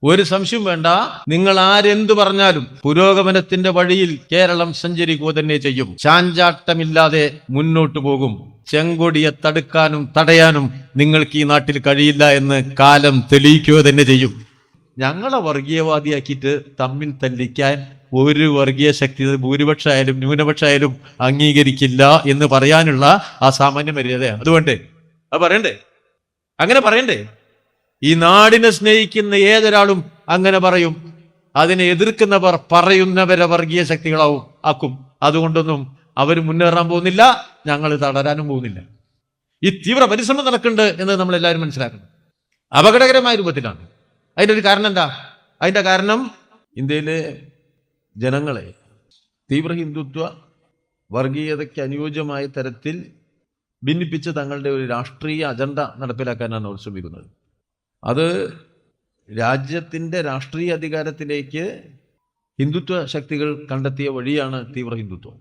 ഒരു സംശയം വേണ്ട. നിങ്ങൾ ആരെന്തു പറഞ്ഞാലും പുരോഗമനത്തിന്റെ വഴിയിൽ കേരളം സഞ്ചരിക്കുക തന്നെ ചെയ്യും. ചാഞ്ചാട്ടമില്ലാതെ മുന്നോട്ടു പോകും. ചെങ്കൊടിയെ തടുക്കാനും തടയാനും നിങ്ങൾക്ക് ഈ നാട്ടിൽ കഴിയില്ല എന്ന് കാലം തെളിയിക്കുക തന്നെ ചെയ്യും. ഞങ്ങളെ വർഗീയവാദിയാക്കിയിട്ട് തമ്മിൽ തല്ലിക്കാൻ ഒരു വർഗീയ ശക്തി ഭൂരിപക്ഷമായാലും ന്യൂനപക്ഷമായാലും അംഗീകരിക്കില്ല എന്ന് പറയാനുള്ള ആ സാമാന്യ മര്യാദയാണ്. അതുകൊണ്ട് അത് പറയണ്ടേ, അങ്ങനെ പറയണ്ടേ? ഈ നാടിനെ സ്നേഹിക്കുന്ന ഏതൊരാളും അങ്ങനെ പറയും. അതിനെ എതിർക്കുന്നവർ പറയുന്നവരെ വർഗീയ ശക്തികളാവും ആക്കും. അതുകൊണ്ടൊന്നും അവർ മുന്നേറാൻ പോകുന്നില്ല, ഞങ്ങൾ തളരാനും പോകുന്നില്ല. ഈ തീവ്ര പരിശ്രമം നടക്കുന്നുണ്ട് എന്ന് നമ്മളെല്ലാവരും മനസ്സിലാക്കണം. അപകടകരമായ രൂപത്തിലാണ്. അതിൻ്റെ ഒരു കാരണം എന്താ? അതിൻ്റെ കാരണം ഇന്ത്യയിലെ ജനങ്ങളെ തീവ്ര ഹിന്ദുത്വ വർഗീയതയ്ക്ക് അനുയോജ്യമായ തരത്തിൽ ഭിന്നിപ്പിച്ച് തങ്ങളുടെ ഒരു രാഷ്ട്രീയ അജണ്ട നടപ്പിലാക്കാനാണ് അവർ ശ്രമിക്കുന്നത്. അത് രാജ്യത്തിൻ്റെ രാഷ്ട്രീയ അധികാരത്തിലേക്ക് ഹിന്ദുത്വ ശക്തികൾ കണ്ടെത്തിയ വഴിയാണ് തീവ്ര ഹിന്ദുത്വം.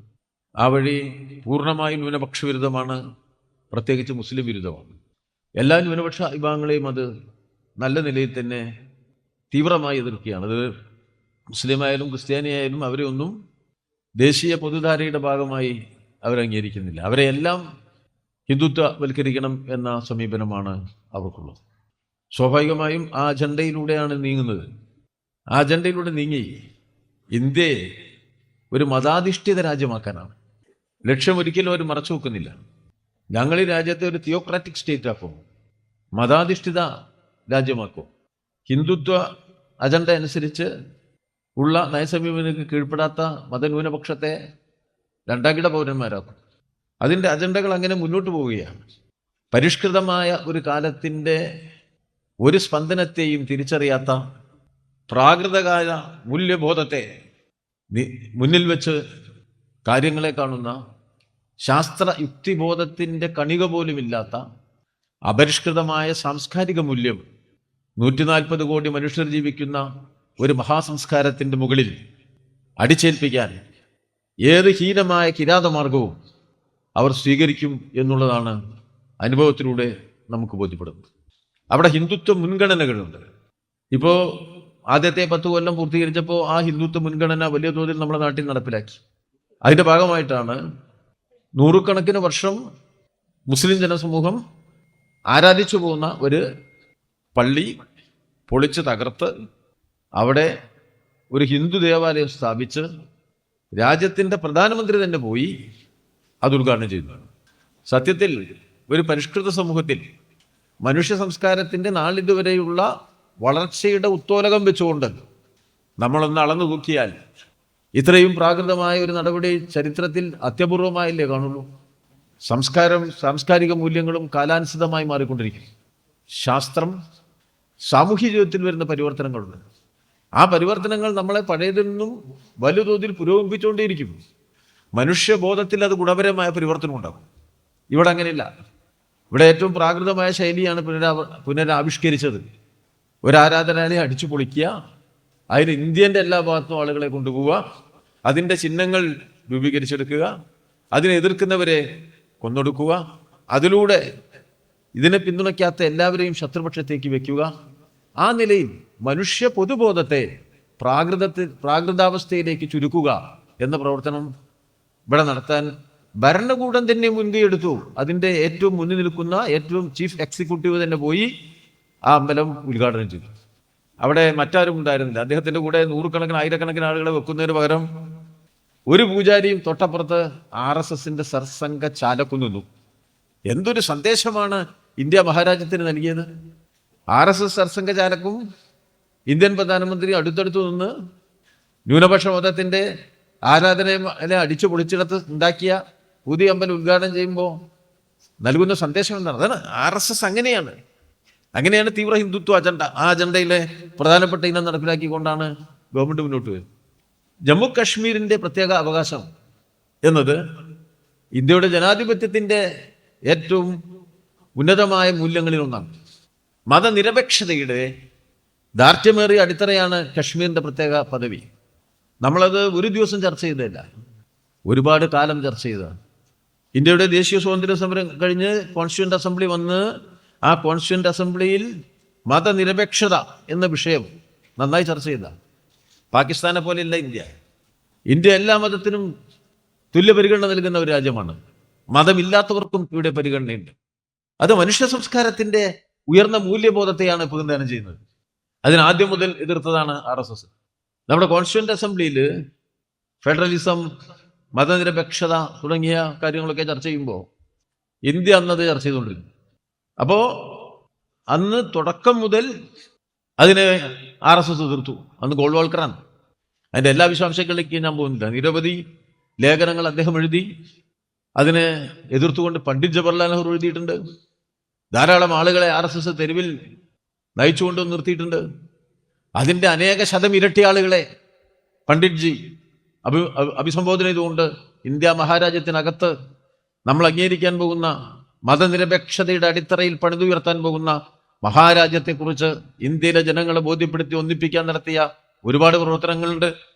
ആ വഴി പൂർണ്ണമായും ന്യൂനപക്ഷ വിരുദ്ധമാണ്, പ്രത്യേകിച്ച് മുസ്ലിം വിരുദ്ധമാണ്. എല്ലാ ന്യൂനപക്ഷ വിഭാഗങ്ങളെയും അത് നല്ല നിലയിൽ തന്നെ തീവ്രമായി എതിർക്കുകയാണ്. അത് മുസ്ലിമായാലും ക്രിസ്ത്യാനിയായാലും അവരെ ഒന്നും ദേശീയ പൊതുധാരയുടെ ഭാഗമായി അവരംഗീകരിക്കുന്നില്ല. അവരെ എല്ലാം ഹിന്ദുത്വവൽക്കരിക്കണം എന്ന സമീപനമാണ് അവർക്കുള്ളത്. സ്വാഭാവികമായും ആ അജണ്ടയിലൂടെയാണ് നീങ്ങുന്നത്. ആ അജണ്ടയിലൂടെ നീങ്ങി ഇന്ത്യയെ ഒരു മതാധിഷ്ഠിത രാജ്യമാക്കാനാണ് ലക്ഷ്യം. ഒരിക്കലും അവർ മറച്ചു വെക്കുന്നില്ല. ഞങ്ങൾ ഈ രാജ്യത്തെ ഒരു തിയോക്രാറ്റിക് സ്റ്റേറ്റ് ആക്കും, മതാധിഷ്ഠിത രാജ്യമാക്കും, ഹിന്ദുത്വ അജണ്ട അനുസരിച്ച് ഉള്ള നയസമീപനങ്ങൾക്ക് കീഴ്പ്പെടാത്ത മതന്യൂനപക്ഷത്തെ രണ്ടാംകിട പൗരന്മാരാക്കും. അതിൻ്റെ അജണ്ടകൾ അങ്ങനെ മുന്നോട്ട് പോവുകയാണ്. പരിഷ്കൃതമായ ഒരു കാലത്തിൻ്റെ ഒരു സ്പന്ദനത്തെയും തിരിച്ചറിയാത്ത പ്രാകൃതകാല മൂല്യബോധത്തെ മുന്നിൽ വെച്ച് കാര്യങ്ങളെ കാണുന്ന ശാസ്ത്ര യുക്തിബോധത്തിൻ്റെ കണിക പോലുമില്ലാത്ത അപരിഷ്കൃതമായ സാംസ്കാരിക മൂല്യം 140 കോടി മനുഷ്യർ ജീവിക്കുന്ന ഒരു മഹാസംസ്കാരത്തിൻ്റെ മുകളിൽ അടിച്ചേൽപ്പിക്കാൻ ഏത് ഹീനമായ കിരാതമാർഗവും അവർ സ്വീകരിക്കും എന്നുള്ളതാണ് അനുഭവത്തിലൂടെ നമുക്ക് ബോധ്യപ്പെടുന്നത്. അവിടെ ഹിന്ദുത്വ മുൻഗണനകളുണ്ട്. ഇപ്പോൾ ആദ്യത്തെ 10 കൊല്ലം പൂർത്തീകരിച്ചപ്പോൾ ആ ഹിന്ദുത്വ മുൻഗണന വലിയ തോതിൽ നമ്മുടെ നാട്ടിൽ നടപ്പിലാക്കി. അതിൻ്റെ ഭാഗമായിട്ടാണ് നൂറുകണക്കിന് വർഷം മുസ്ലിം ജനസമൂഹം ആരാധിച്ചു പോകുന്ന ഒരു പള്ളി പൊളിച്ച് തകർത്ത് അവിടെ ഒരു ഹിന്ദു ദേവാലയം സ്ഥാപിച്ച് രാജ്യത്തിൻ്റെ പ്രധാനമന്ത്രി തന്നെ പോയി അത് ഉദ്ഘാടനം ചെയ്യുന്നതാണ്. സത്യത്തിൽ ഒരു പരിഷ്കൃത സമൂഹത്തിൽ മനുഷ്യ സംസ്കാരത്തിൻ്റെ നാളിതുവരെയുള്ള വളർച്ചയുടെ ഉത്തോലകം വെച്ചുകൊണ്ട് നമ്മളൊന്ന് അളന്നു നോക്കിയാൽ ഇത്രയും പ്രാകൃതമായ ഒരു നടപടി ചരിത്രത്തിൽ അത്യപൂർവമായില്ലേ കാണുള്ളൂ. സാംസ്കാരിക മൂല്യങ്ങളും കാലാനുസൃതമായി മാറിക്കൊണ്ടിരിക്കും. ശാസ്ത്രം സാമൂഹ്യ ജീവിതത്തിൽ വരുന്ന പരിവർത്തനങ്ങളുണ്ട്. ആ പരിവർത്തനങ്ങൾ നമ്മളെ പഴയതിൽ നിന്നും വലുതോതിൽ പുരോഗമിപ്പിച്ചുകൊണ്ടേയിരിക്കും. മനുഷ്യബോധത്തിൽ അത് ഗുണപരമായ പരിവർത്തനം ഉണ്ടാകും. ഇവിടെ അങ്ങനെയില്ല. ഇവിടെ ഏറ്റവും പ്രാകൃതമായ ശൈലിയാണ് പുനരാവിഷ്കരിച്ചത്. ഒരാരാധനാലയം അടിച്ചു പൊളിക്കുക, അതിന് ഇന്ത്യൻ്റെ എല്ലാ ഭാഗത്തും ആളുകളെ കൊണ്ടുപോവുക, അതിൻ്റെ ചിഹ്നങ്ങൾ രൂപീകരിച്ചെടുക്കുക, അതിനെ എതിർക്കുന്നവരെ കൊന്നൊടുക്കുക, അതിലൂടെ ഇതിനെ പിന്തുണയ്ക്കാത്ത എല്ലാവരെയും ശത്രുപക്ഷത്തേക്ക് വയ്ക്കുക. ആ നിലയിൽ മനുഷ്യ പൊതുബോധത്തെ പ്രാകൃതാവസ്ഥയിലേക്ക് ചുരുക്കുക എന്ന പ്രവർത്തനം ഇവിടെ നടത്താൻ ഭരണകൂടം തന്നെ മുൻകൈയെടുത്തു. അതിൻ്റെ ഏറ്റവും മുന്നിൽ നിൽക്കുന്ന ഏറ്റവും ചീഫ് എക്സിക്യൂട്ടീവ് തന്നെ പോയി ആ അമ്പലം ഉദ്ഘാടനം ചെയ്തു. അവിടെ മറ്റാരും ഉണ്ടായിരുന്നില്ല. അദ്ദേഹത്തിൻ്റെ കൂടെ നൂറുകണക്കിന് ആയിരക്കണക്കിന് ആളുകളെ വെക്കുന്നതിന് പകരം ഒരു പൂജാരിയും തൊട്ടപ്പുറത്ത് RSSന്റെ സർസംഘ ചാലക്കും നിന്നു. എന്തൊരു സന്ദേശമാണ് ഇന്ത്യ മഹാരാജ്യത്തിന് നൽകിയത്! RSS സർസംഘ ചാലക്കും ഇന്ത്യൻ പ്രധാനമന്ത്രി അടുത്തടുത്ത് നിന്ന് ന്യൂനപക്ഷ മതത്തിൻ്റെ ആരാധനയെ അടിച്ചു പൊളിച്ചിടത്ത് ഉണ്ടാക്കിയ പുതിയ അമ്പലം ഉദ്ഘാടനം ചെയ്യുമ്പോൾ നൽകുന്ന സന്ദേശം എന്താണ്? അതാണ് RSS. അങ്ങനെയാണ് തീവ്ര ഹിന്ദുത്വ അജണ്ട. ആ അജണ്ടയിലെ പ്രധാനപ്പെട്ട ഇനം നടപ്പിലാക്കിക്കൊണ്ടാണ് ഗവൺമെൻറ് മുന്നോട്ട് വരുന്നത്. ജമ്മു കാശ്മീരിൻ്റെ പ്രത്യേക അവകാശം എന്നത് ഇന്ത്യയുടെ ജനാധിപത്യത്തിൻ്റെ ഏറ്റവും ഉന്നതമായ മൂല്യങ്ങളിലൊന്നാണ്. മതനിരപേക്ഷതയുടെ ദാർഢ്യമേറിയ അടിത്തറയാണ് കശ്മീരിൻ്റെ പ്രത്യേക പദവി. നമ്മളത് ഒരു ദിവസം ചർച്ച ചെയ്തതല്ല, ഒരുപാട് കാലം ചർച്ച ചെയ്തതാണ്. ഇന്ത്യയുടെ ദേശീയ സ്വാതന്ത്ര്യ സമരം കഴിഞ്ഞ് കോൺസ്റ്റിറ്റ്യൂവൻ്റ് അസംബ്ലി വന്ന് ആ കോൺസ്റ്റിറ്റ്യൂവൻ്റ് അസംബ്ലിയിൽ മതനിരപേക്ഷത എന്ന വിഷയം നന്നായി ചർച്ച ചെയ്ത. പാകിസ്ഥാനെ പോലെയല്ല ഇന്ത്യ. ഇന്ത്യ എല്ലാ മതത്തിനും തുല്യ പരിഗണന നൽകുന്ന ഒരു രാജ്യമാണ്. മതമില്ലാത്തവർക്കും ഇവിടെ പരിഗണനയുണ്ട്. അത് മനുഷ്യ സംസ്കാരത്തിന്റെ ഉയർന്ന മൂല്യബോധത്തെയാണ് പ്രതിനിധാനം ചെയ്യുന്നത്. അതിനാദ്യം മുതൽ എതിർത്തതാണ് RSS. നമ്മുടെ കോൺസ്റ്റിറ്റ്യൂന്റ് അസംബ്ലിയിൽ ഫെഡറലിസം, മതനിരപേക്ഷത തുടങ്ങിയ കാര്യങ്ങളൊക്കെ ചർച്ച ചെയ്യുമ്പോൾ ഇന്ത്യ അന്നത് ചർച്ച ചെയ്തുകൊണ്ടിരുന്നു. അപ്പോൾ അന്ന് തുടക്കം മുതൽ അതിനെ RSS എതിർത്തു. അന്ന് ഗോൾവാൾക്കറാണ്. അതിൻ്റെ എല്ലാ വിശദാംശങ്ങളിലേക്ക് ഞാൻ പോകുന്നില്ല. നിരവധി ലേഖനങ്ങൾ അദ്ദേഹം എഴുതി. അതിനെ എതിർത്തുകൊണ്ട് പണ്ഡിറ്റ് ജവഹർലാൽ നെഹ്റു എഴുതിയിട്ടുണ്ട്. ധാരാളം ആളുകളെ RSS തെരുവിൽ നയിച്ചുകൊണ്ട് നിർത്തിയിട്ടുണ്ട്. അതിൻ്റെ അനേക ശതം ഇരട്ടി ആളുകളെ പണ്ഡിറ്റ് ജി അഭിസംബോധന ചെയ്തുകൊണ്ട് ഇന്ത്യ മഹാരാജ്യത്തിനകത്ത് നമ്മൾ അംഗീകരിക്കാൻ പോകുന്ന മതനിരപേക്ഷതയുടെ അടിത്തറയിൽ പണിതുയർത്താൻ പോകുന്ന മഹാരാജ്യത്തെക്കുറിച്ച് ഇന്ത്യയിലെ ജനങ്ങളെ ബോധ്യപ്പെടുത്തി ഒന്നിപ്പിക്കാൻ നടത്തിയ ഒരുപാട് പ്രവർത്തനങ്ങളുണ്ട്.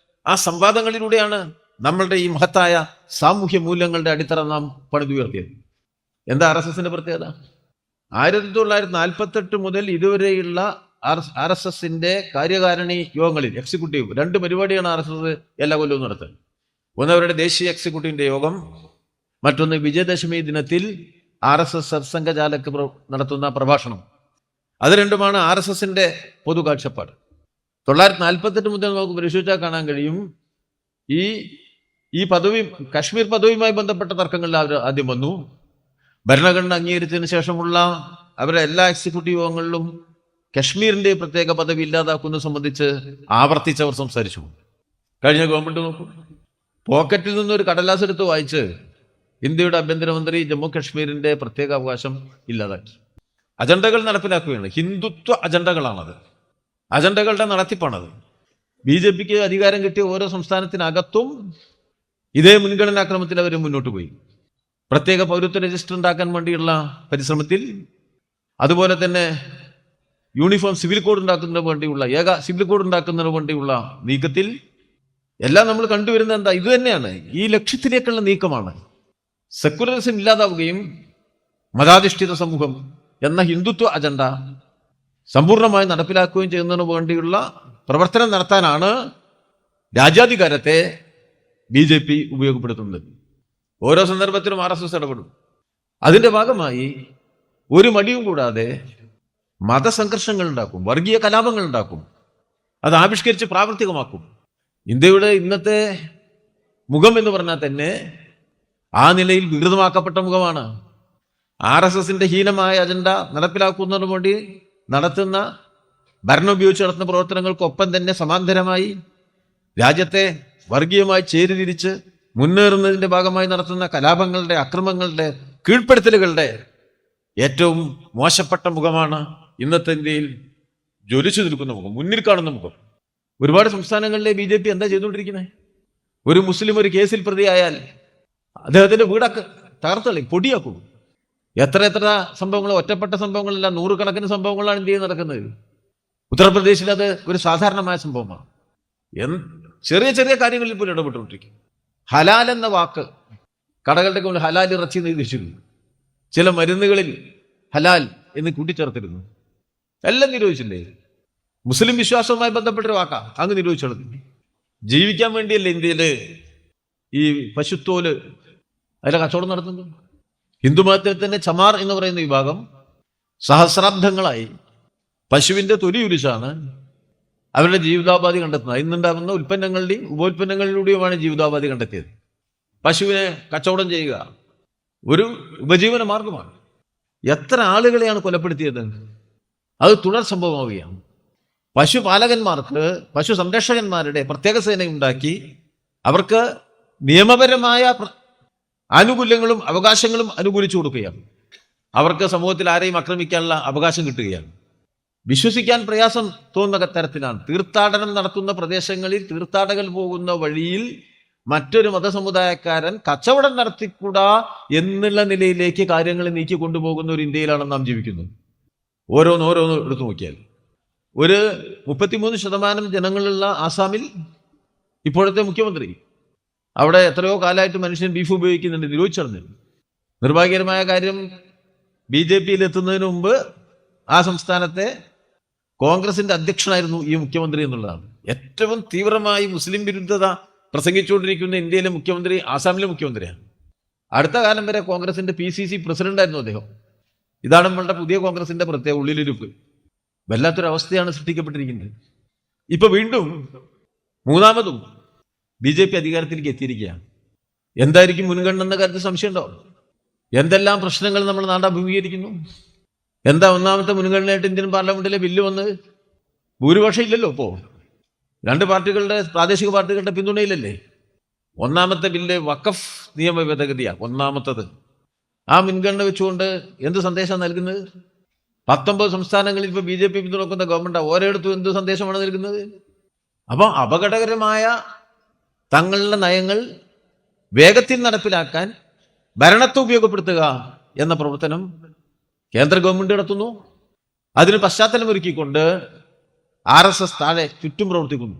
ആ സംവാദങ്ങളിലൂടെയാണ് നമ്മളുടെ ഈ മഹത്തായ സാമൂഹ്യ മൂല്യങ്ങളുടെ അടിത്തറ നാം പണിതുയർത്തിയത്. എന്താ RSSന്റെ പ്രത്യേകത? 1948 മുതൽ ഇതുവരെയുള്ള RSSന്റെ കാര്യകാരണി യോഗങ്ങളിൽ എക്സിക്യൂട്ടീവ് 2 പരിപാടിയാണ് RSS എല്ലാ കൊല്ലവും നടത്തുന്നത്. ഒന്ന് അവരുടെ ദേശീയ എക്സിക്യൂട്ടീവിന്റെ യോഗം, മറ്റൊന്ന് വിജയദശമി ദിനത്തിൽ RSS സത്സംഗജാലക്ക് നടത്തുന്ന പ്രഭാഷണം. അത് രണ്ടുമാണ് RSSന്റെ പൊതു കാഴ്ചപ്പാട്. 1948 മുതൽ നമുക്ക് പരിശോധിച്ചാൽ കാണാൻ കഴിയും. ഈ പദവി, കശ്മീർ പദവിയുമായി ബന്ധപ്പെട്ട തർക്കങ്ങളിൽ അവർ ആദ്യം വന്നു. ഭരണഘടന അംഗീകരിച്ചതിന് ശേഷമുള്ള അവരുടെ എല്ലാ എക്സിക്യൂട്ടീവ് യോഗങ്ങളിലും കശ്മീരിന്റെ പ്രത്യേക പദവി ഇല്ലാതാക്കുന്നത് സംബന്ധിച്ച് ആവർത്തിച്ചവർ സംസാരിച്ചു. കഴിഞ്ഞ ഗവൺമെന്റ് നോക്കൂ, പോക്കറ്റിൽ നിന്നൊരു കടലാസ് എടുത്ത് വായിച്ച് ഇന്ത്യയുടെ ആഭ്യന്തരമന്ത്രി ജമ്മു കശ്മീരിന്റെ പ്രത്യേക അവകാശം ഇല്ലാതാക്കി. അജണ്ടകൾ നടപ്പിലാക്കുകയാണ്. ഹിന്ദുത്വ അജണ്ടകളാണത്. അജണ്ടകളുടെ നടത്തിപ്പാണത്. BJPക്ക് അധികാരം കിട്ടിയ ഓരോ സംസ്ഥാനത്തിനകത്തും ഇതേ മുൻഗണനാക്രമത്തിൽ അവർ മുന്നോട്ട് പോയി. പ്രത്യേക പൗരത്വ രജിസ്റ്റർ ഉണ്ടാക്കാൻ വേണ്ടിയുള്ള പരിശ്രമത്തിൽ, അതുപോലെ തന്നെ യൂണിഫോം സിവിൽ കോഡ് ഉണ്ടാക്കുന്നതിന് വേണ്ടിയുള്ള സിവിൽ കോഡ് ഉണ്ടാക്കുന്നതിന് വേണ്ടിയുള്ള നീക്കത്തിൽ എല്ലാം നമ്മൾ കണ്ടുവരുന്നത് എന്താ? ഇത് തന്നെയാണ്. ഈ ലക്ഷ്യത്തിലേക്കുള്ള നീക്കമാണ്. സെക്യുലറിസം ഇല്ലാതാവുകയും മതാധിഷ്ഠിത സമൂഹം എന്ന ഹിന്ദുത്വ അജണ്ട സമ്പൂർണ്ണമായി നടപ്പിലാക്കുകയും ചെയ്യുന്നതിന് വേണ്ടിയുള്ള പ്രവർത്തനം നടത്താനാണ് രാജ്യാധികാരത്തെ BJP ഉപയോഗപ്പെടുത്തുന്നത്. ഓരോ സന്ദർഭത്തിലും RSS ഇടപെടും. അതിൻ്റെ ഭാഗമായി ഒരു മടിയും കൂടാതെ മതസംഘർഷങ്ങൾ ഉണ്ടാക്കും, വർഗീയ കലാപങ്ങൾ ഉണ്ടാക്കും, അത് ആവിഷ്കരിച്ച് പ്രാവർത്തികമാക്കും. ഇന്ത്യയുടെ ഇന്നത്തെ മുഖം എന്ന് പറഞ്ഞാൽ തന്നെ ആ നിലയിൽ വികൃതമാക്കപ്പെട്ട മുഖമാണ്. RSSന്റെ ഹീനമായ അജണ്ട നടപ്പിലാക്കുന്നതിന് വേണ്ടി നടത്തുന്ന ഭരണം ഉപയോഗിച്ച് നടത്തുന്ന പ്രവർത്തനങ്ങൾക്കൊപ്പം തന്നെ സമാന്തരമായി രാജ്യത്തെ വർഗീയമായി ചേരിതിരിച്ച് മുന്നേറുന്നതിൻ്റെ ഭാഗമായി നടത്തുന്ന കലാപങ്ങളുടെ, അക്രമങ്ങളുടെ, കീഴ്പ്പെടുത്തലുകളുടെ ഏറ്റവും മോശപ്പെട്ട മുഖമാണ് ഇന്നത്തെ ഇന്ത്യയിൽ ജ്വലിച്ചു നിൽക്കുന്ന മുഖം, മുന്നിൽ കാണുന്ന മുഖം. ഒരുപാട് സംസ്ഥാനങ്ങളിലെ BJP എന്താ ചെയ്തുകൊണ്ടിരിക്കുന്നത്? ഒരു മുസ്ലിം ഒരു കേസിൽ പ്രതിയായാൽ അദ്ദേഹത്തിന്റെ വീടൊക്കെ തകർത്തളി, പൊടിയാക്കും. എത്ര സംഭവങ്ങൾ, ഒറ്റപ്പെട്ട സംഭവങ്ങളല്ല, നൂറുകണക്കിന് സംഭവങ്ങളാണ് ഇന്ത്യയിൽ നടക്കുന്നത്. ഉത്തർപ്രദേശിൽ അത് ഒരു സാധാരണമായ സംഭവമാണ്. ചെറിയ ചെറിയ കാര്യങ്ങളിൽ പോലും ഇടപെട്ടുകൊണ്ടിരിക്കും. ഹലാൽ എന്ന വാക്ക് കടകളുടെ മുന്നിൽ ഹലാൽ ഇറച്ചി നിരോധിച്ചിരുന്നു. ചില മരുന്നുകളിൽ ഹലാൽ എന്ന് കൂട്ടിച്ചേർത്തിരുന്നു. എല്ലാം നിരോധിച്ചില്ലേ? മുസ്ലിം വിശ്വാസവുമായി ബന്ധപ്പെട്ടൊരു വാക്കാ അങ്ങ് നിരോധിച്ചത്. ജീവിക്കാൻ വേണ്ടിയല്ലേ ഇന്ത്യയില് ഈ പശുത്തോല് അതിലെ കച്ചവടം നടത്തുന്നത്? ഹിന്ദുമതത്തിൽ തന്നെ ചമാർ എന്ന് പറയുന്ന വിഭാഗം സഹസ്രാബ്ദങ്ങളായി പശുവിന്റെ തൊലി ഉരിച്ചാണ് അവരുടെ ജീവിതോപാധി കണ്ടെത്തുന്നത്. ഇന്നുണ്ടാകുന്ന ഉൽപ്പന്നങ്ങളുടെയും ഉപോൽപ്പന്നങ്ങളിലൂടെയുമാണ് ജീവിതോപാധി കണ്ടെത്തിയത്. പശുവിനെ കച്ചവടം ചെയ്യുക ഒരു ഉപജീവന മാർഗമാണ്. എത്ര ആളുകളെയാണ് കൊലപ്പെടുത്തിയത്? അത് തുടർ സംഭവമാവുകയാണ്. പശുപാലകന്മാർക്ക്, പശു സംരക്ഷകന്മാരുടെ പ്രത്യേക സേനയുണ്ടാക്കി അവർക്ക് നിയമപരമായ ആനുകൂല്യങ്ങളും അവകാശങ്ങളും അനുകൂലിച്ചു കൊടുക്കുകയാണ്. അവർക്ക് സമൂഹത്തിൽ ആരെയും ആക്രമിക്കാനുള്ള അവകാശം കിട്ടുകയാണ്. വിശ്വസിക്കാൻ പ്രയാസം തോന്നുന്ന തരത്തിലാണ് തീർത്ഥാടനം നടത്തുന്ന പ്രദേശങ്ങളിൽ തീർത്ഥാടകർ പോകുന്ന വഴിയിൽ മറ്റൊരു മതസമുദായക്കാരൻ കച്ചവടം നടത്തിക്കൂടാ എന്നുള്ള നിലയിലേക്ക് കാര്യങ്ങൾ നീക്കി കൊണ്ടുപോകുന്ന ഒരു ഇന്ത്യയിലാണ് നാം ജീവിക്കുന്നത്. ഓരോന്നോരോന്ന് എടുത്തു നോക്കിയാൽ ഒരു 33% ജനങ്ങളുള്ള ആസാമിൽ ഇപ്പോഴത്തെ മുഖ്യമന്ത്രി, അവിടെ എത്രയോ കാലമായിട്ട് മനുഷ്യൻ ബീഫ് ഉപയോഗിക്കുന്നുണ്ട്, നിരോധിച്ചറിഞ്ഞു. നിർഭാഗ്യകരമായ കാര്യം, BJPയിൽ എത്തുന്നതിന് മുമ്പ് ആ സംസ്ഥാനത്തെ കോൺഗ്രസിന്റെ അധ്യക്ഷനായിരുന്നു ഈ മുഖ്യമന്ത്രി എന്നുള്ളതാണ്. ഏറ്റവും തീവ്രമായി മുസ്ലിം വിരുദ്ധത പ്രസംഗിച്ചുകൊണ്ടിരിക്കുന്ന ഇന്ത്യയിലെ മുഖ്യമന്ത്രി ആസാമിലെ മുഖ്യമന്ത്രിയാണ്. അടുത്ത കാലം വരെ കോൺഗ്രസിന്റെ PCC പ്രസിഡന്റായിരുന്നു അദ്ദേഹം. ഇതാണ് നമ്മളുടെ പുതിയ കോൺഗ്രസിന്റെ പ്രത്യേക ഉള്ളിലിരുപ്പ്. വല്ലാത്തൊരവസ്ഥയാണ് സൃഷ്ടിക്കപ്പെട്ടിരിക്കുന്നത്. ഇപ്പൊ വീണ്ടും മൂന്നാമതും BJP അധികാരത്തിലേക്ക് എത്തിയിരിക്കുകയാണ്. എന്തായിരിക്കും മുൻഗണന എന്ന കാര്യത്തിൽ സംശയമുണ്ടോ? എന്തെല്ലാം പ്രശ്നങ്ങൾ നമ്മൾ നാട് അഭിമുഖീകരിക്കുന്നു. എന്താ ഒന്നാമത്തെ മുൻഗണനയായിട്ട് ഇന്ത്യൻ പാർലമെന്റിലെ ബില്ല് വന്നത്? ഭൂരിപക്ഷം ഇല്ലല്ലോ. ഇപ്പോൾ രണ്ട് പാർട്ടികളുടെ, പ്രാദേശിക പാർട്ടികളുടെ പിന്തുണയിലല്ലേ. ഒന്നാമത്തെ ബില്ല് വഖഫ് നിയമ ഭേദഗതിയാണ് ഒന്നാമത്തത്. ആ മുൻഗണന വെച്ചുകൊണ്ട് എന്ത് സന്ദേശം നൽകുന്നത്? 19 സംസ്ഥാനങ്ങളിൽ ഇപ്പോൾ BJP പിന്തുണക്കുന്ന ഗവൺമെന്റ് ഓരോയിടത്തും എന്ത് സന്ദേശമാണ് നൽകുന്നത്? അപ്പോൾ അപകടകരമായ തങ്ങളുടെ നയങ്ങൾ വേഗത്തിൽ നടപ്പിലാക്കാൻ ഭരണത്തെ ഉപയോഗപ്പെടുത്തുക എന്ന പ്രവർത്തനം കേന്ദ്ര ഗവൺമെന്റ് നടത്തുന്നു. അതിന് പശ്ചാത്തലമൊരുക്കിക്കൊണ്ട് RSS താഴെ ചുറ്റും പ്രവർത്തിക്കുന്നു.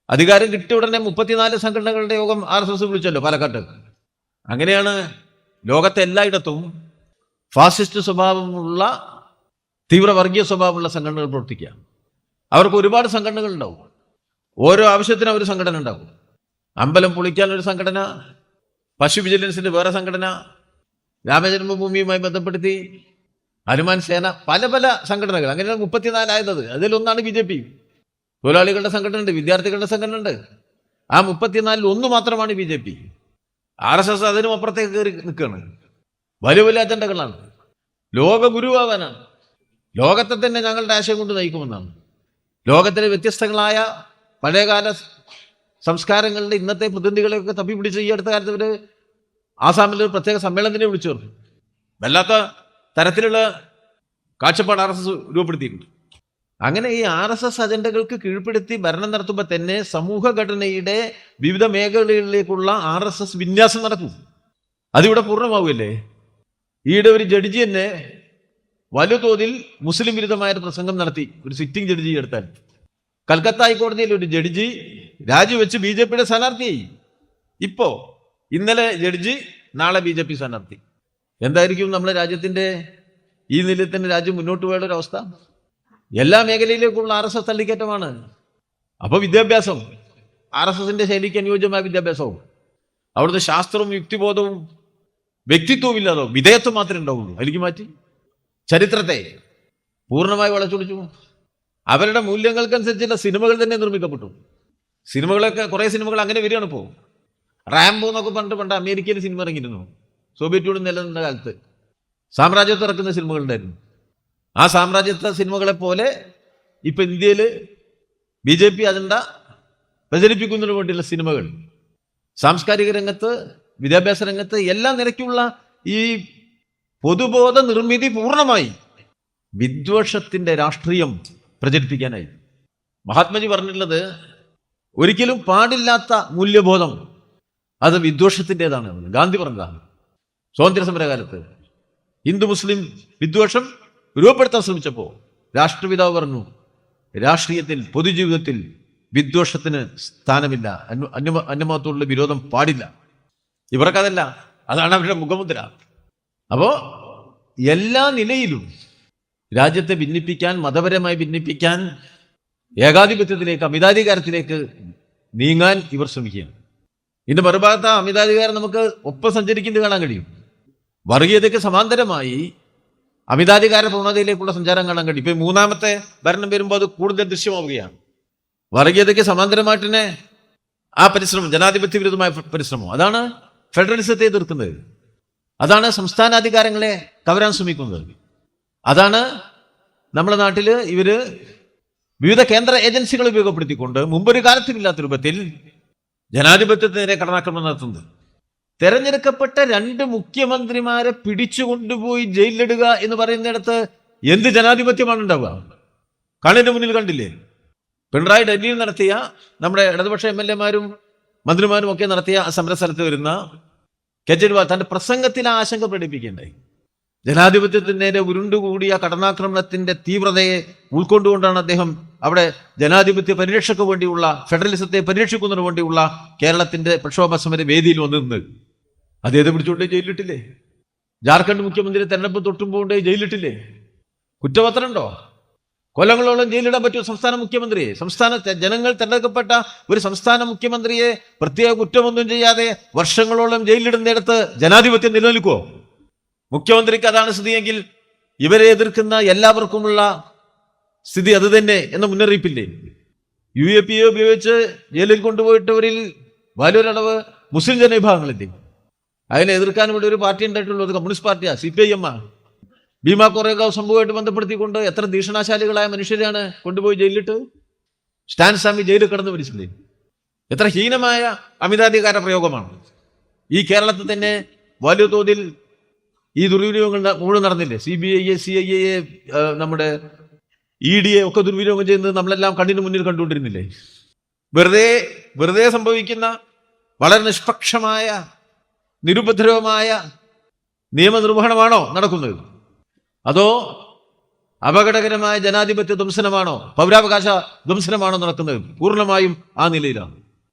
അധികാരം കിട്ടിയ ഉടനെ 34 സംഘടനകളുടെ യോഗം RSS വിളിച്ചല്ലോ പാലക്കാട്ട്. അങ്ങനെയാണ് ലോകത്തെ എല്ലായിടത്തും ഫാസിസ്റ്റ് സ്വഭാവമുള്ള, തീവ്ര വർഗീയ സ്വഭാവമുള്ള സംഘടനകൾ പ്രവർത്തിക്കുക. അവർക്ക് ഒരുപാട് സംഘടനകൾ ഉണ്ടാവും. ഓരോ ആവശ്യത്തിനും ഒരു സംഘടന ഉണ്ടാവും. അമ്പലം പൊളിക്കാൻ ഒരു സംഘടന, പശു വിജിലൻസിന്റെ വേറെ സംഘടന, രാമജന്മഭൂമിയുമായി ബന്ധപ്പെടുത്തി ഹനുമാൻ സേന, പല പല സംഘടനകൾ. അങ്ങനെയാണ് 34 ആയത്. അതിലൊന്നാണ് BJP. തൊഴിലാളികളുടെ സംഘടന ഉണ്ട്, വിദ്യാർത്ഥികളുടെ സംഘടന ഉണ്ട്. ആ 34 ഒന്ന് മാത്രമാണ് BJP. RSS അതിനും അപ്പുറത്തേക്ക് കയറി നിൽക്കുകയാണ്. വലിയ വലിയ അജണ്ടകളാണ്. ലോക ഗുരുവാകാനാണ്. ലോകത്തെ തന്നെ ഞങ്ങളുടെ ആശയം കൊണ്ട് നയിക്കുമെന്നാണ്. ലോകത്തിലെ വ്യത്യസ്തങ്ങളായ പഴയകാല സംസ്കാരങ്ങളുടെ ഇന്നത്തെ പ്രതിനിധികളെയൊക്കെ തപ്പിപ്പിടിച്ച് ഈ അടുത്ത കാലത്ത് ഇവർ ആസാമിൽ ഒരു പ്രത്യേക സമ്മേളനത്തിനെ വിളിച്ചു ചേർത്തു. വല്ലാത്ത തരത്തിലുള്ള കാഴ്ചപ്പാട് RSS രൂപപ്പെടുത്തിയിട്ടുണ്ട്. അങ്ങനെ ഈ RSS അജണ്ടകൾക്ക് കീഴ്പ്പെടുത്തി ഭരണം നടത്തുമ്പോൾ തന്നെ സമൂഹഘടനയുടെ വിവിധ മേഖലകളിലേക്കുള്ള RSS വിന്യാസം നടക്കും. അതിവിടെ പൂർണ്ണമാവുകയല്ലേ. ഈയിടെ ഒരു ജഡ്ജി തന്നെ വലുതോതിൽ മുസ്ലിം വിരുദ്ധമായ പ്രസംഗം നടത്തി. ഒരു സിറ്റിംഗ് ജഡ്ജി എടുത്താൽ കൽക്കത്ത ഹൈക്കോടതിയിൽ ഒരു ജഡ്ജി രാജിവെച്ച് BJPയുടെ സ്ഥാനാർത്ഥിയായി. ഇപ്പോ ഇന്നലെ ജഡ്ജി, നാളെ BJP സ്ഥാനാർത്ഥി. എന്തായിരിക്കും നമ്മുടെ രാജ്യത്തിന്റെ ഈ നിലയിൽ തന്നെ രാജ്യം മുന്നോട്ട് പോയുള്ള ഒരു അവസ്ഥ? എല്ലാ മേഖലയിലേക്കുള്ള RSS തള്ളിക്കയറ്റമാണ്. അപ്പോൾ വിദ്യാഭ്യാസം, RSSന്റെ ശൈലിക്ക് അനുയോജ്യമായ വിദ്യാഭ്യാസവും, അവിടുത്തെ ശാസ്ത്രവും യുക്തിബോധവും വ്യക്തിത്വവും ഇല്ലാതോ വിധേയത്വം മാത്രമേ ഉണ്ടാവുള്ളൂ. അതിലേക്ക് മാറ്റി ചരിത്രത്തെ പൂർണ്ണമായി വളച്ചൊടിച്ചു. അവരുടെ മൂല്യങ്ങൾക്കനുസരിച്ചുള്ള സിനിമകൾ തന്നെ നിർമ്മിക്കപ്പെട്ടു. സിനിമകളൊക്കെ, കുറേ സിനിമകൾ അങ്ങനെ വരികയാണ്. ഇപ്പോൾ റാംബോ എന്നൊക്കെ പണ്ട് അമേരിക്കയിൽ സിനിമ ഇറങ്ങിയിരുന്നു. സോവിയറ്റ് യൂണിയൻ നിലനിന്ന കാലത്ത് സാമ്രാജ്യത്വം ഇറക്കുന്ന സിനിമകളുണ്ടായിരുന്നു. ആ സാമ്രാജ്യത്വ സിനിമകളെ പോലെ ഇപ്പൊ ഇന്ത്യയിൽ BJP അജണ്ട പ്രചരിപ്പിക്കുന്നതിന് വേണ്ടിയുള്ള സിനിമകൾ, സാംസ്കാരിക രംഗത്ത്, വിദ്യാഭ്യാസ രംഗത്ത് എല്ലാ നിലയ്ക്കുള്ള ഈ പൊതുബോധ നിർമ്മിതി പൂർണ്ണമായി വിദ്വേഷത്തിന്റെ രാഷ്ട്രീയം പ്രചരിപ്പിക്കാനായി. മഹാത്മജി പറഞ്ഞിട്ടുള്ളത്, ഒരിക്കലും പാടില്ലാത്ത മൂല്യബോധം അത് വിദ്വേഷത്തിൻ്റെതാണ്. ഗാന്ധി പറഞ്ഞതാണ് സ്വാതന്ത്ര്യ സമരകാലത്ത്. ഹിന്ദു മുസ്ലിം വിദ്വേഷം രൂപപ്പെടുത്താൻ ശ്രമിച്ചപ്പോൾ രാഷ്ട്രപിതാവ് പറഞ്ഞു, രാഷ്ട്രീയത്തിൽ, പൊതുജീവിതത്തിൽ വിദ്വേഷത്തിന് സ്ഥാനമില്ല, അന്യമതത്തോടുള്ള വിരോധം പാടില്ല. ഇവർക്കതല്ല, അതാണ് അവരുടെ മുഖമുദ്ര. അപ്പോ എല്ലാ നിലയിലും രാജ്യത്തെ ഭിന്നിപ്പിക്കാൻ, മതപരമായി ഭിന്നിപ്പിക്കാൻ, ഏകാധിപത്യത്തിലേക്ക്, അമിതാധികാരത്തിലേക്ക് നീങ്ങാൻ ഇവർ ശ്രമിക്കുകയാണ്. ഇതിന്റെ മറുഭാഗത്ത് അമിതാധികാരം നമുക്ക് ഒപ്പം സഞ്ചരിക്കുന്നത് കാണാൻ കഴിയും. വർഗീയതയ്ക്ക് സമാന്തരമായി അമിതാധികാര പ്രവണതയിലേക്കുള്ള സഞ്ചാരം കാണാൻ കഴിയും. ഇപ്പൊ മൂന്നാമത്തെ ഭരണം വരുമ്പോൾ അത് കൂടുതൽ ദൃശ്യമാവുകയാണ്. വർഗീയതയ്ക്ക് സമാന്തരമായിട്ട് തന്നെ ആ പരിശ്രമം, ജനാധിപത്യ വിരുദ്ധമായ പരിശ്രമം, അതാണ് ഫെഡറലിസത്തെ എതിർക്കുന്നത്. അതാണ് സംസ്ഥാനാധികാരങ്ങളെ കവരാൻ ശ്രമിക്കുന്നത്. അതാണ് നമ്മുടെ നാട്ടിൽ ഇവര് വിവിധ കേന്ദ്ര ഏജൻസികൾ ഉപയോഗപ്പെടുത്തിക്കൊണ്ട് മുമ്പൊരു കാലത്തുമില്ലാത്ത രൂപത്തിൽ ജനാധിപത്യത്തിനെതിരെ കടന്നാക്രമണം നടത്തുന്നത്. തെരഞ്ഞെടുക്കപ്പെട്ട 2 മുഖ്യമന്ത്രിമാരെ പിടിച്ചുകൊണ്ടുപോയി ജയിലിലിടുക എന്ന് പറയുന്നിടത്ത് എന്ത് ജനാധിപത്യമാണ് ഉണ്ടാവുക? കണ്ണിന്റെ മുന്നിൽ കണ്ടില്ലേ? പിണറായി ഡൽഹിയിൽ നടത്തിയ, നമ്മുടെ ഇടതുപക്ഷ MLA-മാരും മന്ത്രിമാരും ഒക്കെ നടത്തിയ സമരസ്ഥലത്ത് വരുന്ന കേജ്രിവാൾ തന്റെ പ്രസംഗത്തിൽ ആശങ്ക പ്രകടിപ്പിക്കുകയുണ്ടായി. ജനാധിപത്യത്തിനെതിരെ ഉരുണ്ടുകൂടിയ കടന്നാക്രമണത്തിന്റെ തീവ്രതയെ ഉൾക്കൊണ്ടുകൊണ്ടാണ് അദ്ദേഹം അവിടെ ജനാധിപത്യ പരിരക്ഷയ്ക്ക് വേണ്ടിയുള്ള, ഫെഡറലിസത്തെ പരിരക്ഷിക്കുന്നതിന് വേണ്ടിയുള്ള കേരളത്തിന്റെ പ്രക്ഷോഭ സമര വേദിയിൽ വന്നിരുന്നത്. അദ്ദേഹത്തെ പിടിച്ചുകൊണ്ട് ജയിലിട്ടില്ലേ? ജാർഖണ്ഡ് മുഖ്യമന്ത്രി തെരഞ്ഞെടുപ്പ് തൊട്ടുമ്പോൾ ജയിലിട്ടില്ലേ? കുറ്റപത്രമുണ്ടോ? കൊല്ലങ്ങളോളം ജയിലിടാൻ പറ്റിയ സംസ്ഥാന മുഖ്യമന്ത്രിയെ, സംസ്ഥാനത്തെ ജനങ്ങൾ തെരഞ്ഞെടുക്കപ്പെട്ട ഒരു സംസ്ഥാന മുഖ്യമന്ത്രിയെ പ്രത്യേക കുറ്റമൊന്നും ചെയ്യാതെ വർഷങ്ങളോളം ജയിലിടുന്നിടത്ത് ജനാധിപത്യം നിലനിൽക്കുമോ? മുഖ്യമന്ത്രിക്ക് അതാണ് സ്ഥിതിയെങ്കിൽ ഇവരെ എതിർക്കുന്ന എല്ലാവർക്കുമുള്ള സ്ഥിതി അത് തന്നെ എന്ന മുന്നറിയിപ്പില്ലേ? UAPA ഉപയോഗിച്ച് ജയിലിൽ കൊണ്ടുപോയിട്ടവരിൽ വലിയൊരളവ് മുസ്ലിം ജനവിഭാഗങ്ങളില്ലേ? അതിനെ എതിർക്കാൻ ഇവിടെ ഒരു പാർട്ടി ഉണ്ടായിട്ടുള്ളത് കമ്മ്യൂണിസ്റ്റ് പാർട്ടിയാണ്, CPIM ആണ്. ഭീമാ കൊറേഗാവ് സംഭവമായിട്ട് ബന്ധപ്പെടുത്തിക്കൊണ്ട് എത്ര ഭീഷണാശാലികളായ മനുഷ്യരെയാണ് കൊണ്ടുപോയി ജയിലിലിട്ട്. സ്റ്റാൻ സ്വാമി ജയിലിൽ കിടന്ന് മരിച്ചില്ലേ? എത്ര ഹീനമായ അമിതാധികാര പ്രയോഗമാണ്. ഈ കേരളത്തിൽ തന്നെ വലിയ തോതിൽ ഈ ദുർവിനിയോഗങ്ങൾ മുഴുവൻ നടന്നില്ലേ? CBI, CIA, നമ്മുടെ ED ഒക്കെ ദുർവിനിയോഗം ചെയ്യുന്നത് നമ്മളെല്ലാം കണ്ണിന് മുന്നിൽ കണ്ടുകൊണ്ടിരുന്നില്ലേ? വെറുതെ സംഭവിക്കുന്ന വളരെ നിഷ്പക്ഷമായ നിരുപദ്രവമായ നിയമനിർവഹണമാണോ നടക്കുന്നത്? അതോ അപകടകരമായ ജനാധിപത്യ ധ്വംസനമാണോ, പൗരാവകാശ ധ്വംസനമാണോ നടക്കുന്നത്? പൂർണ്ണമായും ആ നിലയിലാണ്.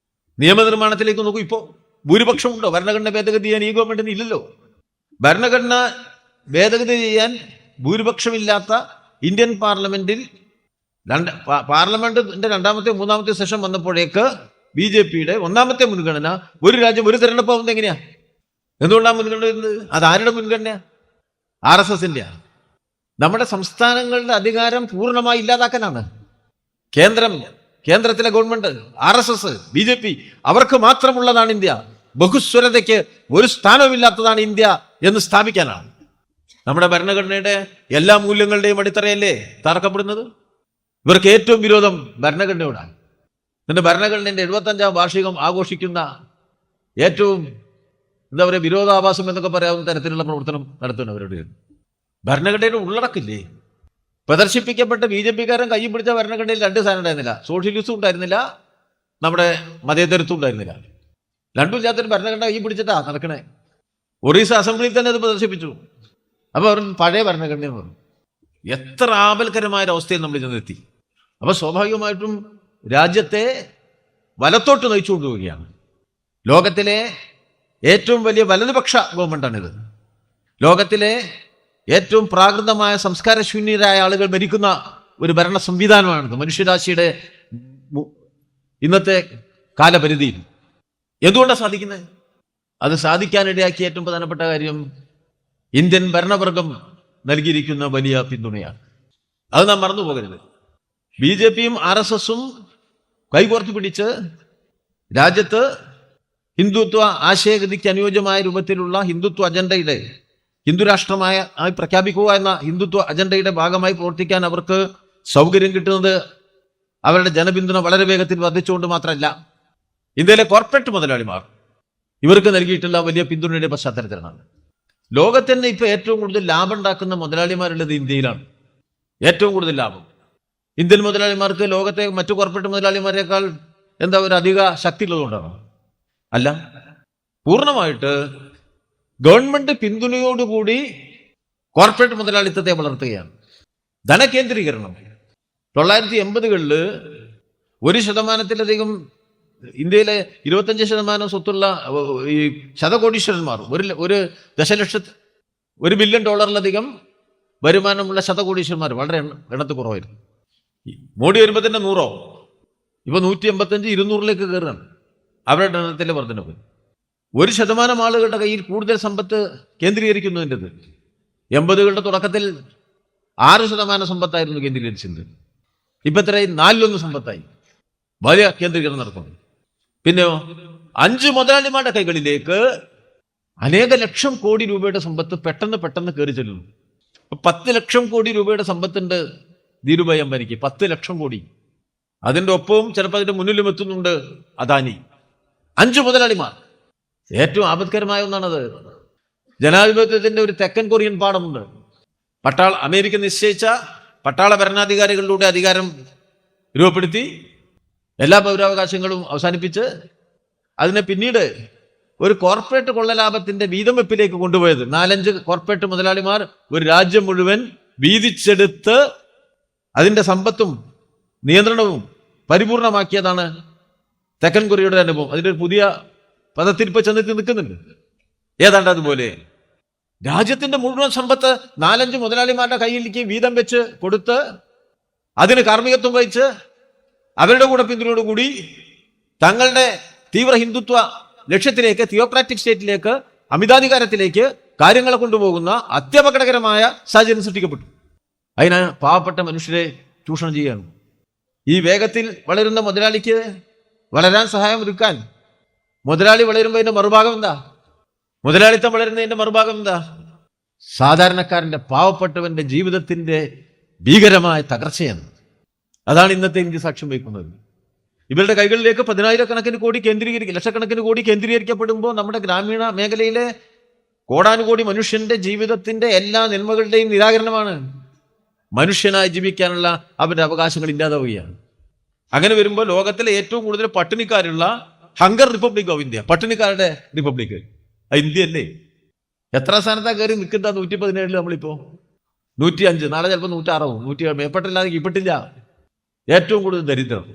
നിയമനിർമ്മാണത്തിലേക്ക് നോക്കൂ. ഇപ്പോൾ ഭൂരിപക്ഷം ഉണ്ടോ? ഭരണഘടന ഭേദഗതി ചെയ്യാൻ ഈ ഗവൺമെന്റിന് ഇല്ലല്ലോ. ഭരണഘടന ഭേദഗതി ചെയ്യാൻ ഭൂരിപക്ഷമില്ലാത്ത ഇന്ത്യൻ പാർലമെന്റിൽ പാർലമെന്റിന്റെ രണ്ടാമത്തെ മൂന്നാമത്തെ സെഷൻ വന്നപ്പോഴേക്ക് BJPയുടെ ഒന്നാമത്തെ മുൻഗണന ഒരു രാജ്യം ഒരു തെരഞ്ഞെടുപ്പ് ആവുന്നത് എങ്ങനെയാ? എന്തുകൊണ്ടാണ് മുൻഗണന വരുന്നത്? അത് ആരുടെ മുൻഗണനയാ? RSSന്റെ. നമ്മുടെ സംസ്ഥാനങ്ങളുടെ അധികാരം പൂർണ്ണമായി ഇല്ലാതാക്കാനാണ്. കേന്ദ്രത്തിലെ ഗവൺമെന്റ്, RSS, BJP അവർക്ക് മാത്രമുള്ളതാണ് ഇന്ത്യ, ബഹുസ്വരതയ്ക്ക് ഒരു സ്ഥാനവുമില്ലാത്തതാണ് ഇന്ത്യ എന്ന് സ്ഥാപിക്കാനാണ്. നമ്മുടെ ഭരണഘടനയുടെ എല്ലാ മൂല്യങ്ങളുടെയും അടിത്തറയല്ലേ തകർക്കപ്പെടുന്നത്? ഇവർക്ക് ഏറ്റവും വിരോധം ഭരണഘടനയോടാണ്. എന്നിട്ട് ഭരണഘടനയുടെ 75ാം വാർഷികം ആഘോഷിക്കുന്ന ഏറ്റവും എന്താ പറയുക, വിരോധാഭാസം എന്നൊക്കെ പറയാവുന്ന തരത്തിലുള്ള പ്രവർത്തനം നടത്തുന്നവരുടെ ഭരണഘടനയുടെ ഉള്ളടക്കില്ലേ? പ്രദർശിപ്പിക്കപ്പെട്ട BJPക്കാരൻ കൈ പിടിച്ച ഭരണഘടനയിൽ 2 സാധനം ഉണ്ടായിരുന്നില്ല. സോഷ്യലിസ്റ്റും ഉണ്ടായിരുന്നില്ല, നമ്മുടെ മതേതരത്വം ഉണ്ടായിരുന്നില്ല. രണ്ടും ഇല്ലാത്തൊരു ഭരണഘടന കൈ പിടിച്ചിട്ടാ നടക്കണേ. ഒറീസ അസംബ്ലിയിൽ തന്നെ അത് പ്രദർശിപ്പിച്ചു. അപ്പോൾ അവർ പഴയ ഭരണഘടന എന്ന് പറഞ്ഞു. എത്ര ആപൽക്കരമായ അവസ്ഥയിൽ നമ്മൾ ചെന്നെത്തി. അപ്പോൾ സ്വാഭാവികമായിട്ടും രാജ്യത്തെ വലത്തോട്ട് നയിച്ചുകൊണ്ടുപോവുകയാണ്. ലോകത്തിലെ ഏറ്റവും വലിയ വലതുപക്ഷ ഗവൺമെന്റാണിത്. ലോകത്തിലെ ഏറ്റവും പ്രാകൃതമായ സംസ്കാരശൂന്യരായ ആളുകൾ ഭരിക്കുന്ന ഒരു ഭരണ സംവിധാനമാണിത് മനുഷ്യരാശിയുടെ ഇന്നത്തെ കാലപരിധിയിൽ. എന്തുകൊണ്ടാണ് സാധിക്കുന്നത്? അത് സാധിക്കാനിടയാക്കിയ ഏറ്റവും പ്രധാനപ്പെട്ട കാര്യം ഇന്ത്യൻ ഭരണവർഗം നൽകിയിരിക്കുന്ന വലിയ പിന്തുണയാണ്. അത് നാം മറന്നു പോകരുത്. BJPയും RSSും കൈകോർത്ത് പിടിച്ച് രാജ്യത്ത് ഹിന്ദുത്വ ആശയഗതിക്ക് അനുയോജ്യമായ രൂപത്തിലുള്ള ഹിന്ദുത്വ അജണ്ടയുടെ, ഹിന്ദുരാഷ്ട്രമായി പ്രഖ്യാപിക്കുക എന്ന ഹിന്ദുത്വ അജണ്ടയുടെ ഭാഗമായി പ്രവർത്തിക്കാൻ അവർക്ക് സൗകര്യം കിട്ടുന്നത് അവരുടെ ജനപിന്തുണ വളരെ വേഗത്തിൽ വർദ്ധിച്ചുകൊണ്ട് മാത്രമല്ല, ഇന്ത്യയിലെ കോർപ്പറേറ്റ് മുതലാളിമാർ ഇവർക്ക് നൽകിയിട്ടുള്ള വലിയ പിന്തുണയുടെ പശ്ചാത്തലത്തിലാണ്. ലോകത്തിന് ഇപ്പൊ ഏറ്റവും കൂടുതൽ ലാഭം ഉണ്ടാക്കുന്ന മുതലാളിമാരുള്ളത് ഇന്ത്യയിലാണ്. ഏറ്റവും കൂടുതൽ ലാഭം ഇന്ത്യൻ മുതലാളിമാർക്ക് ലോകത്തെ മറ്റു കോർപ്പറേറ്റ് മുതലാളിമാരെക്കാൾ എന്താ ഒരു അധിക ശക്തി ഉള്ളതുകൊണ്ടാണ്? അല്ല, പൂർണ്ണമായിട്ട് ഗവൺമെന്റ് പിന്തുണയോടുകൂടി കോർപ്പറേറ്റ് മുതലാളിത്തത്തെ വളർത്തുകയാണ്. ധനകേന്ദ്രീകരണം 1980കളിൽ 1%-ലധികം ഇന്ത്യയിലെ 25% സ്വത്തുള്ള ഈ ശതകോടീശ്വരന്മാർ, $1 ബില്യൺ വരുമാനമുള്ള ശതകോടീശ്വരന്മാർ വളരെ എണ്ണത്തിൽ കുറവായിരുന്നു. മോഡി വരുമ്പോൾ തന്നെ 100, ഇപ്പൊ 185, 200ലേക്ക് കയറുകയാണ് അവരുടെ എണ്ണത്തിലെ വർധനവ്. 1% ആളുകളുടെ കയ്യിൽ കൂടുതൽ സമ്പത്ത് കേന്ദ്രീകരിക്കുന്നതിൻ്റെത്. 80കളുടെ തുടക്കത്തിൽ 6% സമ്പത്തായിരുന്നു കേന്ദ്രീകരിച്ചത്. ഇപ്പൊ എത്രയായി? 4-1 സമ്പത്തായി. വലിയ കേന്ദ്രീകരണം നടക്കുന്നു. പിന്നെയോ 5 മുതലാളിമാരുടെ കൈകളിലേക്ക് അനേക ലക്ഷം കോടി രൂപയുടെ സമ്പത്ത് പെട്ടെന്ന് കയറി ചെല്ലുന്നു. 10 ലക്ഷം കോടി രൂപയുടെ സമ്പത്തുണ്ട് ധീരുഭായ് അംബാനിക്ക്. 10 ലക്ഷം കോടി. അതിൻ്റെ ഒപ്പവും ചിലപ്പോൾ അതിന്റെ മുന്നിലും എത്തുന്നുണ്ട് അദാനി. 5 മുതലാളിമാർ. ഏറ്റവും ആപത്കരമായ ഒന്നാണത്. ജനാധിപത്യത്തിന്റെ ഒരു തെക്കൻ കൊറിയൻ പാഠമുണ്ട്. അമേരിക്ക നിശ്ചയിച്ച പട്ടാള ഭരണാധികാരികളിലൂടെ അധികാരം രൂപപ്പെടുത്തി എല്ലാ പൗരാവകാശങ്ങളും അവസാനിപ്പിച്ച് അതിനെ പിന്നീട് ഒരു കോർപ്പറേറ്റ് കൊള്ളലാഭത്തിന്റെ വീതം വെപ്പിലേക്ക് കൊണ്ടുപോയത് 4-5 കോർപ്പറേറ്റ് മുതലാളിമാർ ഒരു രാജ്യം മുഴുവൻ വീതിച്ചെടുത്ത് അതിന്റെ സമ്പത്തും നിയന്ത്രണവും പരിപൂർണമാക്കിയതാണ് തെക്കൻ കൊറിയയുടെ അനുഭവം. അതിന്റെ ഒരു പുതിയ പദത്തിരിപ്പ് ചെന്നെത്തി നിൽക്കുന്നുണ്ട്. ഏതാണ്ട് അതുപോലെ രാജ്യത്തിന്റെ മുഴുവൻ സമ്പത്ത് 4-5 മുതലാളിമാരുടെ കയ്യിലേക്ക് വീതം വെച്ച് കൊടുത്ത് അതിന് കാർമ്മികത്വം വഹിച്ച് അവരുടെ കൂടെ പിന്തുണയോടുകൂടി തങ്ങളുടെ തീവ്ര ഹിന്ദുത്വ ലക്ഷ്യത്തിലേക്ക്, തിയോക്രാറ്റിക് സ്റ്റേറ്റിലേക്ക്, അമിതാധികാരത്തിലേക്ക് കാര്യങ്ങളെ കൊണ്ടുപോകുന്ന അത്യപകടകരമായ സാഹചര്യം സൃഷ്ടിക്കപ്പെട്ടു. അതിന് പാവപ്പെട്ട മനുഷ്യരെ ചൂഷണം ചെയ്യുകയാണ്. ഈ വേഗത്തിൽ വളരുന്ന മുതലാളിക്ക് വളരാൻ സഹായം ഒരുക്കാൻ മുതലാളി വളരുമ്പോൾ അതിന്റെ മറുഭാഗം എന്താ? മുതലാളിത്തം വളരുന്നതിന്റെ മറുഭാഗം എന്താ? സാധാരണക്കാരന്റെ, പാവപ്പെട്ടവന്റെ ജീവിതത്തിന്റെ ഭീകരമായ തകർച്ചയാണ്. അതാണ് ഇന്നത്തെ ഇന്ത്യ സാക്ഷ്യം വഹിക്കുന്നത്. ഇവരുടെ കൈകളിലേക്ക് 10,000 കോടി ലക്ഷക്കണക്കിന് കോടി കേന്ദ്രീകരിക്കപ്പെടുമ്പോൾ നമ്മുടെ ഗ്രാമീണ മേഖലയിലെ കോടാനുകോടി മനുഷ്യന്റെ ജീവിതത്തിന്റെ എല്ലാ നന്മകളുടെയും നിരാകരണമാണ്. മനുഷ്യനായി ജീവിക്കാനുള്ള അവരുടെ അവകാശങ്ങൾ ഇല്ലാതാവുകയാണ്. അങ്ങനെ വരുമ്പോൾ ലോകത്തിലെ ഏറ്റവും കൂടുതൽ പട്ടിണിക്കാരുള്ള ഹങ്കർ റിപ്പബ്ലിക് ഓഫ് ഇന്ത്യ, പട്ടിണിക്കാരുടെ റിപ്പബ്ലിക്, ഇന്ത്യ അല്ലേ? എത്ര സ്ഥാനത്താ കയറി നിൽക്കുന്ന? 117 നമ്മളിപ്പോ 105, നാളെ ചിലപ്പോൾ 106, 107, മേപ്പെട്ടില്ലാതെ കീപ്പെട്ടില്ല. ഏറ്റവും കൂടുതൽ ദരിദ്രം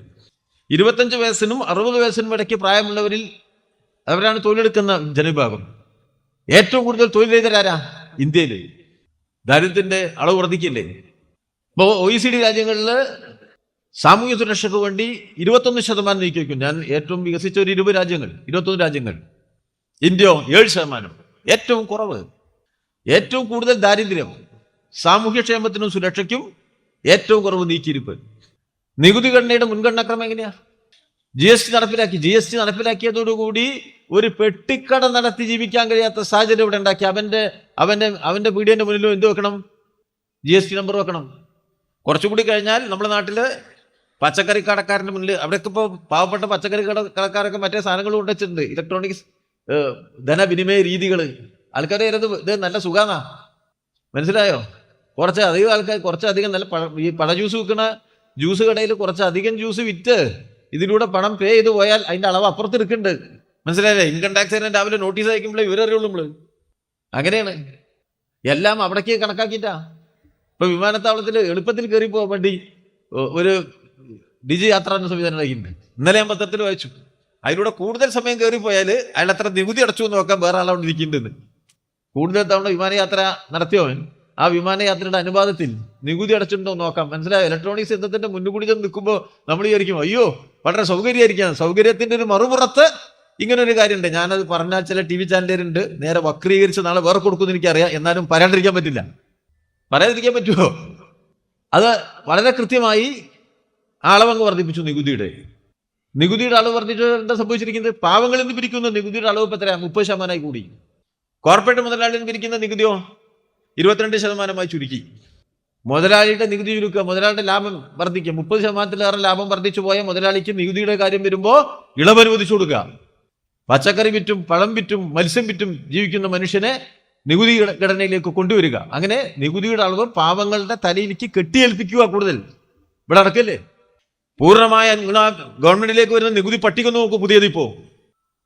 25 വയസ്സിനും 60 വയസ്സിനും ഇടയ്ക്ക് പ്രായമുള്ളവരിൽ അവരാണ് തൊഴിലെടുക്കുന്ന ജനവിഭാഗം. ഏറ്റവും കൂടുതൽ തൊഴിലെഴുതരാരാ? ഇന്ത്യയിൽ. ദാരിദ്ര്യത്തിന്റെ അളവ് വർദ്ധിക്കില്ലേ? ഇപ്പോൾ OECD രാജ്യങ്ങളിൽ സാമൂഹ്യ സുരക്ഷയ്ക്ക് വേണ്ടി 21% നീക്കി വയ്ക്കും. ഞാൻ ഏറ്റവും വികസിച്ച ഒരു 21 രാജ്യങ്ങൾ. ഇന്ത്യ 7%. ഏറ്റവും കുറവ്. ഏറ്റവും കൂടുതൽ ദാരിദ്ര്യം, സാമൂഹ്യക്ഷേമത്തിനും സുരക്ഷയ്ക്കും ഏറ്റവും കുറവ് നീക്കിയിരിപ്പ്. നികുതി ഘടനയുടെ മുൻഗണനാക്രമം എങ്ങനെയാ? GST നടപ്പിലാക്കിയതോടുകൂടി ഒരു പെട്ടിക്കട നടത്തി ജീവിക്കാൻ കഴിയാത്ത സാഹചര്യം ഇവിടെ ഉണ്ടാക്കി. അവന്റെ പീഡിയന്റെ മുന്നിലും എന്ത് വെക്കണം? GST നമ്പർ വെക്കണം. കുറച്ചുകൂടി കഴിഞ്ഞാൽ നമ്മുടെ നാട്ടില് പച്ചക്കറി കടക്കാരന്റെ മുന്നിൽ, അവിടെയൊക്കെ ഇപ്പോൾ പാവപ്പെട്ട പച്ചക്കറി കടക്കാരൊക്കെ മറ്റേ സാധനങ്ങൾ കൊണ്ടുവച്ചിട്ടുണ്ട്, ഇലക്ട്രോണിക്സ് ധനവിനിമയ രീതികൾ. ആൾക്കാരെ ഇത് നല്ല സുഖാന്നാ, മനസ്സിലായോ? കുറച്ചധികം ആൾക്കാർ കുറച്ചധികം നല്ല ഈ പഴ ജ്യൂസ് വിൽക്കുന്ന ജ്യൂസ് കടയിൽ കുറച്ചധികം ജ്യൂസ് വിറ്റ് ഇതിലൂടെ പണം പേ ചെയ്ത് പോയാൽ അതിന്റെ അളവ് അപ്പുറത്ത് എടുക്കുന്നുണ്ട്. മനസ്സിലായില്ലേ? ഇൻകം ടാക്സ് രാവിലെ നോട്ടീസ് അയക്കുമ്പോഴേ വിവരറിയുള്ളൂ നമ്മള്. അങ്ങനെയാണ് എല്ലാം അവിടേക്ക് കണക്കാക്കിയിട്ടാ. ഇപ്പൊ വിമാനത്താവളത്തിൽ എളുപ്പത്തിൽ കയറി പോകാൻ വേണ്ടി ഒരു ഡിജി യാത്ര എന്ന സംവിധാനം ഉണ്ടാക്കിയിട്ടുണ്ട്. ഇന്നലെ ഞാൻ പത്രത്തിൽ വായിച്ചു. അതിലൂടെ കൂടുതൽ സമയം കയറിപ്പോയാൽ അയാൾ എത്ര നികുതി അടച്ചു എന്ന് നോക്കാൻ വേറെ ആളവിടെ ഇരിക്കുന്നുണ്ട്. കൂടുതൽ തവണ വിമാനയാത്ര നടത്തിയവൻ ആ വിമാനയാത്രയുടെ അനുപാതത്തിൽ നികുതി അടച്ചിട്ടുണ്ടോ നോക്കാം. മനസ്സിലായോ? ഇലക്ട്രോണിക്സ് യന്ത്രത്തിന്റെ മുന്നുകൂടി ചെന്ന് നിൽക്കുമ്പോൾ നമ്മൾ വിചാരിക്കും അയ്യോ വളരെ സൗകര്യമായിരിക്കാം. സൗകര്യത്തിന്റെ ഒരു മറുപുറത്ത് ഇങ്ങനെ ഒരു കാര്യമുണ്ട്. ഞാനത് പറഞ്ഞാൽ ചില TV ചാനലുകാരുണ്ട് നേരെ വക്രീകരിച്ച് നാളെ വേറെ കൊടുക്കുമെന്ന് എനിക്കറിയാം. എന്നാലും പറയാണ്ടിരിക്കാൻ പറ്റില്ല. പറയാതിരിക്കാൻ പറ്റുമോ? അത് വളരെ കൃത്യമായി അളവങ്ങ് വർദ്ധിപ്പിച്ചു. നികുതിയുടെ അളവ് വർദ്ധിച്ചത് എന്താ സംഭവിച്ചിരിക്കുന്നത്? പാവങ്ങളിൽ നിന്ന് പിരിക്കുന്ന നികുതിയുടെ അളവ് ഇപ്പം എത്രയാണ്? 30% കൂടി. കോർപ്പറേറ്റ് മുതലാളിയിൽ നിന്ന് പിരിക്കുന്ന നികുതിയോ 22% ചുരുക്കി. മുതലാളിയുടെ നികുതി ചുരുക്കുക, മുതലാളിയുടെ ലാഭം വർദ്ധിക്കുക. 30%-ലേറെ ലാഭം വർദ്ധിച്ചു പോയ മുതലാളിക്ക് നികുതിയുടെ കാര്യം വരുമ്പോൾ ഇളവ് അനുവദിച്ചു കൊടുക്കുക. പച്ചക്കറി വിറ്റും പഴം വിറ്റും മത്സ്യം വിറ്റും ജീവിക്കുന്ന മനുഷ്യനെ നികുതി ഘടനയിലേക്ക് കൊണ്ടുവരിക. അങ്ങനെ നികുതിയുടെ അളവ് പാവങ്ങളുടെ തലയിലേക്ക് കെട്ടിയേൽപ്പിക്കുക. കൂടുതൽ ഇവിടെ നടക്കല്ലേ? പൂർണ്ണമായ ഗവൺമെന്റിലേക്ക് വരുന്ന നികുതി പട്ടിക നോക്കൂ. പുതിയതിപ്പോ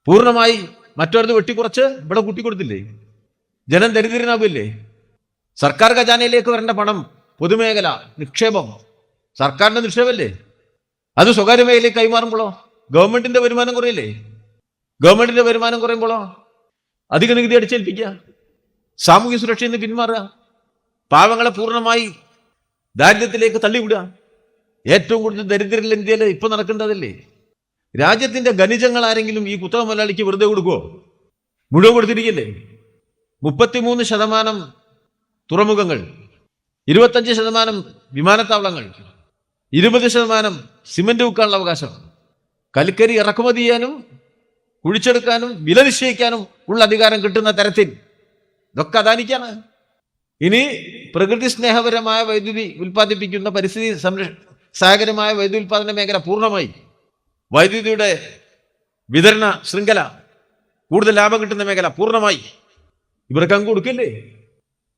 പൂർണ്ണമായി മറ്റൊരു വെട്ടിക്കുറച്ച് ഇവിടെ കൂട്ടിക്കൊടുത്തില്ലേ? ജനം ദരിദ്രനാവില്ലേ? സർക്കാർ ഖജാനയിലേക്ക് വരേണ്ട പണം, പൊതുമേഖല നിക്ഷേപം, സർക്കാരിന്റെ നിക്ഷേപമല്ലേ? അത് സ്വകാര്യ മേഖലയിലേക്ക് കൈമാറുമ്പോഴോ ഗവൺമെന്റിന്റെ വരുമാനം കുറയില്ലേ? ഗവൺമെന്റിന്റെ വരുമാനം കുറയുമ്പോഴോ അധിക നികുതി അടിച്ചേൽപ്പിക്കുക, സാമൂഹ്യ സുരക്ഷയിൽ നിന്ന് പിന്മാറുക, പാവങ്ങളെ പൂർണ്ണമായി ദാരിദ്ര്യത്തിലേക്ക് തള്ളിവിടുക. ഏറ്റവും കൂടുതൽ ദരിദ്രരിൽ ഇന്ത്യയിൽ ഇപ്പൊ നടക്കേണ്ടതല്ലേ? രാജ്യത്തിന്റെ ഖനിജങ്ങൾ ആരെങ്കിലും ഈ കുത്തക മുതലാളിക്ക് വെറുതെ കൊടുക്കുവോ? മുഴുവൻ കൊടുത്തിരിക്കല്ലേ? 33% തുറമുഖങ്ങൾ, 25% വിമാനത്താവളങ്ങൾ, 20% സിമന്റ് വിൽക്കാനുള്ള അവകാശം, കൽക്കരി ഇറക്കുമതി ചെയ്യാനും കുഴിച്ചെടുക്കാനും വില നിശ്ചയിക്കാനും ഉള്ള അധികാരം കിട്ടുന്ന തരത്തിൽ ഇതൊക്കെ അദാനിക്കാണ്. ഇനി പ്രകൃതി സ്നേഹപരമായ വൈദ്യുതി ഉൽപ്പാദിപ്പിക്കുന്ന പരിസ്ഥിതി സഹകരമായ വൈദ്യുതി ഉൽപ്പാദന മേഖല പൂർണ്ണമായി, വൈദ്യുതിയുടെ വിതരണ ശൃംഖല, കൂടുതൽ ലാഭം കിട്ടുന്ന മേഖല പൂർണ്ണമായി ഇവർക്ക് അങ്ങ് കൊടുക്കില്ലേ?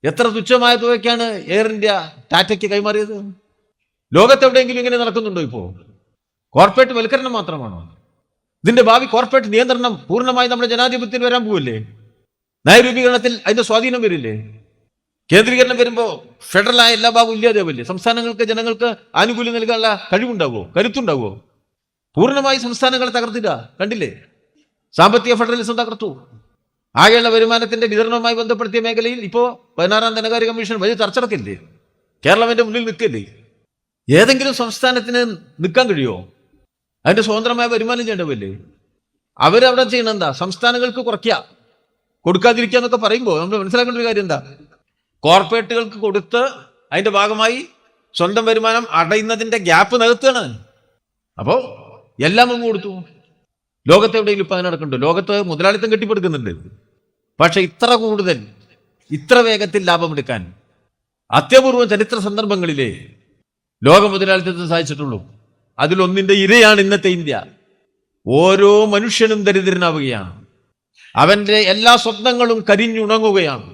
എത്ര തുച്ഛമായ തുകയ്ക്കാണ് എയർ ഇന്ത്യ ടാറ്റയ്ക്ക് കൈമാറിയത്? ലോകത്തെവിടെയെങ്കിലും ഇങ്ങനെ നടക്കുന്നുണ്ടോ? ഇപ്പോ കോർപ്പറേറ്റ് വൽക്കരണം മാത്രമാണോ? ഇതിന്റെ ഭാവി കോർപ്പറേറ്റ് നിയന്ത്രണം പൂർണ്ണമായി നമ്മുടെ ജനാധിപത്യത്തിൽ വരാൻ പോവില്ലേ? നയരൂപീകരണത്തിൽ അതിന്റെ സ്വാധീനം വരില്ലേ? കേന്ദ്രീകരണം വരുമ്പോൾ ഫെഡറലായ എല്ലാ ഭാഗവും ഇല്ലാതാവില്ലേ? സംസ്ഥാനങ്ങൾക്ക് ജനങ്ങൾക്ക് ആനുകൂല്യം നൽകാനുള്ള കഴിവുണ്ടാവുമോ? കരുത്തുണ്ടാവുമോ? പൂർണ്ണമായി സംസ്ഥാനങ്ങളെ തകർത്തില്ല. കണ്ടില്ലേ? സാമ്പത്തിക ഫെഡറലിസം തകർത്തു. ആകെയുള്ള വരുമാനത്തിന്റെ വിതരണവുമായി ബന്ധപ്പെടുത്തിയ മേഖലയിൽ ഇപ്പോ 16ാം ധനകാര്യ കമ്മീഷൻ വലിയ ചർച്ച നടക്കില്ലേ? കേരളം എന്റെ മുന്നിൽ നിൽക്കല്ലേ? ഏതെങ്കിലും സംസ്ഥാനത്തിന് നിൽക്കാൻ കഴിയുമോ? അതിന്റെ സ്വതന്ത്രമായ വരുമാനം ചെയ്യേണ്ടവല്ലേ? അവരവിടെ ചെയ്യണം എന്താ? സംസ്ഥാനങ്ങൾക്ക് കുറയ്ക്കുക, കൊടുക്കാതിരിക്കുക എന്നൊക്കെ പറയുമ്പോൾ നമ്മൾ മനസ്സിലാക്കേണ്ട ഒരു കാര്യം എന്താ? കോർപ്പറേറ്റുകൾക്ക് കൊടുത്ത് അതിന്റെ ഭാഗമായി സ്വന്തം വരുമാനം അടയുന്നതിന്റെ ഗ്യാപ്പ് നികത്തുകയാണ്. അപ്പോൾ എല്ലാം അങ്ങ് കൊടുത്തു. ലോകത്ത് എവിടെയെങ്കിലും ഇപ്പം അങ്ങനെ നടക്കുന്നുണ്ടോ? ലോകത്ത് മുതലാളിത്തം കെട്ടിപ്പടുക്കുന്നുണ്ട്. പക്ഷെ ഇത്ര കൂടുതൽ, ഇത്ര വേഗത്തിൽ ലാഭമെടുക്കാൻ അത്യപൂർവം ചരിത്ര സന്ദർഭങ്ങളിലേ ലോക മുതലാളിത്തത്തിന് സാധിച്ചിട്ടുള്ളൂ. അതിലൊന്നിന്റെ ഇരയാണ് ഇന്നത്തെ ഇന്ത്യ. ഓരോ മനുഷ്യനും ദരിദ്രനാവുകയാണ്. അവന്റെ എല്ലാ സ്വപ്നങ്ങളും കരിഞ്ഞുണങ്ങുകയാണ്.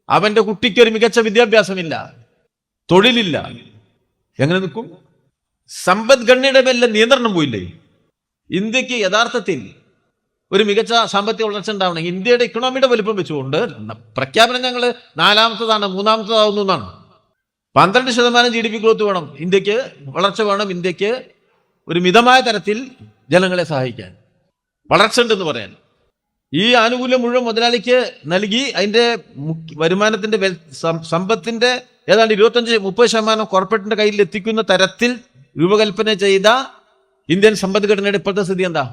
അവന്റെ കുട്ടിക്കൊരു മികച്ച വിദ്യാഭ്യാസമില്ല, തൊഴിലില്ല. എങ്ങനെ നിൽക്കും? സമ്പദ്ഘടനയുടെ മേലെ നിയന്ത്രണം പോയില്ലേ? ഇന്ത്യക്ക് യഥാർത്ഥത്തിൽ ഒരു മികച്ച സാമ്പത്തിക വളർച്ച ഉണ്ടാവണമെങ്കിൽ ഇന്ത്യയുടെ ഇക്കണോമിയുടെ വലിപ്പം വെച്ചുകൊണ്ട് പ്രഖ്യാപനം ഞങ്ങൾ 4ാമത്തതാണ്, 3ാമത്തതാവുന്നു എന്നാണ്. 12% GDP ഗ്രോത്ത് വേണം ഇന്ത്യക്ക്, വളർച്ച വേണം ഇന്ത്യക്ക്, ഒരു മിതമായ തരത്തിൽ ജനങ്ങളെ സഹായിക്കാൻ, വളർച്ച ഉണ്ടെന്ന് പറയാൻ. ഈ ആനുകൂല്യം മുഴുവൻ മുതലാളിക്ക് നൽകി അതിന്റെ വരുമാനത്തിന്റെ സമ്പത്തിന്റെ ഏതാണ്ട് 25-30% കോർപ്പറേറ്റിന്റെ കയ്യിൽ എത്തിക്കുന്ന തരത്തിൽ രൂപകൽപ്പന ചെയ്ത ഇന്ത്യൻ സമ്പദ്ഘടനയുടെ ഇപ്പോഴത്തെ സ്ഥിതി എന്താ?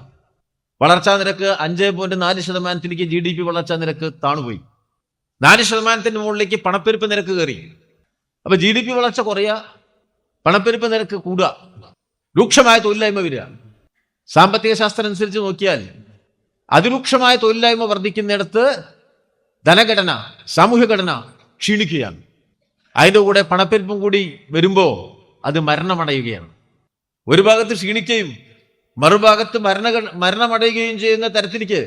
വളർച്ചാ നിരക്ക് 5.4%ലേക്ക് GDP വളർച്ചാ നിരക്ക് താണുപോയി. 4% മുകളിലേക്ക് പണപ്പെരുപ്പ് നിരക്ക് കയറി. അപ്പൊ GDP വളർച്ച കുറയുക, പണപ്പെരുപ്പ് നിരക്ക് കൂടുക, രൂക്ഷമായ തൊഴിലില്ലായ്മ വരിക. സാമ്പത്തിക ശാസ്ത്രം അനുസരിച്ച് നോക്കിയാൽ അതിരൂക്ഷമായ തൊഴിലില്ലായ്മ വർദ്ധിക്കുന്നിടത്ത് ധനഘടന, സാമൂഹ്യഘടന ക്ഷീണിക്കുകയാണ്. അതിൻ്റെ കൂടെ പണപ്പെരുപ്പും കൂടി വരുമ്പോൾ അത് മരണമടയുകയാണ്. ഒരു ഭാഗത്ത് ക്ഷീണിക്കുകയും മറുഭാഗത്ത് മരണമടയുകയും ചെയ്യുന്ന തരത്തിലേക്ക്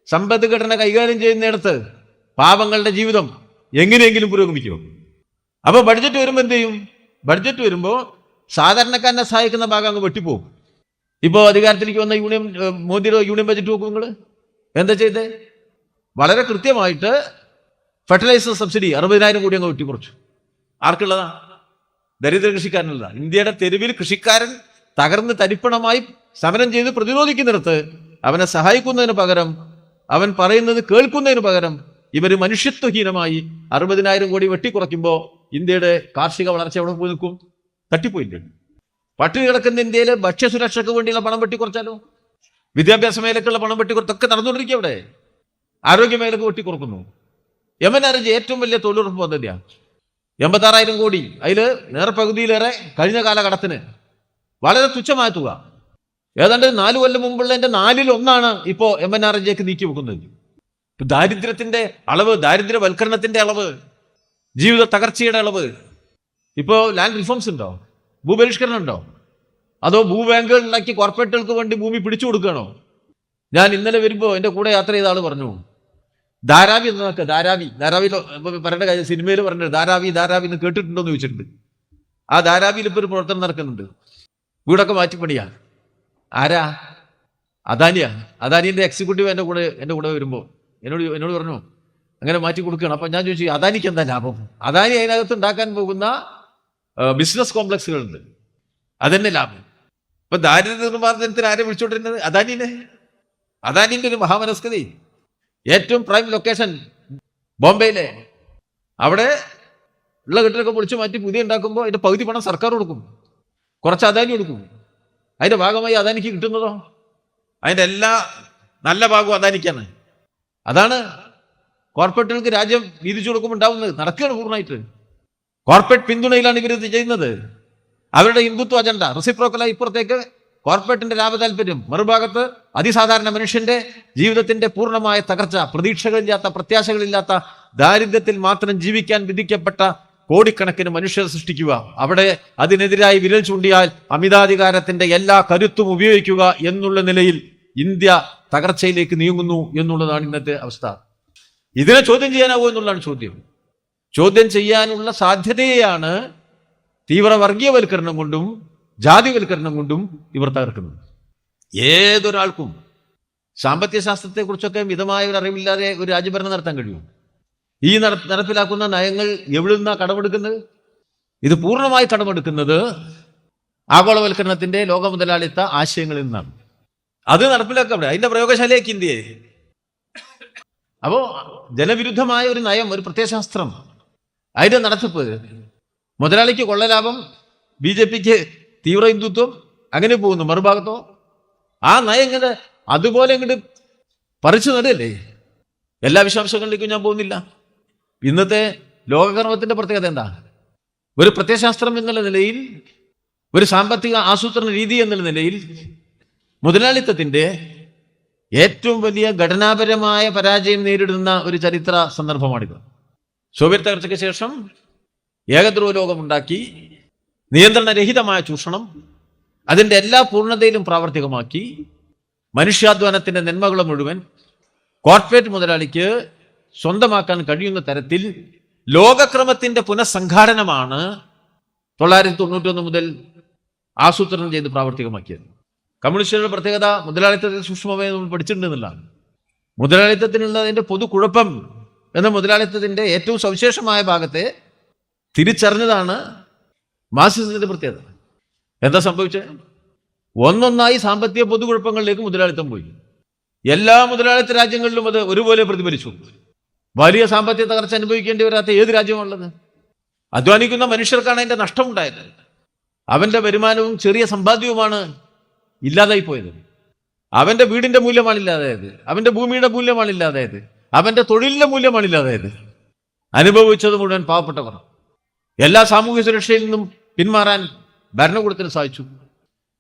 സമ്പദ്ഘടന കൈകാര്യം ചെയ്യുന്നിടത്ത് പാവങ്ങളുടെ ജീവിതം എങ്ങനെയെങ്കിലും പുരോഗമിക്കും. അപ്പോൾ ബഡ്ജറ്റ് വരുമ്പോൾ എന്ത് ചെയ്യും? ബഡ്ജറ്റ് വരുമ്പോൾ സാധാരണക്കാരനെ സഹായിക്കുന്ന ഭാഗം അങ്ങ് വെട്ടിപ്പോകും. ഇപ്പോൾ അധികാരത്തിലേക്ക് വന്ന മോദിയുടെ യൂണിയൻ ബഡ്ജറ്റ് നോക്കും നിങ്ങൾ. എന്താ ചെയ്തേ? വളരെ കൃത്യമായിട്ട് ഫെർട്ടിലൈസർ സബ്സിഡി 60,000 കോടി അങ്ങ് വെട്ടിക്കുറച്ചു. ആർക്കുള്ളതാ? ദരിദ്ര കൃഷിക്കാരനുള്ളതാ. ഇന്ത്യയുടെ തെരുവിൽ കൃഷിക്കാരൻ തകർന്ന് തരിപ്പണമായി സമരം ചെയ്ത് പ്രതിരോധിക്കുന്നിടത്ത് അവനെ സഹായിക്കുന്നതിന് പകരം, അവൻ പറയുന്നത് കേൾക്കുന്നതിന് പകരം ഇവർ മനുഷ്യത്വഹീനമായി 60,000 കോടി വെട്ടിക്കുറയ്ക്കുമ്പോൾ ഇന്ത്യയുടെ കാർഷിക വളർച്ച എവിടെ പോയി നിൽക്കും? തട്ടിപ്പോയില്ലേ? പട്ടിണി കിടക്കുന്ന ഇന്ത്യയിൽ ഭക്ഷ്യസുരക്ഷയ്ക്ക് വേണ്ടിയുള്ള പണം വെട്ടിക്കുറച്ചാലോ? വിദ്യാഭ്യാസ മേഖലക്കുള്ള പണം വെട്ടിക്കുറത്തൊക്കെ നടന്നുകൊണ്ടിരിക്കുക. അവിടെ ആരോഗ്യ മേഖലക്ക് വെട്ടിക്കുറക്കുന്നു. MNRG ഏറ്റവും വലിയ തൊഴിലുറപ്പ് പദ്ധതിയാണ്. 86,000 കോടി. അതിൽ നേർപകുതിയിലേറെ കഴിഞ്ഞ കാലഘട്ടത്തിന് വളരെ തുച്ഛമായ തുക. ഏതാണ്ട് 4 കൊല്ലം മുമ്പുള്ളതിന്റെ 1/4 ഇപ്പോൾ MNRGക്ക് നീക്കി വെക്കുന്നത്. ദാരിദ്ര്യത്തിന്റെ അളവ്, ദാരിദ്ര്യവൽക്കരണത്തിന്റെ അളവ്, ജീവിത തകർച്ചയുടെ അളവ്. ഇപ്പോൾ ലാൻഡ് റിഫോംസ് ഉണ്ടോ? ഭൂപരിഷ്കരണം ഉണ്ടോ? അതോ ഭൂബാങ്കുകൾ ഉണ്ടാക്കി കോർപ്പറേറ്റുകൾക്ക് വേണ്ടി ഭൂമി പിടിച്ചു കൊടുക്കണോ? ഞാൻ ഇന്നലെ വരുമ്പോൾ എൻ്റെ കൂടെ യാത്ര ചെയ്ത ആൾ പറഞ്ഞു, ധാരാവി എന്നൊക്കെ, ധാരാവി പറയേണ്ട കാര്യം, സിനിമയിൽ പറഞ്ഞത് ധാരാവി എന്ന് കേട്ടിട്ടുണ്ടോ എന്ന് ചോദിച്ചിട്ടുണ്ട്. ആ ധാരാവിയിൽ ഇപ്പോൾ ഒരു പ്രവർത്തനം നടക്കുന്നുണ്ട്. വീടൊക്കെ മാറ്റിപ്പണിയാ. ആരാ? അദാനിയാ. അദാനിന്റെ എക്സിക്യൂട്ടീവ് എൻ്റെ കൂടെ വരുമ്പോൾ എന്നോട് പറഞ്ഞു അങ്ങനെ മാറ്റി കൊടുക്കണം. അപ്പം ഞാൻ ചോദിച്ചു, അദാനിക്ക് എന്താ ലാഭം? അദാനി അതിനകത്ത് ഉണ്ടാക്കാൻ പോകുന്ന ബിസിനസ് കോംപ്ലക്സുകളുണ്ട്, അതന്നെ ലാഭം. ഇപ്പൊ ദാരിദ്ര്യ നിർമ്മാർജ്ജനത്തിന് ആരെ വിളിച്ചോണ്ടിരുന്നത്? അദാനിന്റെ ഒരു മഹാമനസ്കതി. ഏറ്റവും പ്രൈം ലൊക്കേഷൻ ബോംബെയിലെ, അവിടെ ഉള്ള കെട്ടിടമൊക്കെ പൊളിച്ചു മാറ്റി പുതിയ ഉണ്ടാക്കുമ്പോൾ അതിന്റെ പകുതി പണം സർക്കാർ കൊടുക്കും, കുറച്ച് അദാനി കൊടുക്കും. അതിന്റെ ഭാഗമായി അദാനിക്ക് കിട്ടുന്നതോ അതിന്റെ എല്ലാ നല്ല ഭാഗവും അദാനിക്കാണ്. അതാണ് കോർപ്പറേറ്റുകൾക്ക് രാജ്യം വീതിച്ചു കൊടുക്കുമ്പോൾ ഉണ്ടാവുന്നത്. നടക്കുകയാണ് പൂർണ്ണമായിട്ട്. കോർപ്പറേറ്റ് പിന്തുണയിലാണ് ഇവർ ഇത് ചെയ്യുന്നത്. അവരുടെ ഹിന്ദുത്വ അജണ്ട റെസിപ്രോക്കലായി ഇപ്പുറത്തേക്ക് കോർപ്പറേറ്റിന്റെ ലാഭ താല്പര്യം, മറുഭാഗത്ത് അതിസാധാരണ മനുഷ്യന്റെ ജീവിതത്തിന്റെ പൂർണ്ണമായ തകർച്ച, പ്രതീക്ഷകളില്ലാത്ത, പ്രത്യാശകളില്ലാത്ത, ദാരിദ്ര്യത്തിൽ മാത്രം ജീവിക്കാൻ വിധിക്കപ്പെട്ട കോടിക്കണക്കിന് മനുഷ്യരെ സൃഷ്ടിക്കുക. അവിടെ അതിനെതിരായി വിരൽ ചൂണ്ടിയാൽ അമിതാധികാരത്തിന്റെ എല്ലാ കരുത്തും ഉപയോഗിക്കുക എന്നുള്ള നിലയിൽ ഇന്ത്യ തകർച്ചയിലേക്ക് നീങ്ങുന്നു എന്നുള്ളതാണ് ഇന്നത്തെ അവസ്ഥ. ഇതിനെ ചോദ്യം ചെയ്യാനാവോ എന്നുള്ളതാണ് ചോദ്യം. ചോദ്യം ചെയ്യാനുള്ള സാധ്യതയെയാണ് തീവ്ര വർഗീയവൽക്കരണം കൊണ്ടും ജാതിവൽക്കരണം കൊണ്ടും ഇവർ തകർക്കുന്നത്. ഏതൊരാൾക്കും സാമ്പത്തിക ശാസ്ത്രത്തെക്കുറിച്ചൊക്കെ മിതമായ ഒരു അറിവില്ലാതെ ഒരു രാജ്യഭരണം നടത്താൻ കഴിയും. ഈ നടപ്പിലാക്കുന്ന നയങ്ങൾ എവിടെ നിന്നാണ് കടമെടുക്കുന്നത്? ഇത് പൂർണ്ണമായി കടമെടുക്കുന്നത് ആഗോളവൽക്കരണത്തിന്റെ ലോക മുതലാളിത്ത ആശയങ്ങളിൽ നിന്നാണ്. അത് നടപ്പിലാക്കവിടെ, അതിന്റെ പ്രയോഗശാലയ്ക്ക് ഇന്ത്യയെ. അപ്പോ ജനവിരുദ്ധമായ ഒരു നയം, ഒരു പ്രത്യയശാസ്ത്രം, അതിന്റെ നടത്തിപ്പ്, മുതലാളിക്ക് കൊള്ളലാഭം, BJPക്ക് തീവ്ര ഹിന്ദുത്വം അങ്ങനെ പോകുന്നു. മറുഭാഗത്തോ ആ നയം ഇങ്ങനെ അതുപോലെ ഇങ്ങോട്ട് പറിച്ചു നടല്ലേ. എല്ലാ വിശദാംശങ്ങളിലേക്കും ഞാൻ പോകുന്നില്ല. ഇന്നത്തെ ലോകകർമ്മത്തിന്റെ പ്രത്യേകത എന്താ? ഒരു പ്രത്യയശാസ്ത്രം എന്നുള്ള നിലയിൽ, ഒരു സാമ്പത്തിക ആസൂത്രണ രീതി എന്നുള്ള നിലയിൽ മുതലാളിത്തത്തിന്റെ ഏറ്റവും വലിയ ഘടനാപരമായ പരാജയം നേരിടുന്ന ഒരു ചരിത്ര സന്ദർഭമാണിത്. സോവിയറ്റ് തകർച്ചയ്ക്ക് ശേഷം ഏകധ്രുവ ലോകമുണ്ടാക്കി നിയന്ത്രണരഹിതമായ ചൂഷണം അതിൻ്റെ എല്ലാ പൂർണ്ണതയിലും പ്രാവർത്തികമാക്കി മനുഷ്യാധ്വാനത്തിന്റെ നന്മകൾ മുഴുവൻ കോർപ്പറേറ്റ് മുതലാളിക്ക് സ്വന്തമാക്കാൻ കഴിയുന്ന തരത്തിൽ ലോകക്രമത്തിന്റെ പുനഃസംഘാടനമാണ് 1991 മുതൽ ആസൂത്രണം ചെയ്ത് പ്രാവർത്തികമാക്കിയത്. കമ്മ്യൂണിസ്റ്റുകളുടെ പ്രത്യേകത മുതലാളിത്തത്തിൽ സൂക്ഷ്മമായി നമ്മൾ പഠിച്ചിട്ടുണ്ടെന്നുള്ളതാണ്. മുതലാളിത്തത്തിനുള്ളതിൻ്റെ പൊതു കുഴപ്പം എന്ന മുതലാളിത്തത്തിന്റെ ഏറ്റവും സവിശേഷമായ ഭാഗത്തെ തിരിച്ചറിഞ്ഞതാണ് മാർക്സിസത്തിന്റെ പ്രത്യേകത. എന്താ സംഭവിച്ചത്? ഒന്നൊന്നായി സാമ്പത്തിക പൊതുകുഴപ്പങ്ങളിലേക്ക് മുതലാളിത്തം പോയി. എല്ലാ മുതലാളിത്ത രാജ്യങ്ങളിലും അത് ഒരുപോലെ പ്രതിഫലിച്ചു. വലിയ സാമ്പത്തിക തകർച്ച അനുഭവിക്കേണ്ടി വരാത്ത ഏത് രാജ്യമാണുള്ളത്? അധ്വാനിക്കുന്ന മനുഷ്യർക്കാണ് അതിന്റെ നഷ്ടമുണ്ടായത്. അവന്റെ വരുമാനവും ചെറിയ സമ്പാദ്യവുമാണ് ഇല്ലാതായി പോയത്. അവന്റെ വീടിന്റെ മൂല്യമാണ് ഇല്ലാതായത്, അവന്റെ ഭൂമിയുടെ മൂല്യമാണ് ഇല്ലാതായത്, അവന്റെ തൊഴിലിന്റെ മൂല്യമാണ് ഇല്ലാതായത്. അനുഭവിച്ചത് മുഴുവൻ പാവപ്പെട്ടവർ. എല്ലാ സാമൂഹ്യ സുരക്ഷയിൽ നിന്നും പിന്മാറാൻ ഭരണകൂടത്തിന് സാധിച്ചു.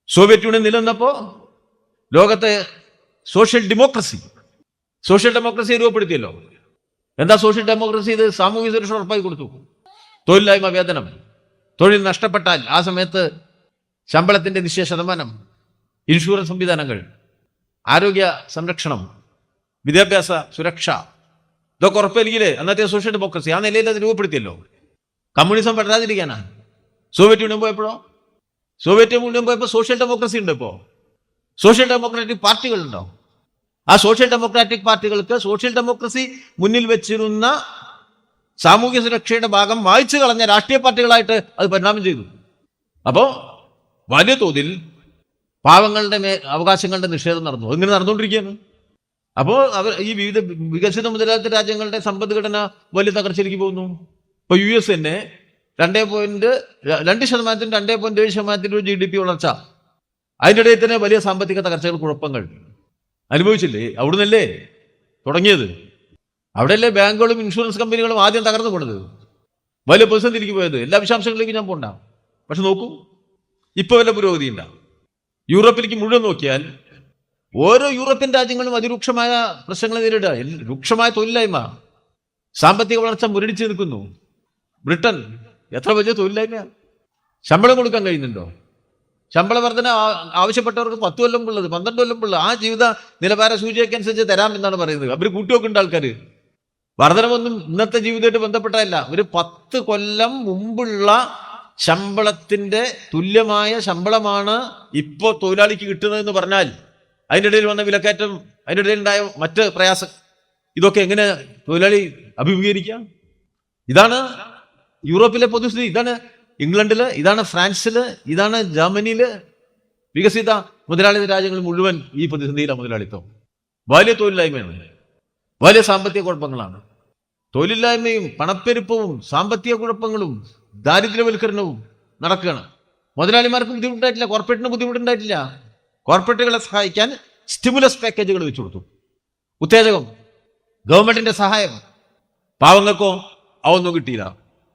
സോവിയറ്റ് യൂണിയൻ നിലനിന്നപ്പോൾ ലോകത്തെ സോഷ്യൽ ഡെമോക്രസി രൂപപ്പെടുത്തിയല്ലോ. എന്താ സോഷ്യൽ ഡെമോക്രസി? ഇത് സാമൂഹ്യ സുരക്ഷ ഉറപ്പായി കൊടുത്തു. തൊഴിലില്ലായ്മ വേതനം, തൊഴിൽ നഷ്ടപ്പെട്ടാൽ ആ സമയത്ത് ശമ്പളത്തിന്റെ നിശ്ചയ ശതമാനം, ഇൻഷുറൻസ് സംവിധാനങ്ങൾ, ആരോഗ്യ സംരക്ഷണം, വിദ്യാഭ്യാസ സുരക്ഷ, ഇതൊക്കെ ഉറപ്പായിരിക്കില്ലേ അന്നത്തെ സോഷ്യൽ ഡെമോക്രസി? ആ നിലയിൽ അത് രൂപപ്പെടുത്തിയല്ലോ. കമ്മ്യൂണിസം പെടാതിരിക്കാനാണ്. സോവിയറ്റ് യൂണിയൻ പോയപ്പോൾ സോഷ്യൽ ഡെമോക്രസി ഉണ്ട്. ഇപ്പോൾ സോഷ്യൽ ഡെമോക്രാറ്റിക് പാർട്ടികളുണ്ടോ? ആ സോഷ്യൽ ഡെമോക്രാറ്റിക് പാർട്ടികൾക്ക് സോഷ്യൽ ഡെമോക്രസി മുന്നിൽ വെച്ചിരുന്ന സാമൂഹ്യ സുരക്ഷയുടെ ഭാഗം വായിച്ചു കളഞ്ഞ രാഷ്ട്രീയ പാർട്ടികളായിട്ട് അത് പരിണാമം ചെയ്തു. അപ്പോൾ വലിയ തോതിൽ പാവങ്ങളുടെ അവകാശങ്ങളുടെ നിഷേധം നടന്നു. ഇങ്ങനെ നടന്നുകൊണ്ടിരിക്കുകയാണ്. അപ്പോൾ ഈ വിവിധ വികസിത മുതലാളിത്ത രാജ്യങ്ങളുടെ സമ്പദ്ഘടന വലിയ തകർച്ചയിലേക്ക് പോകുന്നു. ഇപ്പോൾ US തന്നെ 2.2% 2.7% GDP വളർച്ച, അതിൻ്റെ ഇടയിൽ തന്നെ വലിയ സാമ്പത്തിക തകർച്ചകൾ, കുഴപ്പങ്ങൾ അനുഭവിച്ചില്ലേ? അവിടുന്നല്ലേ തുടങ്ങിയത്? അവിടെയല്ലേ ബാങ്കുകളും ഇൻഷുറൻസ് കമ്പനികളും ആദ്യം തകർന്നു പോണത്, വലിയ പ്രതിസന്ധിയിലേക്ക് പോയത്. എല്ലാ വിശദാംശങ്ങളിലേക്ക് ഞാൻ പോകണ്ട. പക്ഷെ നോക്കൂ, ഇപ്പോൾ വല്ല പുരോഗതിയില്ല. യൂറോപ്പിലേക്ക് മുഴുവൻ നോക്കിയാൽ ഓരോ യൂറോപ്യൻ രാജ്യങ്ങളും അതിരൂക്ഷമായ പ്രശ്നങ്ങൾ നേരിടുക. രൂക്ഷമായ തൊഴിലില്ലായ്മ, സാമ്പത്തിക വളർച്ച മുരടിച്ചു നിൽക്കുന്നു. ബ്രിട്ടൻ എത്ര വലിയ തൊഴിലില്ലായ്മ! ശമ്പളം കൊടുക്കാൻ കഴിയുന്നുണ്ടോ? ശമ്പള വർധന ആവശ്യപ്പെട്ടവർക്ക് 10 കൊല്ലം ഉള്ളത്, 12 കൊല്ലം ഉള്ളത് ആ ജീവിത നിലവാര സൂചികയ്ക്കനുസരിച്ച് തരാം എന്നാണ് പറയുന്നത്. അവർ കൂട്ടിവെക്കുന്നുണ്ട് ആൾക്കാർ. വർധനമൊന്നും ഇന്നത്തെ ജീവിതമായിട്ട് ബന്ധപ്പെട്ടതല്ല. ഒരു 10 കൊല്ലം മുമ്പുള്ള ശമ്പളത്തിന്റെ തുല്യമായ ശമ്പളമാണ് ഇപ്പോൾ തൊഴിലാളിക്ക് കിട്ടുന്നതെന്ന് പറഞ്ഞാൽ അതിൻ്റെ ഇടയിൽ വന്ന വിലക്കയറ്റം, അതിൻ്റെ ഇടയിൽ ഉണ്ടായ മറ്റ് പ്രയാസം, ഇതൊക്കെ എങ്ങനെ തൊഴിലാളി അഭിമുഖീകരിക്കാം? ഇതാണ് യൂറോപ്പിലെ പൊതുസ്ഥിതി. ഇതാണ് ഇംഗ്ലണ്ടില്, ഇതാണ് ഫ്രാൻസില്, ഇതാണ് ജർമ്മനിയില്. വികസിത മുതലാളിത്ത രാജ്യങ്ങൾ മുഴുവൻ ഈ പ്രതിസന്ധിയിലാണ് മുതലാളിത്തം. വലിയ തൊഴിലില്ലായ്മയാണ്, വലിയ സാമ്പത്തിക കുഴപ്പങ്ങളാണ്. തൊഴിലില്ലായ്മയും പണപ്പെരുപ്പവും സാമ്പത്തിക കുഴപ്പങ്ങളും ദാരിദ്ര്യവൽക്കരണവും നടക്കുകയാണ്. മുതലാളിമാർക്ക് ബുദ്ധിമുട്ടായിട്ടില്ല, കോർപ്പറേറ്റിന് ബുദ്ധിമുട്ടുണ്ടായിട്ടില്ല. കോർപ്പറേറ്റുകളെ സഹായിക്കാൻ സ്റ്റിമുലസ് പാക്കേജുകൾ വെച്ചു കൊടുത്തു, ഉത്തേജകം, ഗവൺമെന്റിന്റെ സഹായം. പാവങ്ങൾക്കോ അതൊന്നും കിട്ടിയില്ല.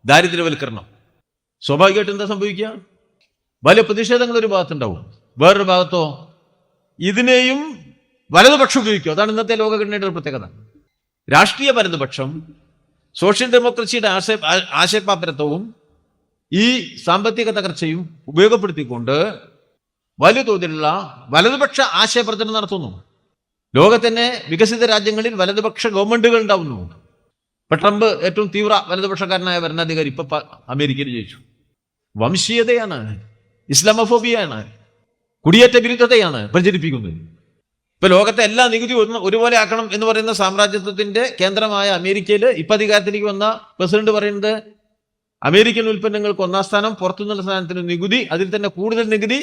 ദാരിദ്ര്യവൽക്കരണം. സ്വാഭാവികമായിട്ട് എന്താ സംഭവിക്കുക? വലിയ പ്രതിഷേധങ്ങൾ ഒരു ഭാഗത്തുണ്ടാവും, വേറൊരു ഭാഗത്തോ ഇതിനെയും വലതുപക്ഷം ഉപയോഗിക്കും. അതാണ് ഇന്നത്തെ ലോകഘടനയുടെ ഒരു പ്രത്യേകത. രാഷ്ട്രീയ വലതുപക്ഷം സോഷ്യൽ ഡെമോക്രസിയുടെ ആശയപാപ്പരത്വവും ഈ സാമ്പത്തിക തകർച്ചയും ഉപയോഗപ്പെടുത്തിക്കൊണ്ട് വലിയ തോതിലുള്ള വലതുപക്ഷ ആശയപ്രചരണം നടത്തുന്നു. ലോകത്തിന്റെ വികസിത രാജ്യങ്ങളിൽ വലതുപക്ഷ ഗവൺമെന്റുകൾ ഉണ്ടാവുന്നു. ഇപ്പൊ ട്രംപ് ഏറ്റവും തീവ്ര വലതുപക്ഷക്കാരനായ ഭരണാധികാരി ഇപ്പൊ അമേരിക്കയിൽ ജയിച്ചു. വംശീയതയാണ്, ഇസ്ലാമോഫോബിയാണ്, കുടിയേറ്റ വിരുദ്ധതയാണ് പ്രചരിപ്പിക്കുന്നത്. ഇപ്പൊ ലോകത്തെ എല്ലാ നികുതി ഒരുപോലെ ആക്കണം എന്ന് പറയുന്ന സാമ്രാജ്യത്വത്തിന്റെ കേന്ദ്രമായ അമേരിക്കയിൽ ഇപ്പൊ അധികാരത്തിലേക്ക് വന്ന പ്രസിഡന്റ് പറയുന്നത് അമേരിക്കൻ ഉൽപ്പന്നങ്ങൾക്ക് 1ാം സ്ഥാനം, പുറത്തുനിന്നുള്ള സ്ഥാനത്തിന് നികുതി, അതിൽ തന്നെ കൂടുതൽ നികുതി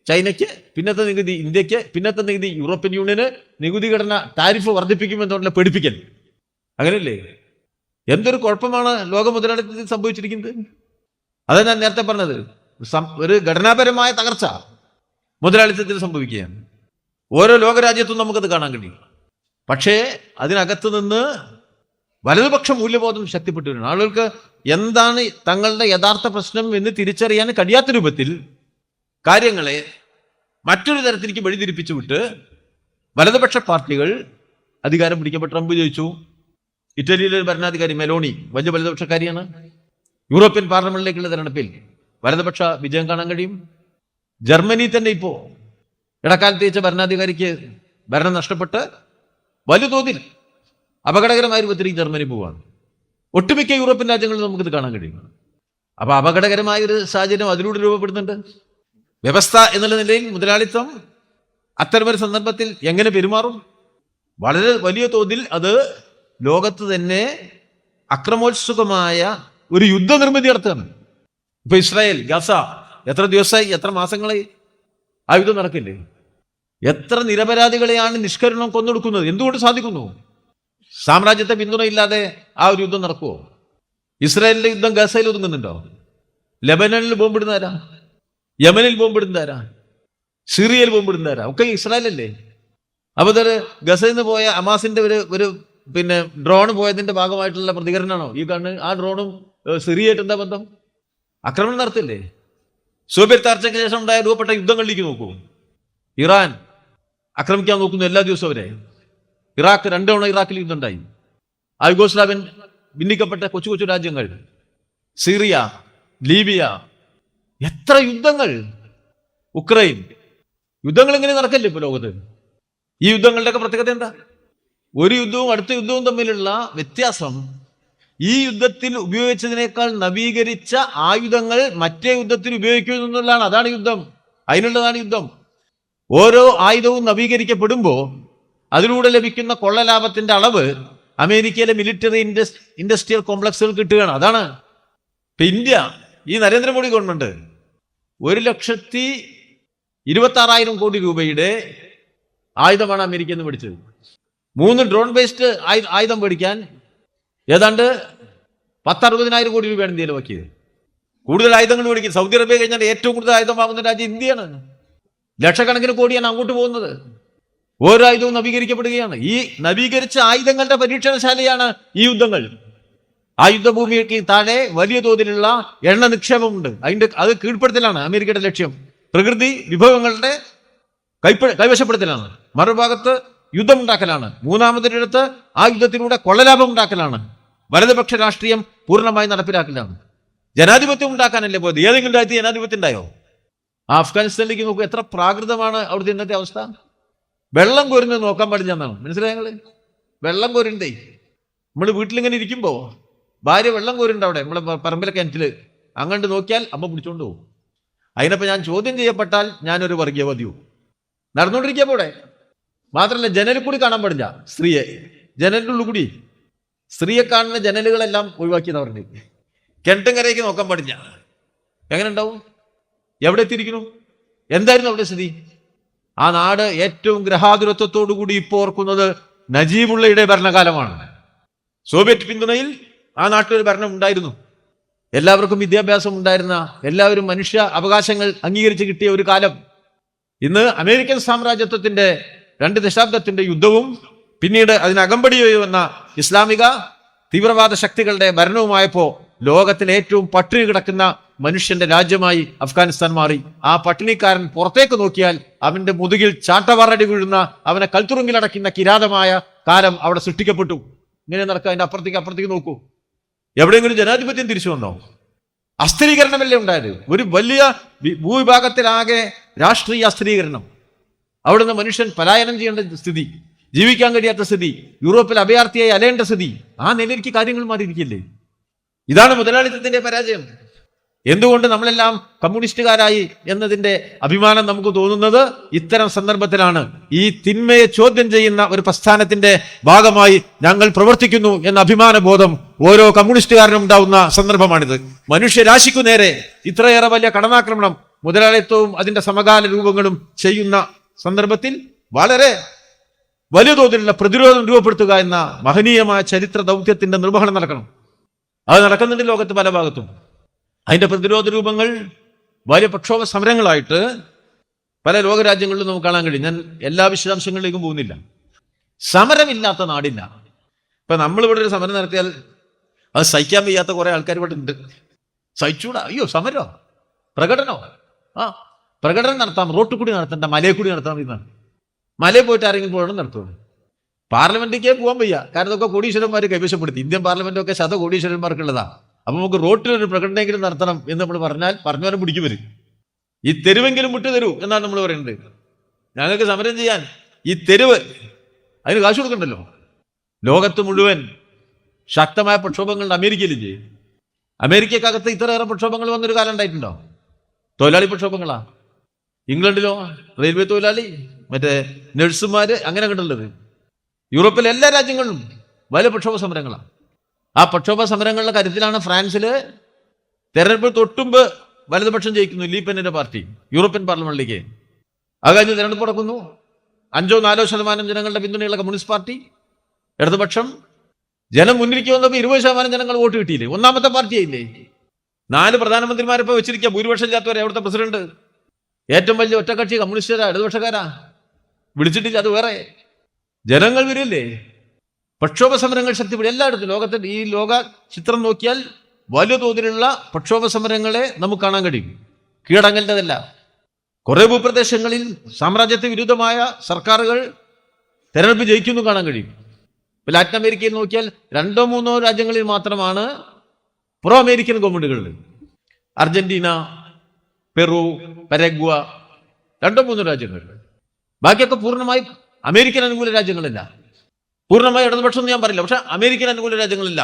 ചൈനയ്ക്ക്, പിന്നത്തെ നികുതി ഇന്ത്യക്ക്, പിന്നത്തെ നികുതി യൂറോപ്യൻ യൂണിയന്, നികുതി ഘടന ടാരിഫ് വർദ്ധിപ്പിക്കുമെന്നുള്ള പേടിപ്പിക്കൽ. അങ്ങനെയല്ലേ? എന്തൊരു കുഴപ്പമാണ് ലോക മുതലാളിത്തത്തിൽ സംഭവിച്ചിരിക്കുന്നത്. അതാ ഞാൻ നേരത്തെ പറഞ്ഞത്. ഒരു ഘടനാപരമായ തകർച്ച മുതലാളിത്തത്തിൽ സംഭവിക്കുകയാണ്. ഓരോ ലോകരാജ്യത്തും നമുക്കത് കാണാൻ കഴിയും. പക്ഷേ അതിനകത്ത് നിന്ന് വലതുപക്ഷ മൂല്യബോധം ശക്തിപ്പെട്ടു വരുന്നു. ആളുകൾക്ക് എന്താണ് തങ്ങളുടെ യഥാർത്ഥ പ്രശ്നം എന്ന് തിരിച്ചറിയാൻ കഴിയാത്ത രൂപത്തിൽ കാര്യങ്ങളെ മറ്റൊരു തരത്തിലേക്ക് വഴിതിരിപ്പിച്ചു വിട്ട് വലതുപക്ഷ പാർട്ടികൾ അധികാരം പിടിക്കപ്പെട്ട ട്രംപ് ജയിച്ചു. ഇറ്റലിയിലെ ഭരണാധികാരി മെലോണി വലിയ വലതുപക്ഷക്കാരിയാണ്. യൂറോപ്യൻ പാർലമെന്റിലേക്കുള്ള തെരഞ്ഞെടുപ്പിൽ വലതുപക്ഷ വിജയം കാണാൻ കഴിയും. ജർമ്മനി തന്നെ ഇപ്പോ ഇടക്കാലത്ത് വെച്ച ഭരണാധികാരിക്ക് ഭരണം നഷ്ടപ്പെട്ട് വലിയ തോതിൽ അപകടകരമായ രൂപത്തിലേക്ക് ജർമ്മനി പോവുകയാണ്. ഒട്ടുമിക്ക യൂറോപ്യൻ രാജ്യങ്ങളിൽ നമുക്കിത് കാണാൻ കഴിയും. അപ്പൊ അപകടകരമായ ഒരു സാഹചര്യം അതിലൂടെ രൂപപ്പെടുന്നുണ്ട്. വ്യവസ്ഥ എന്നുള്ള നിലയിൽ മുതലാളിത്തം അത്തരമൊരു സന്ദർഭത്തിൽ എങ്ങനെ പെരുമാറും? വളരെ വലിയ തോതിൽ അത് ലോകത്ത് തന്നെ അക്രമോത്സുകമായ ഒരു യുദ്ധനിർമ്മിതി നടത്തുകയാണ്. ഇപ്പൊ ഇസ്രായേൽ, ഗസ എത്ര ദിവസമായി, എത്ര മാസങ്ങളായി ആ യുദ്ധം നടക്കില്ലേ? എത്ര നിരപരാധികളെയാണ് നിഷ്കരുണം കൊന്നൊടുക്കുന്നത്? എന്തുകൊണ്ട് സാധിക്കുന്നു? സാമ്രാജ്യത്തെ പിന്തുണയില്ലാതെ ആ ഒരു യുദ്ധം നടക്കുമോ? ഇസ്രായേലിന്റെ യുദ്ധം ഗസയിൽ ഒതുങ്ങുന്നുണ്ടോ? ലെബനനിൽ ബോംബിടുന്നതാരാ? യമനിൽ ബോംബിടുന്നതാരാ? സിറിയയിൽ ബോംബിടുന്നതാരാ? ഒക്കെ ഇസ്രായേലല്ലേ? അപ്പൊ ഇതൊരു ഗസയിൽ നിന്ന് പോയ ഹമാസിന്റെ ഒരു ഡ്രോൺ പോയതിന്റെ ഭാഗമായിട്ടുള്ള പ്രതികരണമാണോ ഈ കാണുന്നത്? ആ ഡ്രോണും സിറിയായിട്ട് എന്താ ബന്ധം? ആക്രമണം നടത്തില്ലേ? സോവിയറ്റ് തകർച്ചയ്ക്ക് ശേഷം ഉണ്ടായ രൂപപ്പെട്ട യുദ്ധങ്ങളിലേക്ക് നോക്കൂ. ഇറാൻ ആക്രമിക്കാൻ നോക്കുന്നു എല്ലാ ദിവസവും അവരെ. ഇറാഖ് 2 തവണ ഇറാഖിൽ യുദ്ധം ഉണ്ടായി. ആ യുഗോസ്ലാവിയൻ ഭിന്നിക്കപ്പെട്ട കൊച്ചു കൊച്ചു രാജ്യങ്ങൾ, സിറിയ, ലീബിയ, എത്ര യുദ്ധങ്ങൾ, ഉക്രൈൻ, യുദ്ധങ്ങൾ ഇങ്ങനെ നടക്കല്ലേ ഇപ്പൊ ലോകത്ത്? ഈ യുദ്ധങ്ങളുടെയൊക്കെ പ്രത്യേകത എന്താ? ഒരു യുദ്ധവും അടുത്ത യുദ്ധവും തമ്മിലുള്ള വ്യത്യാസം ഈ യുദ്ധത്തിൽ ഉപയോഗിച്ചതിനേക്കാൾ നവീകരിച്ച ആയുധങ്ങൾ മറ്റേ യുദ്ധത്തിൽ ഉപയോഗിക്കുന്നു എന്നുള്ളതാണ്. അതാണ് യുദ്ധം, അതിനുള്ളതാണ് യുദ്ധം. ഓരോ ആയുധവും നവീകരിക്കപ്പെടുമ്പോൾ അതിലൂടെ ലഭിക്കുന്ന കൊള്ളലാഭത്തിന്റെ അളവ് അമേരിക്കയിലെ മിലിറ്ററി ഇൻഡസ്ട്രിയൽ കോംപ്ലക്സുകൾ കിട്ടുകയാണ്. അതാണ് ഇപ്പൊ ഇന്ത്യ, ഈ നരേന്ദ്രമോദി ഗവൺമെന്റ് 1,26,000 കോടി രൂപയുടെ ആയുധമാണ് അമേരിക്കയിൽ നിന്ന് മേടിച്ചത്. 3 ഡ്രോൺ ബേസ്ഡ് ആയുധം മേടിക്കാൻ ഏതാണ്ട് 10,60,000 കോടി രൂപയാണ് ഇന്ത്യയിൽ വയ്ക്കിയത്. കൂടുതൽ ആയുധങ്ങൾ മേടിക്കും. സൗദി അറേബ്യ കഴിഞ്ഞാൽ ഏറ്റവും കൂടുതൽ ആയുധം വാങ്ങുന്ന രാജ്യം ഇന്ത്യയാണ്. ലക്ഷക്കണക്കിന് കോടിയാണ് അങ്ങോട്ട് പോകുന്നത്. ഓരോ ആയുധവും നവീകരിക്കപ്പെടുകയാണ്. ഈ നവീകരിച്ച ആയുധങ്ങളുടെ പരീക്ഷണശാലയാണ് ഈ യുദ്ധങ്ങൾ. ആ യുദ്ധഭൂമിക്ക് താഴെ വലിയ തോതിലുള്ള എണ്ണ നിക്ഷേപമുണ്ട്. അത് കീഴ്പ്പെടുത്തലാണ് അമേരിക്കയുടെ ലക്ഷ്യം. പ്രകൃതി വിഭവങ്ങളുടെ കൈവശപ്പെടുത്തലാണ്. മറുഭാഗത്ത് യുദ്ധമുണ്ടാക്കലാണ്. മൂന്നാമതൊരിടത്ത് ആ യുദ്ധത്തിലൂടെ കൊള്ളലാഭം ഉണ്ടാക്കലാണ്. വലതുപക്ഷ രാഷ്ട്രീയം പൂർണ്ണമായി നടപ്പിലാക്കലാണ്. ജനാധിപത്യം ഉണ്ടാക്കാനല്ലേ പോയത്? ഏതെങ്കിലും രാജ്യത്ത് ജനാധിപത്യം ഉണ്ടായോ? അഫ്ഗാനിസ്ഥാനിലേക്ക് നോക്കൂ, എത്ര പ്രാകൃതമാണ് അവിടുത്തെ ഇന്നത്തെ അവസ്ഥ. വെള്ളം കോരുന്നത് നോക്കാൻ പാടില്ലെന്നാണ്. മനസ്സിലായ ഞങ്ങള്? വെള്ളം കോരുണ്ടേ. നമ്മൾ വീട്ടിലിങ്ങനെ ഇരിക്കുമ്പോ ഭാര്യ വെള്ളം കോരുണ്ട് അവിടെ നമ്മളെ പറമ്പിലെ കിണറ്റില്. അങ്ങോട്ട് നോക്കിയാൽ അമ്മ പിടിച്ചോണ്ട് പോകും. അതിനപ്പോ ഞാൻ ചോദ്യം ചെയ്യപ്പെട്ടാൽ ഞാനൊരു വർഗീയവാദിയോ? നടന്നുകൊണ്ടിരിക്കുക പോടെ. മാത്രമല്ല ജനലിൽ കൂടി കാണാൻ പാടില്ല സ്ത്രീയെ. ജനലിൻ്റെ ഉള്ളിൽ കൂടി സ്ത്രീയെ കാണുന്ന ജനലുകളെല്ലാം ഒഴിവാക്കിയെന്ന് പറഞ്ഞു. കിണറ്റും കരയ്ക്ക് നോക്കാൻ പാടില്ല. എങ്ങനെ ഉണ്ടാവും? എവിടെ എത്തിയിരിക്കുന്നു? എന്തായിരുന്നു അവിടെ സ്ഥിതി? ആ നാട് ഏറ്റവും ഗ്രഹാതുരത്വത്തോടു കൂടി ഇപ്പോൾ ഓർക്കുന്നത് നജീബുള്ളയുടെ ഭരണകാലമാണ്. സോവിയറ്റ് പിന്തുണയിൽ ആ നാട്ടിലൊരു ഭരണം ഉണ്ടായിരുന്നു. എല്ലാവർക്കും വിദ്യാഭ്യാസം ഉണ്ടായിരുന്ന, എല്ലാവരും മനുഷ്യ അവകാശങ്ങൾ അംഗീകരിച്ച് കിട്ടിയ ഒരു കാലം. ഇന്ന് അമേരിക്കൻ സാമ്രാജ്യത്വത്തിന്റെ 2 ദശാബ്ദത്തിന്റെ യുദ്ധവും പിന്നീട് അതിനകമ്പടിയായി വന്ന ഇസ്ലാമിക തീവ്രവാദ ശക്തികളുടെ ഭരണവുമായപ്പോ ലോകത്തിലെ ഏറ്റവും പട്ടിണി കിടക്കുന്ന മനുഷ്യന്റെ രാജ്യമായി അഫ്ഗാനിസ്ഥാൻ മാറി. ആ പട്ടിണിക്കാരൻ പുറത്തേക്ക് നോക്കിയാൽ അവന്റെ മുതുകിൽ ചാട്ടവാറടി വീഴുന്ന, അവനെ കൽത്തുറുങ്കിലടക്കുന്ന കിരാതമായ കാലം അവിടെ സൃഷ്ടിക്കപ്പെട്ടു. ഇങ്ങനെ നടക്കുക. അതിന്റെ അപ്പുറത്തേക്ക് നോക്കൂ. എവിടെയെങ്കിലും ജനാധിപത്യം തിരിച്ചു വന്നോ? അസ്ഥിരീകരണമല്ലേ ഉണ്ടായത്? ഒരു വലിയ ഭൂവിഭാഗത്തിലാകെ രാഷ്ട്രീയ അസ്ഥിരീകരണം. അവിടുന്ന് മനുഷ്യൻ പലായനം ചെയ്യേണ്ട സ്ഥിതി, ജീവിക്കാൻ കഴിയാത്ത സ്ഥിതി, യൂറോപ്പിൽ അഭയാർത്ഥിയായി അലയേണ്ട സ്ഥിതി. ആ നിലയിലേക്ക് കാര്യങ്ങൾ മാറിയിരിക്കില്ലേ? ഇതാണ് മുതലാളിത്തത്തിന്റെ പരാജയം. എന്തുകൊണ്ട് നമ്മളെല്ലാം കമ്മ്യൂണിസ്റ്റുകാരായി എന്നതിന്റെ അഭിമാനം നമുക്ക് തോന്നുന്നത് ഇത്തരം സന്ദർഭത്തിലാണ്. ഈ തിന്മയെ ചോദ്യം ചെയ്യുന്ന ഒരു പ്രസ്ഥാനത്തിന്റെ ഭാഗമായി ഞങ്ങൾ പ്രവർത്തിക്കുന്നു എന്ന അഭിമാന ബോധം ഓരോ കമ്മ്യൂണിസ്റ്റുകാരനും ഉണ്ടാവുന്ന സന്ദർഭമാണിത്. മനുഷ്യരാശിക്കു നേരെ ഇത്രയേറെ വലിയ കടന്നാക്രമണം മുതലാളിത്തവും അതിന്റെ സമകാല രൂപങ്ങളും ചെയ്യുന്ന സന്ദർഭത്തിൽ വളരെ വലിയ തോതിലുള്ള പ്രതിരോധം രൂപപ്പെടുത്തുക എന്ന മഹനീയമായ ചരിത്ര ദൗത്യത്തിന്റെ നിർവഹണം നടക്കണം. അത് നടക്കുന്നുണ്ട് ലോകത്ത് പല ഭാഗത്തും. അതിന്റെ പ്രതിരോധ രൂപങ്ങൾ വലിയ പ്രക്ഷോഭ സമരങ്ങളായിട്ട് പല ലോകരാജ്യങ്ങളിലും നമുക്ക് കാണാൻ കഴിയും. ഞാൻ എല്ലാ വിശദാംശങ്ങളിലേക്കും പോകുന്നില്ല. സമരമില്ലാത്ത നാടില്ല. ഇപ്പൊ നമ്മളിവിടെ ഒരു സമരം നടത്തിയാൽ അത് സഹിക്കാൻ വയ്യാത്ത കുറെ ആൾക്കാർ ഇവിടെ ഉണ്ട്. സഹിച്ചൂടാ, അയ്യോ സമരോ പ്രകടനോ, പ്രകടനം നടത്താം, റോട്ടിൽ കൂടി നടത്തണ്ട, മലയിൽ കൂടി നടത്താം. എന്നാണ് മലയിൽ പോയിട്ട് ആരെങ്കിലും പോകണം നടത്തുള്ളൂ. പാർലമെന്റിലേക്ക് പോകാൻ വയ്യ, കാരണം ഇതൊക്കെ കോടീശ്വരന്മാർ കൈവശപ്പെടുത്തി. ഇന്ത്യൻ പാർലമെന്റൊക്കെ കോടീശ്വരന്മാർക്കുള്ളതാണ്. അപ്പൊ നമുക്ക് റോട്ടിലൊരു പ്രകടനമെങ്കിലും നടത്തണം എന്ന് നമ്മൾ പറഞ്ഞാൽ പറഞ്ഞവരെ പിടിക്കും വരും. ഈ തെരുവെങ്കിലും വിട്ടു തരൂ എന്നാണ് നമ്മൾ പറയുന്നത്. ഞങ്ങൾക്ക് സമരം ചെയ്യാൻ ഈ തെരുവ്, അതിന് കാശ് കൊടുക്കണ്ടല്ലോ. ലോകത്ത് മുഴുവൻ ശക്തമായ പ്രക്ഷോഭങ്ങളുണ്ട്. അമേരിക്കയിലില്ലേ? അമേരിക്കക്കകത്ത് ഇത്രയേറെ പ്രക്ഷോഭങ്ങൾ വന്നൊരു കാലം ഉണ്ടായിട്ടുണ്ടോ? തൊഴിലാളി പ്രക്ഷോഭങ്ങളാ. ഇംഗ്ലണ്ടിലോ റെയിൽവേ തൊഴിലാളി, മറ്റേ നഴ്സുമാര്, അങ്ങനെ കണ്ടുള്ളത്. യൂറോപ്പിലെ എല്ലാ രാജ്യങ്ങളിലും വലിയ പ്രക്ഷോഭ സമരങ്ങളാണ്. ആ പ്രക്ഷോഭ സമരങ്ങളുടെ കരുത്തിലാണ് ഫ്രാൻസില് തെരഞ്ഞെടുപ്പ് തൊട്ടുമ്പ് വലതുപക്ഷം ജയിക്കുന്നു, ലീ പെന്നിന്റെ പാർട്ടി യൂറോപ്യൻ പാർലമെന്റിലേക്ക്. അത് കഴിഞ്ഞ് തെരഞ്ഞെടുപ്പ് നടക്കുന്നു. 5-4% ജനങ്ങളുടെ പിന്തുണയുള്ള കമ്മ്യൂണിസ്റ്റ് പാർട്ടി, ഇടതുപക്ഷം. ജനം മുന്നിലേക്ക് വന്നപ്പോൾ 20% ജനങ്ങൾ വോട്ട് കിട്ടിയില്ലേ? ഒന്നാമത്തെ പാർട്ടിയായില്ലേ? 4 പ്രധാനമന്ത്രിമാരിപ്പോ വെച്ചിരിക്കുക, ഭൂരിപക്ഷം ഇല്ലാത്തവരെ. അവിടുത്തെ പ്രസിഡന്റ് ഏറ്റവും വലിയ ഒറ്റക്കക്ഷി കമ്മ്യൂണിസ്റ്റുകാരാ, ഇടതുപക്ഷക്കാരാ. വിളിച്ചിട്ടില്ല, അത് വേറെ. ജനങ്ങൾ വരില്ലേ? പ്രക്ഷോഭ സമരങ്ങൾ ശക്തിപ്പെടും എല്ലായിടത്തും. ലോകത്തിന്റെ ഈ ലോക ചിത്രം നോക്കിയാൽ വലിയ തോതിലുള്ള പ്രക്ഷോഭ സമരങ്ങളെ നമുക്ക് കാണാൻ കഴിയും. കീഴടങ്ങേണ്ടതല്ല. കുറെ ഭൂപ്രദേശങ്ങളിൽ സാമ്രാജ്യത്തെ വിരുദ്ധമായ സർക്കാരുകൾ തെരഞ്ഞെടുപ്പ് ജയിക്കുന്നു കാണാൻ കഴിയും. ലാറ്റിൻ അമേരിക്കയിൽ നോക്കിയാൽ 2-3 രാജ്യങ്ങളിൽ മാത്രമാണ് പ്രോ അമേരിക്കൻ ഗവൺമെന്റുകളുണ്ട്. അർജന്റീന, പെറു, പരഗ്വ, 2-3 രാജ്യങ്ങൾ. ബാക്കിയൊക്കെ പൂർണ്ണമായി അമേരിക്കൻ അനുകൂല രാജ്യങ്ങളില്ല. പൂർണ്ണമായി ഇടതുപക്ഷം എന്ന് ഞാൻ പറയില്ല, പക്ഷെ അമേരിക്കൻ അനുകൂല രാജ്യങ്ങളില്ല.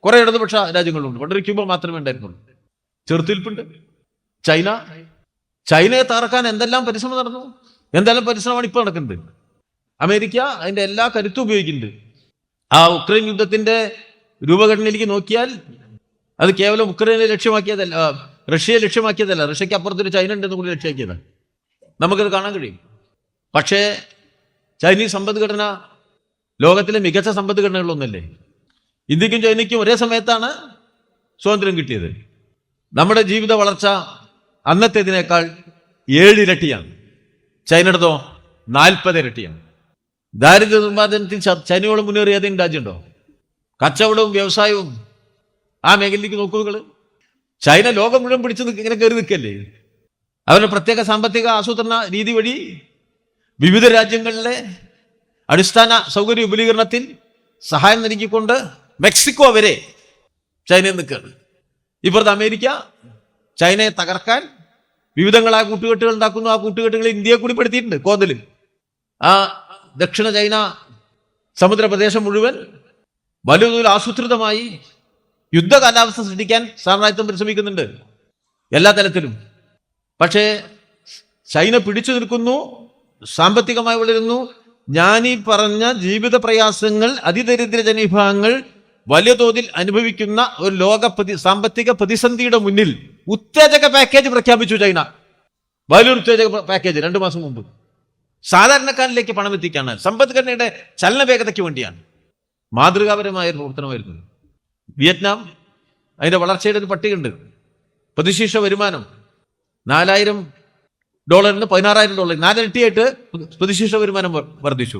കുറെ ഇടതുപക്ഷ രാജ്യങ്ങളുണ്ട്. വളരെ ക്യൂബ മാത്രമേ ഉണ്ടായിരുന്നുള്ളൂ. ചെറുത്തുനിൽപ്പുണ്ട്. ചൈനയെ തകർക്കാൻ എന്തെല്ലാം പരിശ്രമം നടന്നു, എന്തെല്ലാം പരിശ്രമമാണ് ഇപ്പോൾ നടക്കുന്നത്. അമേരിക്ക അതിന്റെ എല്ലാ കരുത്തും ഉപയോഗിക്കുന്നുണ്ട്. ആ ഉക്രൈൻ യുദ്ധത്തിന്റെ രൂപഘടനയിലേക്ക് നോക്കിയാൽ അത് കേവലം ഉക്രൈനെ ലക്ഷ്യമാക്കിയതല്ല, റഷ്യയെ ലക്ഷ്യമാക്കിയതല്ല. റഷ്യക്ക് അപ്പുറത്തൊരു ചൈന ഉണ്ടെന്ന് കൂടി ലക്ഷ്യമാക്കിയതാണ്. നമുക്കത് കാണാൻ കഴിയും. പക്ഷേ ചൈനീസ് സമ്പദ്ഘടന ലോകത്തിലെ മികച്ച സമ്പദ്ഘടനകളൊന്നല്ലേ? ഇന്ത്യക്കും ചൈനയ്ക്കും ഒരേ സമയത്താണ് സ്വാതന്ത്ര്യം കിട്ടിയത്. നമ്മുടെ ജീവിത വളർച്ച അന്നത്തേതിനേക്കാൾ 7 ഇരട്ടിയാണ്. ചൈനയുടേതോ 40 ഇരട്ടിയാണ്. ദാരിദ്ര്യ നിർമ്മാർജ്ജനത്തിൽ ചൈനയോട് മുന്നേറിയ ഏതെങ്കിലും രാജ്യമുണ്ടോ? കച്ചവടവും വ്യവസായവും ആ മേഖലയിലേക്ക് നോക്കൂ നിങ്ങൾ. ചൈന ലോകം മുഴുവൻ പിടിച്ച് ഇങ്ങനെ കയറി നിൽക്കല്ലേ? അവരുടെ പ്രത്യേക സാമ്പത്തിക ആസൂത്രണ രീതി വഴി വിവിധ രാജ്യങ്ങളിലെ അടിസ്ഥാന സൗകര്യ വിപുലീകരണത്തിൽ സഹായം നൽകിക്കൊണ്ട് മെക്സിക്കോ വരെ ചൈനയിൽ നിൽക്കുകയാണ്. ഇപ്പുറത്ത് അമേരിക്ക ചൈനയെ തകർക്കാൻ വിവിധങ്ങളായ കൂട്ടുകെട്ടുകൾ ഉണ്ടാക്കുന്നു. ആ കൂട്ടുകെട്ടുകൾ ഇന്ത്യയെ കൂടി പെടുത്തിയിട്ടുണ്ട്. കോതല് ആ ദക്ഷിണ ചൈന സമുദ്ര പ്രദേശം മുഴുവൻ വലിയ തോതിൽ ആസൂത്രിതമായി യുദ്ധ കാലാവസ്ഥ സൃഷ്ടിക്കാൻ സാമ്രാജ്യത്വം പരിശ്രമിക്കുന്നുണ്ട് എല്ലാ തലത്തിലും. പക്ഷേ ചൈന പിടിച്ചു നിൽക്കുന്നു, സാമ്പത്തികമായി വളരുന്നു. ഞാനീ പറഞ്ഞ ജീവിത പ്രയാസങ്ങൾ, അതിദരിദ്ര ജനവിഭാഗങ്ങൾ വലിയ തോതിൽ അനുഭവിക്കുന്ന ഒരു ലോക സാമ്പത്തിക പ്രതിസന്ധിയുടെ മുന്നിൽ ഉത്തേജക പാക്കേജ് പ്രഖ്യാപിച്ചു ചൈന. വലിയൊരു ഉത്തേജക പാക്കേജ് 2 മാസം മുമ്പ്. സാധാരണക്കാരിലേക്ക് പണം എത്തിക്കാണ്, സമ്പദ്ഘടനയുടെ ചലന വേഗതയ്ക്ക് വേണ്ടിയാണ്. മാതൃകാപരമായ ഒരു പ്രവർത്തനമായിരുന്നു. വിയറ്റ്നാം, അതിന്റെ വളർച്ചയുടെ ഒരു പട്ടികയുണ്ട്. പ്രതിശീർഷ വരുമാനം $4,000 $16,000, 4 ഇരട്ടിയായിട്ട് പ്രതിശീർഷ വരുമാനം വർദ്ധിച്ചു.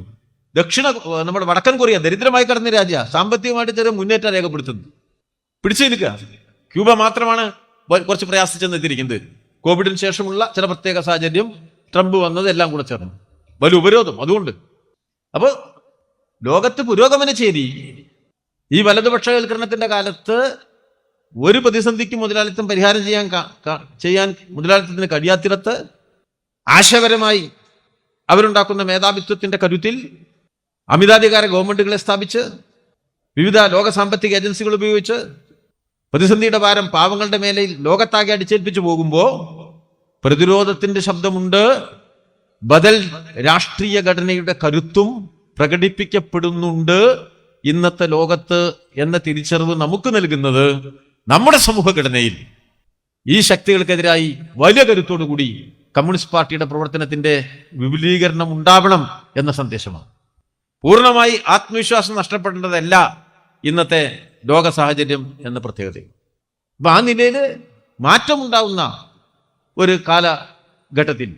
നമ്മുടെ വടക്കൻ കൊറിയ ദരിദ്രമായി കിടന്ന രാജ്യ, സാമ്പത്തികമായിട്ട് ചെറിയ മുന്നേറ്റം രേഖപ്പെടുത്തുന്നു. പിടിച്ചു നിൽക്കുക. ക്യൂബ മാത്രമാണ് കുറച്ച് പ്രയാസിച്ചെന്നെത്തിയിരിക്കുന്നത്. കോവിഡിന് ശേഷമുള്ള ചില പ്രത്യേക സാഹചര്യം, ട്രംപ് വന്നത്, എല്ലാം കൂടെ ചേർന്നു വലിയ ഉപരോധം. അതുകൊണ്ട് അപ്പോൾ ലോകത്ത് പുരോഗമന ചേരി ഈ വലതുപക്ഷവൽക്കരണത്തിന്റെ കാലത്ത് ഒരു പ്രതിസന്ധിക്ക് മുതലാളിത്തം പരിഹാരം ചെയ്യാൻ മുതലാളിത്തത്തിന് കഴിയാത്തിടത്ത് ആശയപരമായി അവരുണ്ടാക്കുന്ന മേധാവിത്വത്തിന്റെ കരുത്തിൽ അമിതാധികാര ഗവൺമെന്റുകളെ സ്ഥാപിച്ച് വിവിധ ലോക സാമ്പത്തിക ഏജൻസികൾ ഉപയോഗിച്ച് പ്രതിസന്ധിയുടെ ഭാരം പാവങ്ങളുടെ മേലയിൽ ലോകത്താകെ അടിച്ചേൽപ്പിച്ചു പോകുമ്പോൾ പ്രതിരോധത്തിന്റെ ശബ്ദമുണ്ട്. ബദൽ രാഷ്ട്രീയ ഘടനയുടെ കരുത്തും പ്രകടിപ്പിക്കപ്പെടുന്നുണ്ട് ഇന്നത്തെ ലോകത്ത് എന്ന തിരിച്ചറിവ് നമുക്ക് നൽകുന്നത് നമ്മുടെ സമൂഹഘടനയിൽ ഈ ശക്തികൾക്കെതിരായി വലിയ കരുത്തോടു കൂടി കമ്മ്യൂണിസ്റ്റ് പാർട്ടിയുടെ പ്രവർത്തനത്തിന്റെ വിപുലീകരണം ഉണ്ടാവണം എന്ന സന്ദേശമാണ്. പൂർണ്ണമായി ആത്മവിശ്വാസം നഷ്ടപ്പെടേണ്ടതല്ല ഇന്നത്തെ ലോക സാഹചര്യം എന്ന പ്രത്യേകത. അപ്പൊ ആ നിലയിൽ മാറ്റമുണ്ടാവുന്ന ഒരു കാലഘട്ടത്തിൽ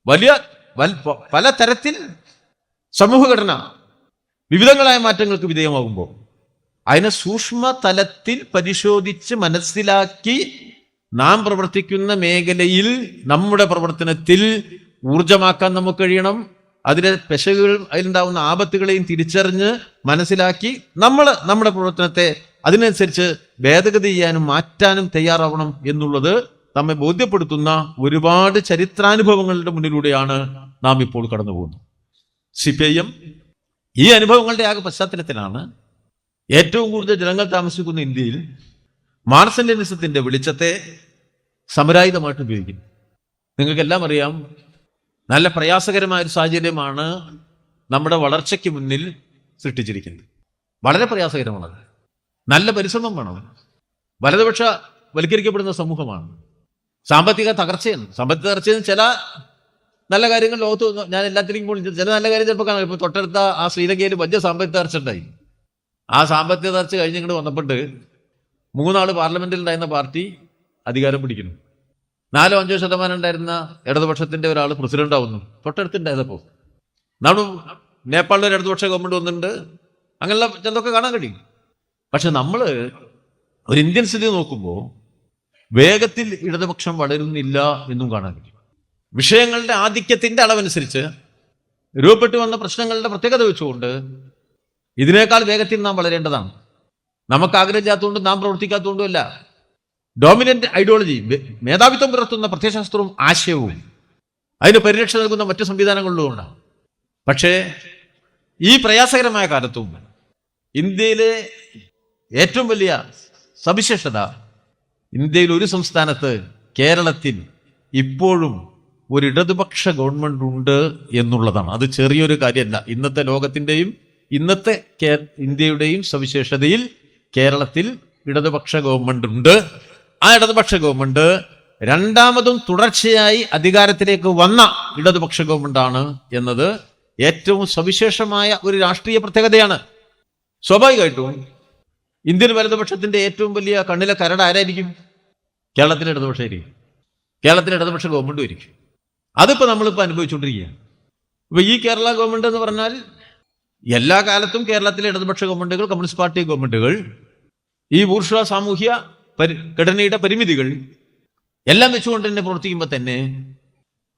വലിയ പലതരത്തിൽ സമൂഹഘടന വിവിധങ്ങളായ മാറ്റങ്ങൾക്ക് വിധേയമാകുമ്പോൾ അതിനെ സൂക്ഷ്മ തലത്തിൽ പരിശോധിച്ച് മനസ്സിലാക്കി നാം പ്രവർത്തിക്കുന്ന മേഖലയിൽ നമ്മുടെ പ്രവർത്തനത്തിൽ ഊർജമാക്കാൻ നമുക്ക് കഴിയണം. അതിലെ പെശകുകൾ, അതിലുണ്ടാവുന്ന ആപത്തുകളെയും തിരിച്ചറിഞ്ഞ് മനസ്സിലാക്കി നമ്മുടെ പ്രവർത്തനത്തെ അതിനനുസരിച്ച് ഭേദഗതി ചെയ്യാനും മാറ്റാനും തയ്യാറാവണം എന്നുള്ളത് നമ്മെ ബോധ്യപ്പെടുത്തുന്ന ഒരുപാട് ചരിത്രാനുഭവങ്ങളുടെ മുന്നിലൂടെയാണ് നാം ഇപ്പോൾ കടന്നു പോകുന്നത്. CPIM ഈ അനുഭവങ്ങളുടെ ആകെ പശ്ചാത്തലത്തിലാണ് ഏറ്റവും കൂടുതൽ ജനങ്ങൾ താമസിക്കുന്ന ഇന്ത്യയിൽ മാർക്സ് ലെനിനിസത്തിന്റെ വെളിച്ചത്തെ സമരായുധമായിട്ട് ഉപയോഗിക്കുന്നു. നിങ്ങൾക്കെല്ലാം അറിയാം, നല്ല പ്രയാസകരമായ ഒരു സാഹചര്യമാണ് നമ്മുടെ വളർച്ചയ്ക്ക് മുന്നിൽ സൃഷ്ടിച്ചിരിക്കുന്നത്. വളരെ പ്രയാസകരമാണ്. നല്ല പരിശ്രമം വേണം. വലതുപക്ഷ വൽക്കരിക്കപ്പെടുന്ന സമൂഹമാണ്. സാമ്പത്തിക തകർച്ചയാണ്. സാമ്പത്തിക തകർച്ചയെന്ന് ചില നല്ല കാര്യങ്ങൾ ലോകത്ത് ഞാൻ എല്ലാത്തിനും ചില നല്ല കാര്യം ചിലപ്പോൾ കാണാം. ഇപ്പോൾ തൊട്ടടുത്ത ആ ശ്രീലങ്കയിൽ വലിയ സാമ്പത്തിക തകർച്ച ഉണ്ടായി. ആ സാമ്പത്തിക തകർച്ച കഴിഞ്ഞ് ഇങ്ങോട്ട് വന്നപ്പോട്ട് 3 ആൾ പാർലമെന്റിൽ ഉണ്ടായിരുന്ന പാർട്ടി അധികാരം പിടിക്കുന്നു. 4-5% ഉണ്ടായിരുന്ന ഇടതുപക്ഷത്തിന്റെ ഒരാൾ പ്രസിഡന്റ് ആവുന്നു. തൊട്ടടുത്തുണ്ടായതപ്പോൾ നമ്മൾ നേപ്പാളിൽ ഒരു ഇടതുപക്ഷ ഗവൺമെന്റ് വന്നിട്ടുണ്ട്. അങ്ങനെയുള്ള ചിലതൊക്കെ കാണാൻ കഴിയും. പക്ഷെ നമ്മൾ ഒരു ഇന്ത്യൻ സ്ഥിതി നോക്കുമ്പോൾ വേഗത്തിൽ ഇടതുപക്ഷം വളരുന്നില്ല എന്നും കാണാൻ കഴിയും. വിഷയങ്ങളുടെ ആധിക്യത്തിന്റെ അളവനുസരിച്ച് രൂപപ്പെട്ടു വന്ന പ്രശ്നങ്ങളുടെ പ്രത്യേകത വെച്ചുകൊണ്ട് ഇതിനേക്കാൾ വേഗത്തിൽ നാം വളരേണ്ടതാണ്. നമുക്ക് ആഗ്രഹമില്ലാത്തതുകൊണ്ടും നാം പ്രവർത്തിക്കാത്തതുകൊണ്ടുമല്ല. ഡോമിനന്റ് ഐഡിയോളജി, മേധാവിത്വം പുലർത്തുന്ന പ്രത്യയശാസ്ത്രവും ആശയവും അതിന് പരിരക്ഷ നൽകുന്ന മറ്റു സംവിധാനങ്ങളിലുമുണ്ടാണ്. പക്ഷേ ഈ പ്രയാസകരമായ കാലത്തും ഇന്ത്യയിലെ ഏറ്റവും വലിയ സവിശേഷത, ഇന്ത്യയിൽ ഒരു സംസ്ഥാനത്ത്, കേരളത്തിൽ ഇപ്പോഴും ഒരു ഇടതുപക്ഷ ഗവൺമെന്റ് ഉണ്ട് എന്നുള്ളതാണ്. അത് ചെറിയൊരു കാര്യമല്ല. ഇന്നത്തെ ലോകത്തിൻ്റെയും ഇന്നത്തെ ഇന്ത്യയുടെയും സവിശേഷതയിൽ കേരളത്തിൽ ഇടതുപക്ഷ ഗവൺമെന്റ് ഉണ്ട്. ആ ഇടതുപക്ഷ ഗവൺമെന്റ് രണ്ടാമതും തുടർച്ചയായി അധികാരത്തിലേക്ക് വന്ന ഇടതുപക്ഷ ഗവൺമെന്റാണ് എന്നത് ഏറ്റവും സവിശേഷമായ ഒരു രാഷ്ട്രീയ പ്രത്യേകതയാണ്. സ്വാഭാവികമായിട്ടും ഇന്ത്യൻ വലതുപക്ഷത്തിന്റെ ഏറ്റവും വലിയ കണ്ണിലെ കരട് ആരായിരിക്കും? കേരളത്തിലെ ഇടതുപക്ഷമായിരിക്കും. കേരളത്തിലെ ഇടതുപക്ഷ ഗവൺമെന്റും ആയിരിക്കും. അതിപ്പോൾ നമ്മളിപ്പോൾ അനുഭവിച്ചുകൊണ്ടിരിക്കുകയാണ്. ഇപ്പൊ ഈ കേരള ഗവൺമെന്റ് എന്ന് പറഞ്ഞാൽ എല്ലാ കാലത്തും കേരളത്തിലെ ഇടതുപക്ഷ ഗവൺമെന്റുകൾ, കമ്മ്യൂണിസ്റ്റ് പാർട്ടി ഗവൺമെന്റുകൾ ഈ ബൂർഷ്വാ സാമൂഹ്യ ഘടനയുടെ പരിമിതികൾ എല്ലാം വെച്ചുകൊണ്ട് തന്നെ പ്രവർത്തിക്കുമ്പോൾ തന്നെ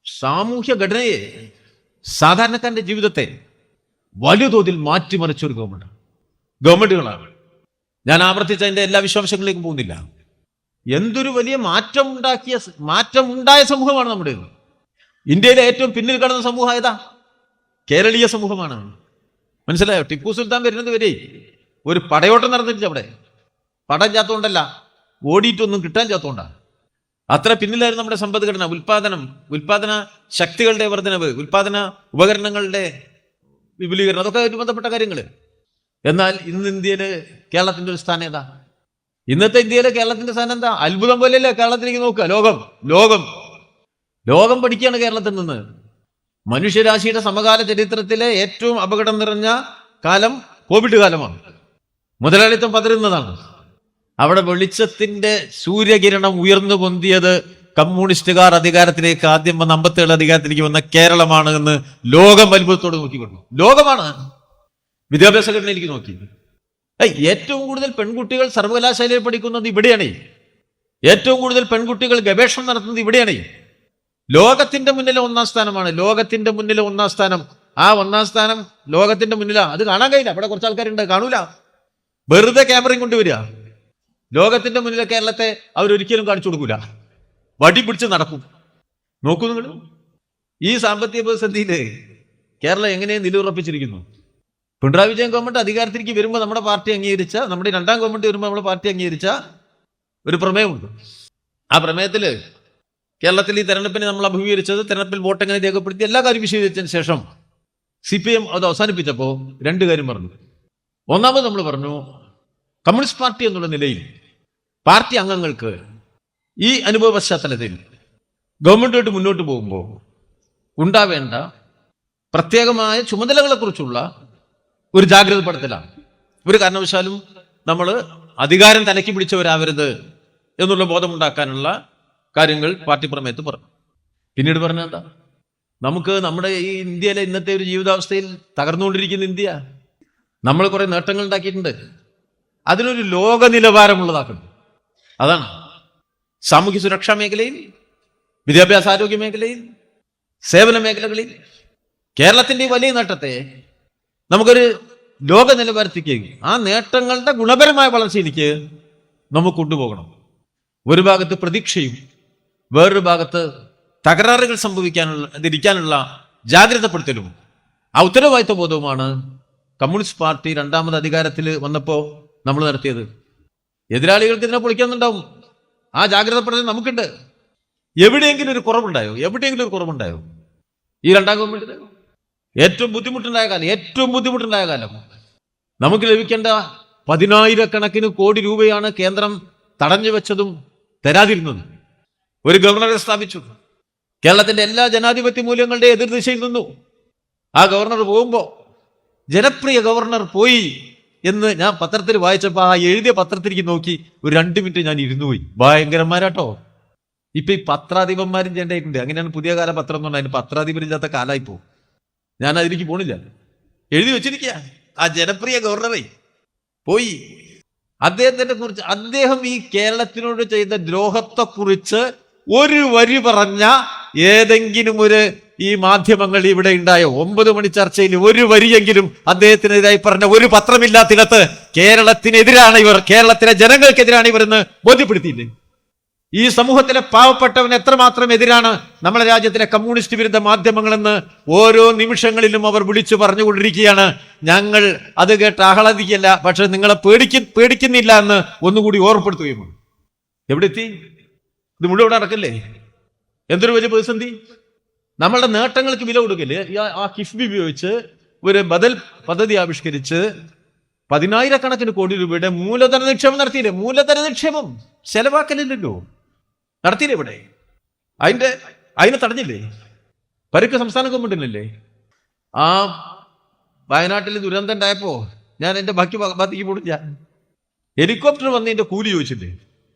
സാമൂഹ്യ ഘടനയെ, സാധാരണക്കാരന്റെ ജീവിതത്തെ വലിയ തോതിൽ മാറ്റിമറിച്ച ഒരു ഗവൺമെന്റുകളാണ്. ഞാൻ ആവർത്തിച്ച അതിന്റെ എല്ലാ വിശ്വാസങ്ങളിലേക്കും പോകുന്നില്ല. എന്തൊരു വലിയ മാറ്റമുണ്ടായ സമൂഹമാണ് നമ്മുടെ. ഇന്ത്യയിലെ ഏറ്റവും പിന്നിൽ കിടന്ന സമൂഹം ഏതാ? കേരളീയ സമൂഹമാണ്. മനസ്സിലായോ? ടിപ്പു സുൽത്താൻ വരുന്നത് വരെ ഒരു പടയോട്ടം നടന്നിട്ടില്ല. അവിടെ പടം ചാത്തോണ്ടല്ല, ഓടിയിട്ടൊന്നും കിട്ടാൻ ചാത്തോണ്ടാണ്. അത്ര പിന്നിലായിരുന്നു നമ്മുടെ സമ്പദ്ഘടന. ഉൽപാദന ശക്തികളുടെ വർധനവ്, ഉൽപാദന ഉപകരണങ്ങളുടെ വിപുലീകരണം, അതൊക്കെ ആയിട്ട് ബന്ധപ്പെട്ട കാര്യങ്ങൾ. എന്നാൽ ഇന്ന് ഇന്ത്യയില് കേരളത്തിന്റെ ഒരു സ്ഥാനം ഏതാ? ഇന്നത്തെ ഇന്ത്യയിലെ കേരളത്തിന്റെ സ്ഥാനം എന്താ? അത്ഭുതം പോലെയല്ലേ കേരളത്തിലേക്ക് നോക്കുക. ലോകം പഠിക്കുകയാണ് കേരളത്തിൽ നിന്ന്. മനുഷ്യരാശിയുടെ സമകാല ചരിത്രത്തിലെ ഏറ്റവും അപകടം നിറഞ്ഞ കാലം കോവിഡ് കാലമാണ്. മുതലാളിത്തം പതറുന്നതാണ്. അവിടെ വെളിച്ചത്തിന്റെ സൂര്യകിരണം ഉയർന്നു പൊന്തിയത് കമ്മ്യൂണിസ്റ്റുകാർ അധികാരത്തിലേക്ക് ആദ്യം വന്ന 57 അധികാരത്തിലേക്ക് വന്ന കേരളമാണ് എന്ന് ലോകം അത്ഭുതത്തോടെ നോക്കിക്കൊണ്ടു. ലോകമാണ്. വിദ്യാഭ്യാസ ഘടനയിലേക്ക് നോക്കി. ഏറ്റവും കൂടുതൽ പെൺകുട്ടികൾ സർവകലാശാലയിൽ പഠിക്കുന്നത് ഇവിടെയാണ്. ഏറ്റവും കൂടുതൽ പെൺകുട്ടികൾ ഗവേഷണം നടത്തുന്നത് ഇവിടെയാണ്. ലോകത്തിന്റെ മുന്നിലെ 1-ാം സ്ഥാനമാണ്. ലോകത്തിന്റെ മുന്നിലെ 1-ാം സ്ഥാനം. ആ 1-ാം സ്ഥാനം ലോകത്തിന്റെ മുന്നിലാ. അത് കാണാൻ കഴിയില്ല. അവിടെ കുറച്ച് ആൾക്കാരുണ്ട്, കാണൂല. വെറുതെ ക്യാമറയും കൊണ്ടുവരിക. ലോകത്തിന്റെ മുന്നിലെ കേരളത്തെ അവരൊരിക്കലും കാണിച്ചു കൊടുക്കൂല. വടി പിടിച്ച് നടക്കും. നോക്കൂ നിങ്ങൾ, ഈ സാമ്പത്തിക പ്രതിസന്ധിയില് കേരളം എങ്ങനെ നിലയുറപ്പിച്ചിരിക്കുന്നു. പിണറായി വിജയൻ ഗവൺമെന്റ് അധികാരത്തിലേക്ക് വരുമ്പോൾ നമ്മുടെ പാർട്ടി അംഗീകരിച്ച, നമ്മുടെ 2ാം ഗവൺമെന്റ് വരുമ്പോൾ നമ്മുടെ പാർട്ടി അംഗീകരിച്ച ഒരു പ്രമേയമുണ്ട്. ആ പ്രമേയത്തില് കേരളത്തിൽ ഈ തെരഞ്ഞെടുപ്പിനെ നമ്മൾ അഭിമുഖീകരിച്ചത്, തെരഞ്ഞെടുപ്പിൽ വോട്ട് എങ്ങനെ രേഖപ്പെടുത്തി, എല്ലാ കാര്യം വിശദീകരിച്ചതിന് ശേഷം CPIM അത് അവസാനിപ്പിച്ചപ്പോൾ 2 കാര്യം പറഞ്ഞു. ഒന്നാമത് നമ്മൾ പറഞ്ഞു, കമ്മ്യൂണിസ്റ്റ് പാർട്ടി എന്നുള്ള നിലയിൽ പാർട്ടി അംഗങ്ങൾക്ക് ഈ അനുഭവ പശ്ചാത്തലത്തിൽ ഗവൺമെന്റുമായിട്ട് മുന്നോട്ട് പോകുമ്പോൾ ഉണ്ടാവേണ്ട പ്രത്യേകമായ ചുമതലകളെക്കുറിച്ചുള്ള ഒരു ജാഗ്രതപ്പെടുത്തലാണ്. ഒരു കാരണവശാലും നമ്മൾ അധികാരം തലയ്ക്ക് പിടിച്ചവരാവരുത് എന്നുള്ള ബോധമുണ്ടാക്കാനുള്ള കാര്യങ്ങൾ പാർട്ടി പ്രമേയത്ത് പറഞ്ഞു. പിന്നീട് പറഞ്ഞ എന്താ, നമുക്ക് നമ്മുടെ ഈ ഇന്ത്യയിലെ ഇന്നത്തെ ഒരു ജീവിതാവസ്ഥയിൽ തകർന്നുകൊണ്ടിരിക്കുന്ന ഇന്ത്യ, നമ്മൾ കുറെ നേട്ടങ്ങൾ ഉണ്ടാക്കിയിട്ടുണ്ട്, അതിനൊരു ലോക നിലവാരമുള്ളതാക്കണം. അതാണ് സാമൂഹ്യ സുരക്ഷാ മേഖലയിൽ, വിദ്യാഭ്യാസ ആരോഗ്യ മേഖലയിൽ, സേവന മേഖലകളിൽ കേരളത്തിന്റെ വലിയ നേട്ടത്തെ നമുക്കൊരു ലോക നിലവാരത്തേക്ക്, ആ നേട്ടങ്ങളുടെ ഗുണപരമായ വളർച്ചയിലേക്ക് നമുക്ക് കൊണ്ടുപോകണം. ഒരു ഭാഗത്ത് പ്രതീക്ഷയും വേറൊരു ഭാഗത്ത് തകരാറുകൾ സംഭവിക്കാനുള്ള ജാഗ്രതപ്പെടുത്തലും ആ ഉത്തരവാദിത്വ ബോധവുമാണ് കമ്മ്യൂണിസ്റ്റ് പാർട്ടി രണ്ടാമത് അധികാരത്തിൽ വന്നപ്പോൾ നമ്മൾ നടത്തിയത്. എതിരാളികൾക്ക് ഇതിനെ പൊളിക്കുന്നുണ്ടാവും, ആ ജാഗ്രതപ്പെടുത്തൽ നമുക്കുണ്ട്. എവിടെയെങ്കിലും ഒരു കുറവുണ്ടായോ? ഈ രണ്ടാം ഗവൺമെന്റിന് ഏറ്റവും ബുദ്ധിമുട്ടുണ്ടായ കാലം നമുക്ക് ലഭിക്കേണ്ട 10,000 കോടി രൂപയാണ് കേന്ദ്രം തടഞ്ഞു വെച്ചതും തരാതിരുന്നതും. ഒരു ഗവർണറെ സ്ഥാപിച്ചു, കേരളത്തിന്റെ എല്ലാ ജനാധിപത്യ മൂല്യങ്ങളുടെ എതിർദിശയിൽ നിന്നു. ആ ഗവർണർ പോകുമ്പോ ജനപ്രിയ ഗവർണർ പോയി എന്ന് ഞാൻ പത്രത്തിൽ വായിച്ചപ്പോ ആ എഴുതിയ പത്രത്തിലേക്ക് നോക്കി ഒരു 2 മിനിറ്റ് ഞാൻ ഇരുന്നു പോയി. ഭയങ്കരന്മാരാട്ടോ. ഇപ്പൊ ഈ പത്രാധിപന്മാരും ചെയ്യേണ്ടതായിട്ടുണ്ട്. അങ്ങനെയാണ് പുതിയ കാല പത്രം എന്ന് പറഞ്ഞാൽ അതിന് പത്രാധിപരില്ലാത്ത കാലായി പോകും. ഞാൻ അതിലേക്ക് പോണില്ല. എഴുതി വെച്ചിരിക്കുക ആ ജനപ്രിയ ഗവർണറെ പോയി. അദ്ദേഹം ഈ കേരളത്തിനോട് ചെയ്ത ദ്രോഹത്തെക്കുറിച്ച് ഒരു വരി പറഞ്ഞ ഏതെങ്കിലും ഒരു ഈ മാധ്യമങ്ങൾ ഇവിടെ ഉണ്ടായോ? 9 മണി ചർച്ചയിൽ ഒരു വരിയെങ്കിലും അദ്ദേഹത്തിനെതിരായി പറഞ്ഞ ഒരു പത്രമില്ലാത്തിടത്ത് കേരളത്തിനെതിരാണ് ഇവർ, കേരളത്തിലെ ജനങ്ങൾക്കെതിരാണ് ഇവരെന്ന് ബോധ്യപ്പെടുത്തിയില്ലേ? ഈ സമൂഹത്തിലെ പാവപ്പെട്ടവൻ എത്രമാത്രം എതിരാണ് നമ്മുടെ രാജ്യത്തിലെ കമ്മ്യൂണിസ്റ്റ് വിരുദ്ധ മാധ്യമങ്ങളെന്ന് ഓരോ നിമിഷങ്ങളിലും അവർ വിളിച്ചു പറഞ്ഞുകൊണ്ടിരിക്കുകയാണ്. ഞങ്ങൾ അത് കേട്ട് ആഹ്ലാദിക്കല്ല, പക്ഷെ നിങ്ങളെ പേടിക്കുന്നില്ല എന്ന് ഒന്നുകൂടി ഓർമ്മപ്പെടുത്തുകയും. എവിടെ എത്തി? ഇത് മുഴുവൻ നടക്കില്ലേ? എന്തൊരു വലിയ പ്രതിസന്ധി! നമ്മളുടെ നേട്ടങ്ങൾക്ക് വില കൊടുക്കില്ലേ? ആ കിഫ്ബി ഉപയോഗിച്ച് ഒരു ബദൽ പദ്ധതി ആവിഷ്കരിച്ച് 10,000 കോടി രൂപയുടെ മൂലധന നിക്ഷേപം നടത്തിയില്ലേ? മൂലധന നിക്ഷേപം ചെലവാക്കലില്ലല്ലോ, നടത്തിയില്ലേ? ഇവിടെ അതിനെ തടഞ്ഞില്ലേ? പരുക്ക് സംസ്ഥാന ഗവൺമെന്റിനല്ലേ? ആ വയനാട്ടിൽ ദുരന്തം ഉണ്ടായപ്പോ ഞാൻ എന്റെ ബാക്കി പോടില്ല. ഹെലികോപ്റ്റർ വന്നതിന്റെ കൂലി ചോദിച്ചില്ലേ?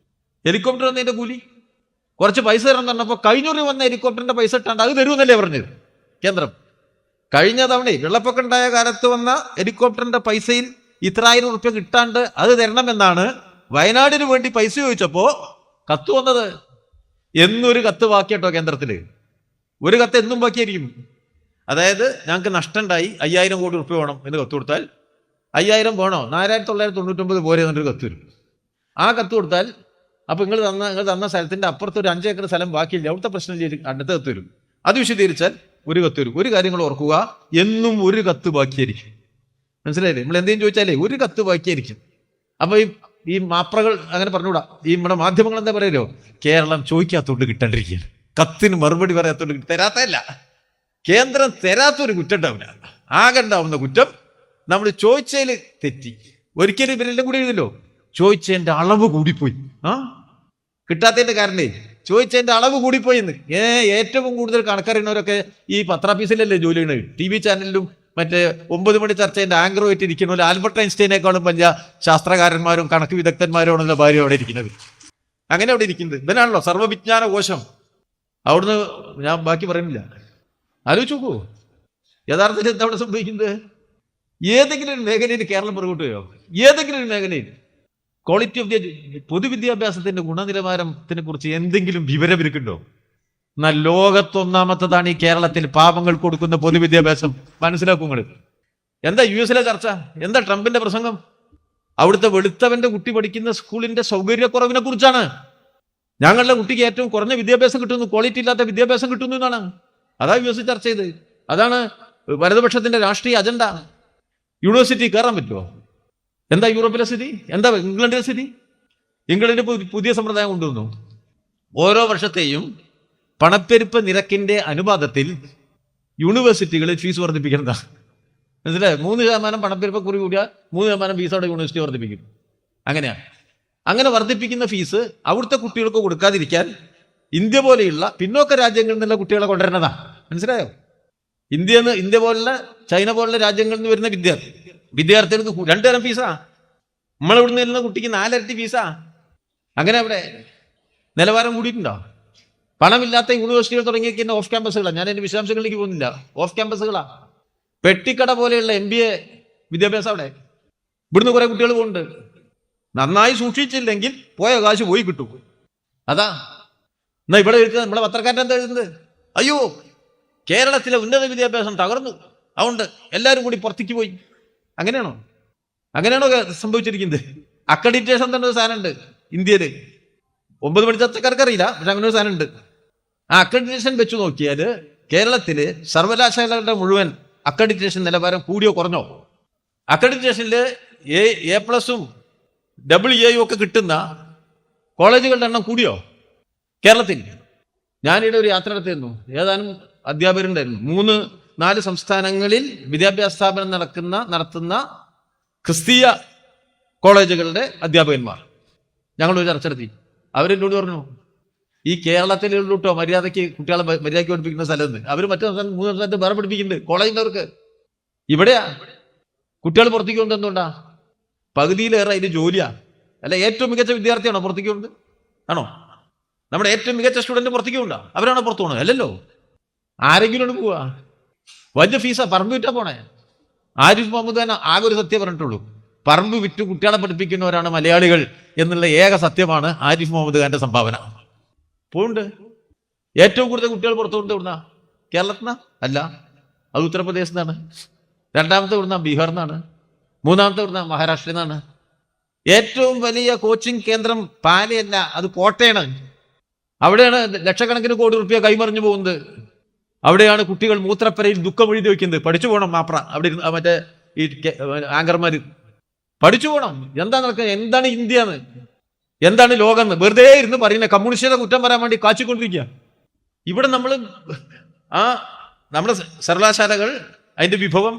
ഹെലികോപ്റ്റർ വന്നതിന്റെ കൂലി കുറച്ച് പൈസ തരണം പറഞ്ഞപ്പോ കഴിഞ്ഞൂറി വന്ന ഹെലികോപ്റ്ററിന്റെ പൈസ ഇട്ടാണ്ട് അത് തരുമെന്നല്ലേ പറഞ്ഞത് കേന്ദ്രം? കഴിഞ്ഞ തവണ വെള്ളപ്പൊക്കം ഉണ്ടായ കാലത്ത് വന്ന ഹെലികോപ്റ്ററിന്റെ പൈസയിൽ 1,000 ഉറുപ്പ്യ കിട്ടാണ്ട് അത് തരണമെന്നാണ് വയനാടിന് വേണ്ടി പൈസ ചോദിച്ചപ്പോ കത്ത് വന്നത്. എന്നൊരു കത്ത് ബാക്കിയാട്ടോ കേന്ദ്രത്തില്, ഒരു കത്ത് എന്നും ബാക്കിയായിരിക്കും. അതായത് ഞങ്ങൾക്ക് നഷ്ടമുണ്ടായി 5,000 കോടി ഉറുപ്പ്യ വേണം എന്ന് കത്ത് കൊടുത്താൽ 5,000 വേണോ 4,999 പോരെ എന്നൊരു കത്ത് വരും. ആ കത്ത് കൊടുത്താൽ അപ്പൊ നിങ്ങൾ തന്ന സ്ഥലത്തിന്റെ അപ്പുറത്ത് ഒരു 5 ഏക്കർ സ്ഥലം ബാക്കിയില്ല, അവിടുത്തെ പ്രശ്നം അടുത്ത കത്ത് വരും. അത് വിശദീകരിച്ചാൽ ഒരു കത്ത് വരും. ഒരു കാര്യങ്ങൾ ഓർക്കുക, എന്നും ഒരു കത്ത് ബാക്കിയായിരിക്കും. മനസ്സിലായില്ലേ? നമ്മൾ എന്തെങ്കിലും ചോദിച്ചാലേ ഒരു കത്ത് ബാക്കിയായിരിക്കും. അപ്പൊ ഈ മാപ്രകൾ അങ്ങനെ പറഞ്ഞുകൂടാ. ഈ നമ്മുടെ മാധ്യമങ്ങൾ എന്താ പറയല്ലോ, കേരളം ചോദിക്കാത്തോണ്ട് കിട്ടാണ്ടിരിക്കുകയാണ്, കത്തിന് മറുപടി പറയാത്തോണ്ട് തരാത്തല്ല. കേന്ദ്രം തരാത്തൊരു കുറ്റം ഉണ്ടാവില്ല. ആകെ ഉണ്ടാവുന്ന കുറ്റം നമ്മൾ ചോദിച്ചതിൽ തെറ്റി. ഒരിക്കലും ഇവരെല്ലാം കൂടി എഴുതല്ലോ, ചോദിച്ചതിന്റെ അളവ് കൂടിപ്പോയി. കിട്ടാത്തതിന്റെ കാരണേ ചോദിച്ചതിന്റെ അളവ് കൂടിപ്പോയി എന്ന്. ഏറ്റവും കൂടുതൽ കണക്കറിയുന്നവരൊക്കെ ഈ പത്രാഫീസിലല്ലേ ജോലി ചെയ്യുന്നത്. TV ചാനലിലും മറ്റേ 9 മണി ചർച്ചേന്റെ ആങ്കറുമായിട്ട് ഇരിക്കുന്ന പോലെ ആൽബർട്ട് ഐൻസ്റ്റൈനേക്കാളും വലിയ ശാസ്ത്രകാരന്മാരും കണക്ക് വിദഗ്ധന്മാരുമാണല്ലോ ഭാര്യ അവിടെ ഇരിക്കുന്നത്. അങ്ങനെ അവിടെ ഇരിക്കുന്നത് ഇവനാണല്ലോ സർവ്വവിജ്ഞാന കോശം. അവിടുന്ന് ഞാൻ ബാക്കി പറയുന്നില്ല. ആലോചിച്ച് നോക്കൂ, യഥാർത്ഥത്തിൽ എന്താ അവിടെ സംഭവിക്കുന്നത്? ഏതെങ്കിലും ഒരു മേഖലയിൽ കേരളം പുറകോട്ട് പോയോ? ഏതെങ്കിലും ഒരു മേഖലയിൽ ക്വാളിറ്റി ഓഫ് ദി പൊതുവിദ്യാഭ്യാസത്തിന്റെ ഗുണനിലവാരത്തിനെ കുറിച്ച് എന്തെങ്കിലും വിവരം ഇരിക്കുന്നുണ്ടോ? എന്നാൽ ലോകത്തൊന്നാമത്തതാണ് ഈ കേരളത്തിൽ പാവങ്ങൾ കൊടുക്കുന്ന പൊതുവിദ്യാഭ്യാസം. മനസ്സിലാക്കുക. എന്താ US ചർച്ച? എന്താ ട്രംപിന്റെ പ്രസംഗം? അവിടുത്തെ വെളുത്തവന്റെ കുട്ടി പഠിക്കുന്ന സ്കൂളിന്റെ സൗകര്യക്കുറവിനെ കുറിച്ചാണ്. ഞങ്ങളുടെ കുട്ടിക്ക് ഏറ്റവും കുറഞ്ഞ വിദ്യാഭ്യാസം കിട്ടുന്നു, ക്വാളിറ്റി ഇല്ലാത്ത വിദ്യാഭ്യാസം കിട്ടുന്നു എന്നാണ്. അതാ US ചർച്ച ചെയ്ത്. അതാണ് വലതുപക്ഷത്തിന്റെ രാഷ്ട്രീയ അജണ്ട. യൂണിവേഴ്സിറ്റി കയറാൻ പറ്റുമോ? എന്താ യൂറോപ്പിലെ സ്ഥിതി? എന്താ ഇംഗ്ലണ്ടിലെ സ്ഥിതി? ഇംഗ്ലണ്ടിന് പുതിയ സമ്പ്രദായം കൊണ്ടുവന്നു. ഓരോ വർഷത്തെയും പണപ്പെരുപ്പ നിരക്കിന്റെ അനുപാതത്തിൽ യൂണിവേഴ്സിറ്റികളിൽ ഫീസ് വർദ്ധിപ്പിക്കുന്നതാ. മനസ്സിലായി? 3% പണപ്പെരുപ്പ കുറി കൂടിയാൽ 3% ഫീസോടെ യൂണിവേഴ്സിറ്റി വർദ്ധിപ്പിക്കും. അങ്ങനെയാണ്. അങ്ങനെ വർദ്ധിപ്പിക്കുന്ന ഫീസ് അവിടുത്തെ കുട്ടികൾക്ക് കൊടുക്കാതിരിക്കാൻ ഇന്ത്യ പോലെയുള്ള പിന്നോക്ക രാജ്യങ്ങളിൽ നിന്നുള്ള കുട്ടികളെ കൊണ്ടുവരുന്നതാ. മനസ്സിലായോ? ഇന്ത്യ പോലുള്ള ചൈന പോലുള്ള രാജ്യങ്ങളിൽ നിന്ന് വരുന്ന വിദ്യാർത്ഥികൾക്ക് 2 തരം ഫീസാ. നമ്മളിവിടുന്ന് വരുന്ന കുട്ടിക്ക് 4 ഇരട്ടി ഫീസാ. അങ്ങനെ അവിടെ നിലവാരം കൂടിയിട്ടുണ്ടോ? പണമില്ലാത്ത യൂണിവേഴ്സിറ്റികൾ തുടങ്ങിയിരിക്കുന്ന ഓഫ് ക്യാമ്പസുകളാണ്. ഞാൻ എൻ്റെ വിശദാംശങ്ങളിലേക്ക് പോകുന്നില്ല. ഓഫ് ക്യാമ്പസുകളാ. പെട്ടിക്കട പോലെയുള്ള MBA വിദ്യാഭ്യാസം അവിടെ. ഇവിടുന്ന് കുറെ കുട്ടികൾ പോകുന്നുണ്ട്. നന്നായി സൂക്ഷിച്ചില്ലെങ്കിൽ പോയ കാശ് പോയി കിട്ടും. അതാ എന്നാ ഇവിടെ എഴുതുന്നത് നമ്മളെ പത്രക്കാരൻ എന്താ എഴുതുന്നത്? അയ്യോ, കേരളത്തിലെ ഉന്നത വിദ്യാഭ്യാസം തകർന്നു, അതുകൊണ്ട് എല്ലാവരും കൂടി പുറത്തേക്ക് പോയി. അങ്ങനെയാണോ സംഭവിച്ചിരിക്കുന്നത്? അക്രഡിറ്റേഷൻ തന്നെ ഒരു സാധനം ഉണ്ട് ഇന്ത്യയിൽ. 9 മണി ചർച്ചക്കാർക്ക് അറിയില്ല, പക്ഷെ അങ്ങനെ ഒരു സാധനം ഉണ്ട്. ആ അക്രഡിറ്റേഷൻ വെച്ച് നോക്കിയാൽ കേരളത്തില് സർവകലാശാലകളുടെ മുഴുവൻ അക്രഡിറ്റേഷൻ നിലവാരം കൂടിയോ കുറഞ്ഞോ? അക്രഡിറ്റേഷനിൽ A+ഉം AA ഒക്കെ കിട്ടുന്ന കോളേജുകളുടെ എണ്ണം കൂടിയോ കേരളത്തിൽ? ഞാനിവിടെ ഒരു യാത്ര നടത്തിയിരുന്നു. ഏതാനും അധ്യാപകരുണ്ടായിരുന്നു. 3-4 സംസ്ഥാനങ്ങളിൽ വിദ്യാഭ്യാസ സ്ഥാപനം നടത്തുന്ന ക്രിസ്തീയ കോളേജുകളുടെ അധ്യാപകന്മാർ ഞങ്ങളൊരു ചർച്ച നടത്തി. അവരെന്നോട് പറഞ്ഞു, ഈ കേരളത്തിലുള്ളൂട്ടോ മര്യാദയ്ക്ക് കുട്ടികളെ മര്യാദയ്ക്ക് പഠിപ്പിക്കുന്ന സ്ഥലത്ത് അവർ മറ്റു സംസ്ഥാനം 3 സംസ്ഥാനത്ത് വേറെ പഠിപ്പിക്കുന്നുണ്ട് കോളേജിൻ്റെ. ഇവിടെയാ കുട്ടികൾ പുറത്തേക്ക് കൊണ്ട് എന്തുകൊണ്ടാ? പകുതിയിലേറെ അതിന് ജോലിയാ. അല്ല, ഏറ്റവും മികച്ച വിദ്യാർത്ഥിയാണോ പുറത്തേക്ക് കൊണ്ട്? ആണോ? നമ്മുടെ ഏറ്റവും മികച്ച സ്റ്റുഡന്റ് പുറത്തേക്ക് കൊണ്ടാ? അവരാണോ പുറത്തു പോകണത്? അല്ലല്ലോ. ആരെങ്കിലും പോവാ? വലിയ ഫീസാ. പറമ്പ് വിറ്റാ പോണേ. ആരിഫ് മുഹമ്മദ് ഖാൻ ആകെ ഒരു സത്യം പറഞ്ഞിട്ടുള്ളൂ, പറമ്പ് വിറ്റ് കുട്ടികളെ പഠിപ്പിക്കുന്നവരാണ് മലയാളികൾ എന്നുള്ള ഏക സത്യമാണ് ആരിഫ് മുഹമ്മദ് ഖാന്റെ സംഭാവന. പോണ്ട് ഏറ്റവും കൂടുതൽ കുട്ടികൾ പുറത്തു കൊണ്ട് ഇവിടുന്ന കേരളത്തിൽ നിന്നാ? അല്ല, അത് ഉത്തർപ്രദേശിൽ നിന്നാണ്. രണ്ടാമത്തെ ഇവിടുന്ന ബീഹാറിൽ നിന്നാണ്. മൂന്നാമത്തെ ഇവിടുന്ന മഹാരാഷ്ട്രയിൽ നിന്നാണ്. ഏറ്റവും വലിയ കോച്ചിങ് കേന്ദ്രം പാലയല്ല, അത് കോട്ടയാണ്. അവിടെയാണ് ലക്ഷക്കണക്കിന് കോടി റുപ്യ കൈമറിഞ്ഞു പോകുന്നത്. അവിടെയാണ് കുട്ടികൾ മൂത്രപ്പരയിൽ ദുഃഖം എഴുതി വയ്ക്കുന്നത്. പഠിച്ചു പോകണം മാപ്ര. അവിടെ മറ്റേ ഈ ആങ്കർമാർ പഠിച്ചു പോകണം. എന്താ നടക്കുന്നത്? എന്താണ് ഇന്ത്യ എന്ന്, എന്താണ് ലോകം എന്ന് വെറുതെ ഇരുന്ന് പറയുന്നത്. കമ്മ്യൂണിസ്റ്റുകാരെ കുറ്റം പറയാൻ വേണ്ടി കാച്ചിക്കൊണ്ടിരിക്കുക. ഇവിടെ നമ്മുടെ സർവകലാശാലകൾ, അതിന്റെ വിഭവം,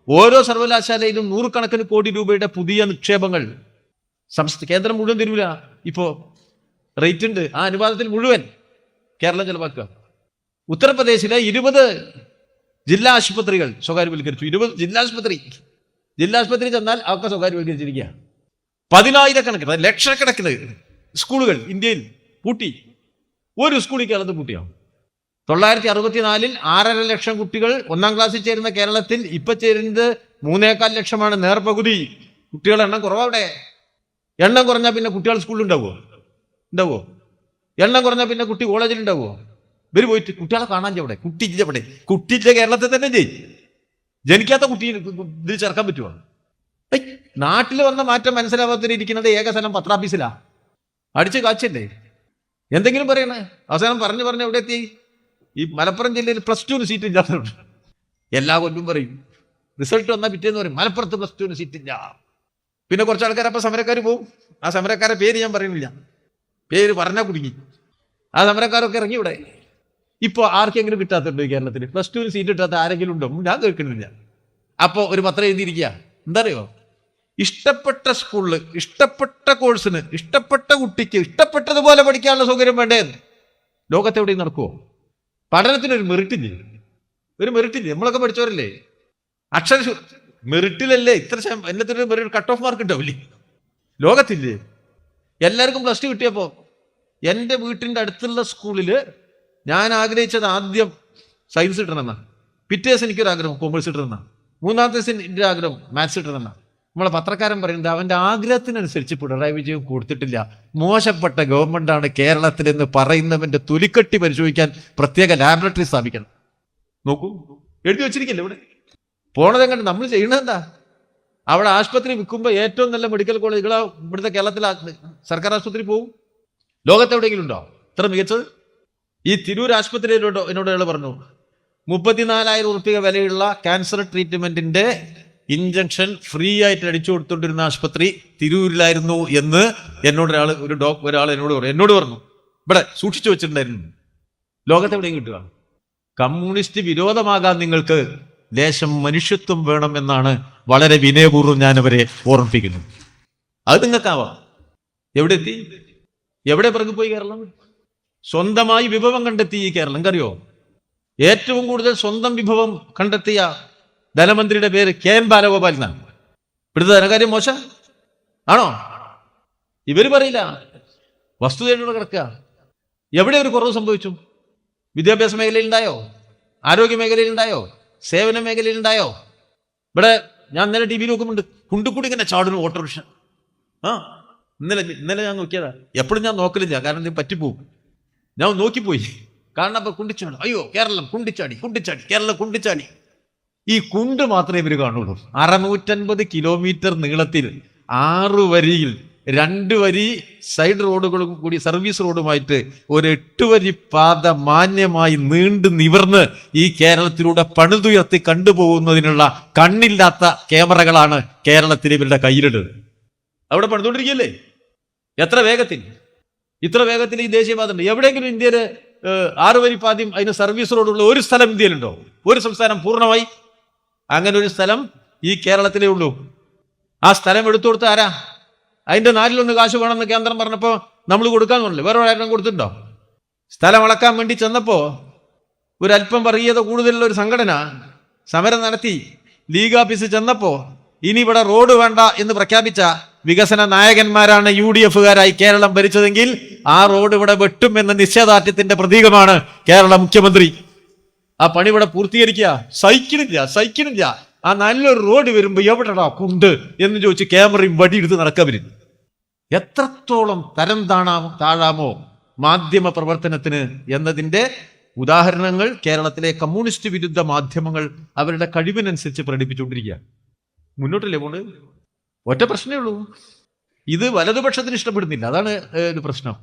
ഓരോ സർവകലാശാലയിലും 100 കണക്കിന് കോടി രൂപയുടെ പുതിയ നിക്ഷേപങ്ങൾ കേന്ദ്രം മുഴുവൻ തരൂല. ഇപ്പോ റേറ്റ് ഉണ്ട്. ആ അനുപാതത്തിൽ മുഴുവൻ കേരളം ചെലവാക്കുക. ഉത്തർപ്രദേശിലെ 20 ജില്ലാ ആശുപത്രികൾ സ്വകാര്യവൽക്കരിച്ചു. 20 ജില്ലാശുപത്രി ചെന്നാൽ അവർക്ക് സ്വകാര്യവൽക്കരിച്ചിരിക്കുക. 10,000-കണക്കിന് ലക്ഷക്കണക്കിന് സ്കൂളുകൾ ഇന്ത്യയിൽ പൂട്ടി. ഒരു സ്കൂളിൽ കേരളത്തിൽ പൂട്ടിയാവും. 964-ൽ 6.5 ലക്ഷം കുട്ടികൾ 1-ാം ക്ലാസ്സിൽ ചേരുന്ന കേരളത്തിൽ ഇപ്പൊ ചേരുന്നത് 3.25 ലക്ഷമാണ്. നേർപകുതി കുട്ടികളുടെ എണ്ണം കുറവവിടെ. എണ്ണം കുറഞ്ഞാൽ പിന്നെ കുട്ടികൾ സ്കൂളിൽ ഉണ്ടാവുമോ? എണ്ണം കുറഞ്ഞാൽ പിന്നെ കുട്ടി കോളേജിൽ ഉണ്ടാവുമോ? ഇവർ പോയിട്ട് കുട്ടികളെ കാണാൻ ചെവിടെ? കുട്ടിച്ച കേരളത്തിൽ തന്നെ ജനിക്കാത്ത കുട്ടി ഇതിൽ ചേർക്കാൻ പറ്റുമോ? നാട്ടിൽ വന്ന മാറ്റം മനസ്സിലാവാത്തിരിക്കുന്നത് ഏക സ്ഥലം പത്രാഫീസിലാ. അടിച്ച് കാച്ചല്ലേ എന്തെങ്കിലും പറയണേ. അവസാനം പറഞ്ഞ് എവിടെ എത്തി? ഈ മലപ്പുറം ജില്ലയിൽ +2 സീറ്റ് ഇല്ലാത്തതുണ്ട്. എല്ലാ കൊല്ലും പറയും, റിസൾട്ട് വന്നാൽ പിറ്റേന്ന് പറയും മലപ്പുറത്ത് +2 സീറ്റ് ഇല്ല. പിന്നെ കുറച്ച് ആൾക്കാർ അപ്പം സമരക്കാർ പോവും. ആ സമരക്കാരെ പേര് ഞാൻ പറയുന്നില്ല, പേര് പറഞ്ഞാൽ കുടുങ്ങി. ആ സമരക്കാരൊക്കെ ഇറങ്ങി ഇവിടെ. ഇപ്പോൾ ആർക്കെങ്കിലും കിട്ടാത്തുണ്ട് ഈ കേരളത്തിൽ? +2 സീറ്റ് കിട്ടാത്ത ആരെങ്കിലും ഉണ്ടോ? ഞാൻ കേൾക്കുന്നില്ല. അപ്പോൾ ഒരു പത്രം എഴുതിയിരിക്കുക, എന്താ അറിയോ? ഇഷ്ടപ്പെട്ട സ്കൂളിൽ, ഇഷ്ടപ്പെട്ട കോഴ്സിന്, ഇഷ്ടപ്പെട്ട കുട്ടിക്ക് ഇഷ്ടപ്പെട്ടതുപോലെ പഠിക്കാനുള്ള സൗകര്യം വേണ്ടേന്ന്. ലോകത്തെവിടെയും നടക്കുമോ? പഠനത്തിനൊരു മെറിറ്റില്ലേ? നമ്മളൊക്കെ പഠിച്ചവരല്ലേ? മെറിറ്റിലല്ലേ ഇത്ര എല്ലാത്തിനും മെറിറ്റ് കട്ട് ഓഫ് മാർക്ക് ഉണ്ടാവില്ലേ? ലോകത്തില്ലേ? എല്ലാവർക്കും +2 കിട്ടിയപ്പോൾ എൻ്റെ വീട്ടിൻ്റെ അടുത്തുള്ള സ്കൂളിൽ ഞാൻ ആഗ്രഹിച്ചത് ആദ്യം സയൻസ് കിട്ടണമെന്നാണ്. പിറ്റേ ദിവസം എനിക്കൊരാഗ്രഹം കോമേഴ്സ് കിട്ടണമെന്നാണ്. മൂന്നാമത്തെ ദിവസം എൻ്റെ ആഗ്രഹം മാത്സ് കിട്ടണമെന്നാണ്. നമ്മളെ പത്രക്കാരൻ പറയുന്നത് അവൻ്റെ ആഗ്രഹത്തിനനുസരിച്ച് പിണറായി വിജയൻ കൊടുത്തിട്ടില്ല. മോശപ്പെട്ട ഗവൺമെന്റാണ് കേരളത്തിലെന്ന് പറയുന്നവൻ്റെ തൊലിക്കട്ടി പരിശോധിക്കാൻ പ്രത്യേക ലാബറട്ടറി സ്ഥാപിക്കണം. നോക്കൂ, എഴുതി വെച്ചിരിക്കില്ല ഇവിടെ. പോണതെങ്ങണ്ട് നമ്മൾ ചെയ്യണത് എന്താ? അവിടെ ആശുപത്രി വിൽക്കുമ്പോൾ ഏറ്റവും നല്ല മെഡിക്കൽ കോളേജുകൾ ഇവിടുത്തെ കേരളത്തിലെ സർക്കാർ ആശുപത്രി പോകും. ലോകത്തെവിടെയെങ്കിലും ഉണ്ടോ ഇത്ര മികച്ചത്? ഈ തിരൂർ ആശുപത്രിയിലോട്ടോ എന്നോട് അയാൾ പറഞ്ഞു 34,000 ഉറുപ്പിക വിലയുള്ള ക്യാൻസർ ട്രീറ്റ്മെന്റിന്റെ ഇഞ്ചക്ഷൻ ഫ്രീ ആയിട്ട് അടിച്ചു കൊടുത്തോണ്ടിരുന്ന ആശുപത്രി തിരൂരിലായിരുന്നു എന്ന് എന്നോട് ഒരാൾ എന്നോട് പറഞ്ഞു. ഇവിടെ സൂക്ഷിച്ചു വെച്ചിട്ടുണ്ടായിരുന്നു. ലോകത്തെവിടെയും കിട്ടുക. കമ്മ്യൂണിസ്റ്റ് വിരോധമാകാൻ നിങ്ങൾക്ക് ലേശം മനുഷ്യത്വം വേണം എന്നാണ് വളരെ വിനയപൂർവ്വം ഞാൻ അവരെ ഓർമ്മിപ്പിക്കുന്നത്. അത് നിങ്ങൾക്കാവാം. എവിടെ എത്തി? എവിടെ പിറകിപ്പോയി കേരളം? സ്വന്തമായി വിഭവം കണ്ടെത്തി ഈ കേരളം. എന്തറിയോ? ഏറ്റവും കൂടുതൽ സ്വന്തം വിഭവം കണ്ടെത്തിയ ധനമന്ത്രിയുടെ പേര് KN ബാലഗോപാൽ എന്നാണ്. ഇവിടുത്തെ ധനകാര്യം മോശം ആണോ? ഇവര് പറയില്ല, വസ്തുതയോടെ കിടക്കുക. എവിടെ ഒരു കുറവ് സംഭവിച്ചു? വിദ്യാഭ്യാസ മേഖലയിൽ ഉണ്ടായോ? ആരോഗ്യ മേഖലയിൽ ഉണ്ടായോ? സേവന മേഖലയിൽ ഉണ്ടായോ? ഇവിടെ ഞാൻ ഇന്നലെ ടി വിയിൽ നോക്കുന്നുണ്ട്, കുണ്ടുകൂടി ഇങ്ങനെ ചാടുന്നു ഓട്ടോറിക്ഷ. ആ ഇന്നലെ ഞാൻ നോക്കിയതാ. എപ്പോഴും ഞാൻ നോക്കലില്ല, കാരണം ഇത് പറ്റിപ്പോവും. ഞാൻ നോക്കിപ്പോയി, കാരണം അപ്പൊ കുണ്ടിച്ചാടി. അയ്യോ, കേരളം കുണ്ടിച്ചാടി, കേരളം കുണ്ടിച്ചാടി. ഈ കുണ്ട് മാത്രമേ ഇവർ കാണുള്ളൂ. 650 കിലോമീറ്റർ നീളത്തിൽ 6 വരിയിൽ 2 വരി സൈഡ് റോഡുകളും കൂടി സർവീസ് റോഡുമായിട്ട് ഒരു 8 വരി പാത മാന്യമായി നീണ്ടു നിവർന്ന് ഈ കേരളത്തിലൂടെ പണിതുയർത്തി കണ്ടുപോകുന്നതിനുള്ള കണ്ണില്ലാത്ത ക്യാമറകളാണ് കേരളത്തിൽ ഇവരുടെ കയ്യിലുള്ളത്. അവിടെ പണിതുകൊണ്ടിരിക്കുകയല്ലേ. എത്ര വേഗത്തിൽ, ഇത്ര വേഗത്തിൽ ഈ ദേശീയപാത ഉണ്ട്. എവിടെയെങ്കിലും ഇന്ത്യയിൽ 6 വരി പാതയും അതിന് സർവീസ് റോഡുള്ള ഒരു സ്ഥലം ഇന്ത്യയിലുണ്ടോ? ഒരു സംസ്ഥാനം പൂർണ്ണമായി? അങ്ങനെ ഒരു സ്ഥലം ഈ കേരളത്തിലേ ഉള്ളൂ. ആ സ്ഥലം എടുത്തു കൊടുത്ത ആരാ? അതിന്റെ 4-1 കാശ് വേണമെന്ന് കേന്ദ്രം പറഞ്ഞപ്പോ നമ്മൾ കൊടുക്കാന്ന് പറഞ്ഞില്ലേ? വേറെ ഒരാളും കൊടുത്തിട്ടുണ്ടോ? സ്ഥലം അളക്കാൻ വേണ്ടി ചെന്നപ്പോ ഒരല്പം വർഗീയത കൂടുതലുള്ള ഒരു സംഘടന സമരം നടത്തി ലീഗ് ഓഫീസിൽ ചെന്നപ്പോ ഇനി ഇവിടെ റോഡ് വേണ്ട എന്ന് പ്രഖ്യാപിച്ച വികസന നായകന്മാരാണ് UDF-കാരായി കേരളം ഭരിച്ചതെങ്കിൽ ആ റോഡ് ഇവിടെ വെട്ടും എന്ന നിശ്ചയദാർഢ്യത്തിന്റെ പ്രതീകമാണ് കേരള മുഖ്യമന്ത്രി. ആ പണി ഇവിടെ പൂർത്തീകരിക്കുക. സഹിക്കണില്ല. ആ നല്ലൊരു റോഡ് വരുമ്പോ എവിടെടാ കുണ്ട് എന്ന് ചോദിച്ച് ക്യാമറയും വടിയെടുത്ത് നടക്കാൻ വരും. എത്രത്തോളം തരം താഴാമോ മാധ്യമ പ്രവർത്തനത്തിന് എന്നതിന്റെ ഉദാഹരണങ്ങൾ കേരളത്തിലെ കമ്മ്യൂണിസ്റ്റ് വിരുദ്ധ മാധ്യമങ്ങൾ അവരുടെ കഴിവിനനുസരിച്ച് പ്രകടിപ്പിച്ചുകൊണ്ടിരിക്കുക. മുന്നോട്ടല്ലേ പോണ്? ഒറ്റ പ്രശ്നമേ ഉള്ളൂ, ഇത് വലതുപക്ഷത്തിന് ഇഷ്ടപ്പെടുന്നില്ല. അതാണ് ഒരു പ്രശ്നം.